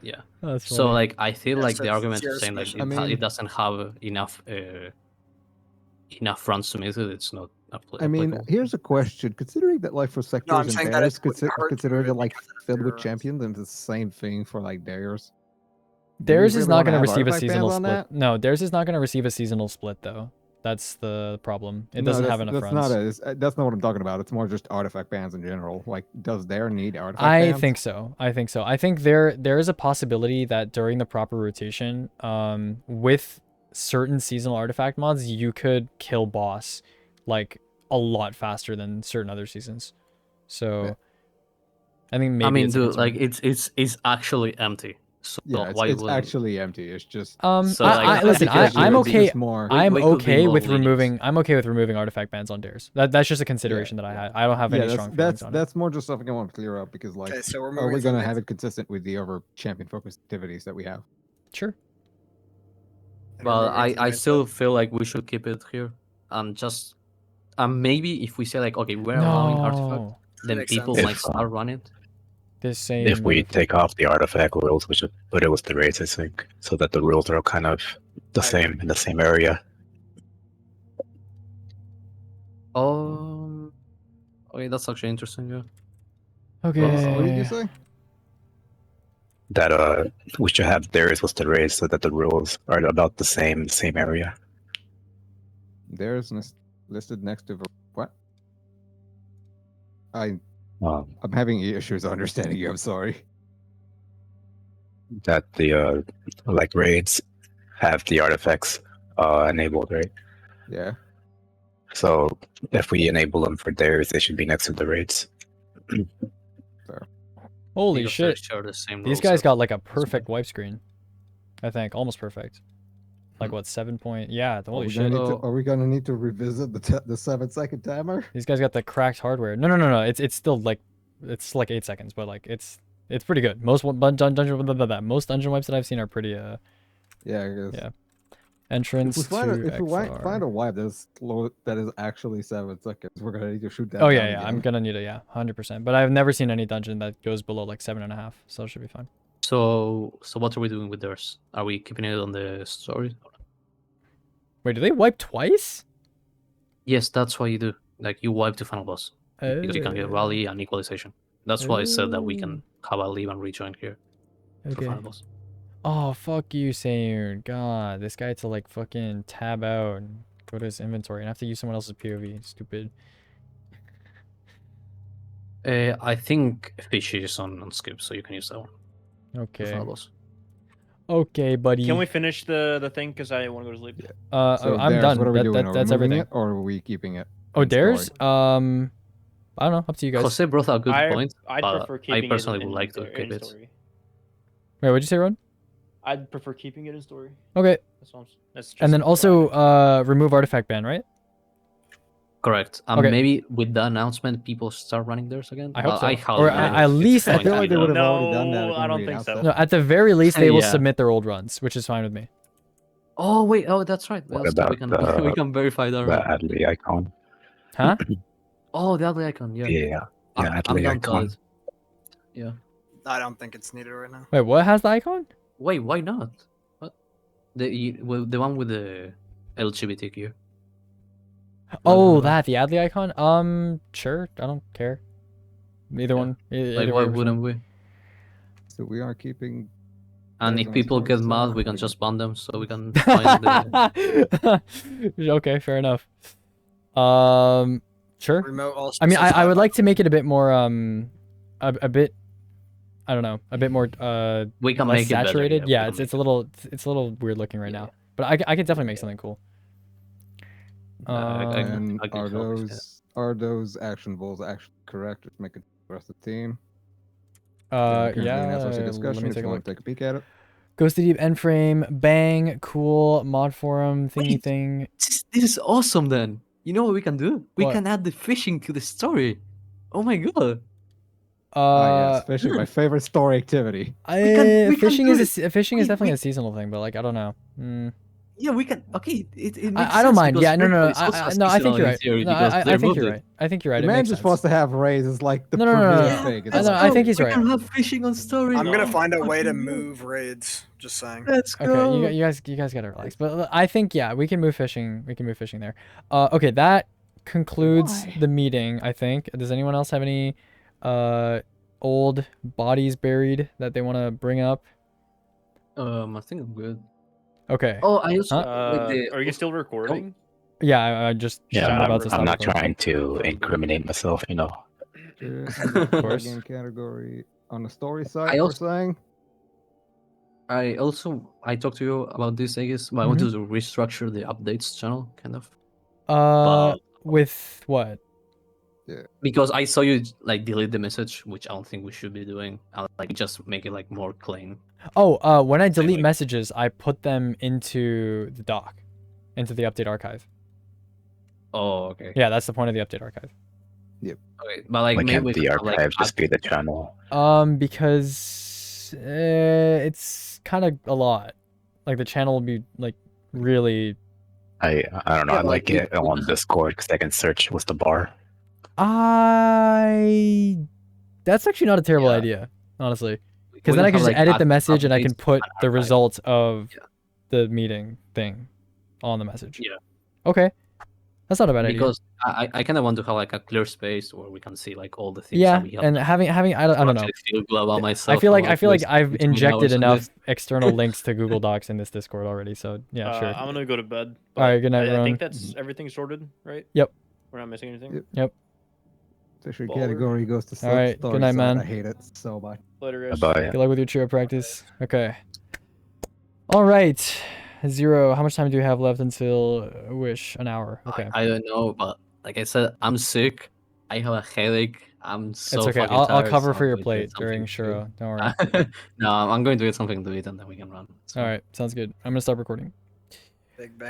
yeah. That's So funny. like I feel Yeah, like so the it's argument zero of saying like submissions. I mean- it doesn't have enough runs submitted, it's not I mean, applicable. here's a question. Considering that like for sectors I'm and saying that dares, it wouldn't hurt to considering do it that like because of filled with zeros. champions, and it's the same thing for like dares. Theirs we is really not going wanna to have receive a artifact bans seasonal on split. that? No, theirs is not going to receive a seasonal split though. That's the problem. It No, doesn't that's, have enough that's runs. not that's not what I'm talking about. It's more just artifact bans in general. Like, does there need artifact I bans? think so. I think so. I think there is a possibility that during the proper rotation, with certain seasonal artifact mods, you could kill boss like a lot faster than certain other seasons. So Yeah. I think maybe I mean, it's a dude, like concern. it's actually empty. So Yeah, why it's wouldn't? actually empty. It's just So, like, listen, because I'm you're- okay. Just more. I'm we could be okay more with lenient. removing. I'm okay with removing artifact bans on dares. That's just a consideration that I had. I don't have Yeah, any strong feelings on it. that's more just something I want to clear up because like, Okay, so we're are moving we through gonna next- have it consistent with the other champion focused activities that we have? Sure. and we're Well, moving to I mindset. still feel like we should keep it here, and just maybe if we say like, okay, we're allowing artifact, No. then Makes people sense. might If, start running. This same. If we motherfucker. take off the artifact rules, we should put it with the raids, I think, so that the rules are kind of the I same in the same area. Okay, that's actually interesting. Yeah. Okay. What did you say? That we should have theirs with the raids, so that the rules are about the same area. There's listed next to what? I'm Um, having issues understanding you. I'm sorry. that the like raids have the artifacts enabled, right? Yeah. So if we enable them for theirs, they should be next to the raids. Holy Because they shit. share the same These rule guys set. got like a perfect wipe screen. I think almost perfect. Like what 7 point? Yeah. Holy shit. Are we gonna need to revisit the 7-second timer? These guys got the cracked hardware. No. It's still like it's like 8 seconds, but like it's pretty good. Most dungeon wipes that I've seen are pretty Yeah. I guess. Yeah. Entrance If we to find XR. a wipe that is actually 7 seconds, we're gonna need to shoot that. Oh down yeah, yeah. I'm again. gonna need it. 100%. But I've never seen any dungeon that goes below like 7.5, so it should be fine. So what are we doing with theirs? Are we keeping it on the story? Wait, do they wipe twice? Yes, that's what you do. Like you wipe the final boss because you can get rally and equalization. That's why I said that we can have a leave and rejoin here for Okay. final boss. Oh, fuck you, Sayun. God, this guy had to like fucking tab out and go to his inventory and have to use someone else's POV. Stupid. I think fish is on skip, so you can use that one. For Okay. final boss. Okay, buddy. Can we finish the thing? Because I want to go to sleep. So I'm Dares, done. What are we doing? Are we That's moving everything. it, or are we keeping it? Oh, in story? dares? I don't know. Up to you guys. Jose brought a good point. I'd but prefer I keeping personally it in, would like to in keep it. story. Wait, what'd you say, Ron? I'd prefer keeping it in story. Okay. That's just And then what I also remove artifact ban, right? Correct. Okay. Maybe with the announcement, people start running theirs again. I hope so. I Or highly doubt at it. least It's I going to feel be like they done. would have No, already done that. I when don't we think announced so. it. No, at the very least, they will Yeah. submit their old runs, which is fine with me. Oh wait, oh that's right. What Well, so we about can we can verify that. the Right? Adley icon? Huh? Oh, the other icon. Yeah. Yeah, I'm Adley down to icon. it. Yeah. I don't think it's needed right now. Wait, what has the icon? Wait, why not? What? The one with the LGBTQ. Oh, that the Adley icon. Sure, I don't care. Either Yeah. one. Like, why wouldn't we? So we are keeping. And Dares if on people story, get so mad, what we are can we just doing? ban them, so we can find the. Okay, fair enough. Sure. Remote all. I mean, I specified would by- like to make it a bit more a bit, I don't know, a bit more We can less make it better, saturated. we Yeah, can it's make a little weird looking right Yeah. now, but I could definitely make something cool. I And can are help, yeah. those actionables actually correct? Let's make it the rest of the team. Currently in Yeah. SRC Let discussion. me If take you a want look. to take a peek at it. Ghost to Deep end frame, bang, cool, mod forum, thingy Wait. thing. This is awesome. Then you know what we can do? We What? can add the fishing to the story. Oh my god! Yes, fishing, my favorite story activity. we can Fishing do is fishing is Wait, definitely we- a seasonal thing, but like I don't know. Yeah, we can. Okay, it makes I don't mind. mind. Yeah, no. I think you're right. No, I think you're right. I think you're right. The It man makes just sense. wants to have raises like the No, no, no, premier no. thing. It I doesn't know, I think he's we right. can have fishing on story. I'm gonna No. find a way to Fucking hell. move raids. Just saying. Let's go. Okay, you guys gotta relax. But I think yeah, we can move fishing. We can move fishing there. Okay, that concludes Why? the meeting. I think. Does anyone else have any old bodies buried that they want to bring up? I think I'm good. Okay. Oh, I also Huh? like the. Are you still recording? Yeah, I just Yeah, I'm about to I'm stop not recording. trying to incriminate myself, you know. Of course. Game category on the story side, I we're also- saying. I talked to you about this, I guess, but I wanted to restructure the updates channel, kind of. But With what? because I saw you like delete the message, which I don't think we should be doing. I'll like just make it like more clean. Oh, when I delete like- messages, I put them into the doc, into the update archive. Oh, okay. Yeah, that's the point of the update archive. Okay, but like Why maybe can't we the can have, like, archive just be the channel? Because it's kind of a lot. Like the channel will be like really. I don't know. Yeah, I like, like it on Discord because I can search what's the bar. That's actually not a terrible Yeah. idea, honestly. we Because then I can have, just like, edit the ad- message and I can updates put and the archive. results of Yeah. the meeting thing on the message. Yeah. Okay. That's not a bad idea. Because I kind of want to have like a clear space where we can see like all the things Yeah, that we have. and having I don't know. actually feel good about myself. I feel like I've wasting too many injected hours on enough this. external links to Google Docs in this Discord already. So yeah, sure. I'm gonna go to bed. All right, good night, I Ron. think that's everything sorted, right? Yep. We're not missing anything. Yep. Yep. Tertiary Baller. category goes to All right, story good night, side. man. I hate it so much. Later, guys. Bye. Good luck with your trio practice. Okay. All right. Zero. How much time do you have left until Wish? An hour. Okay. I don't know, but like I said, I'm sick. I have a headache. I'm so It's okay. fucking I'll tired, cover so for I'm your going to plate get something during to Shuro. Don't worry. eat. No, I'm going to get something to eat and then we can run. It's All fine. right. Sounds good. I'm gonna stop recording. Big bang.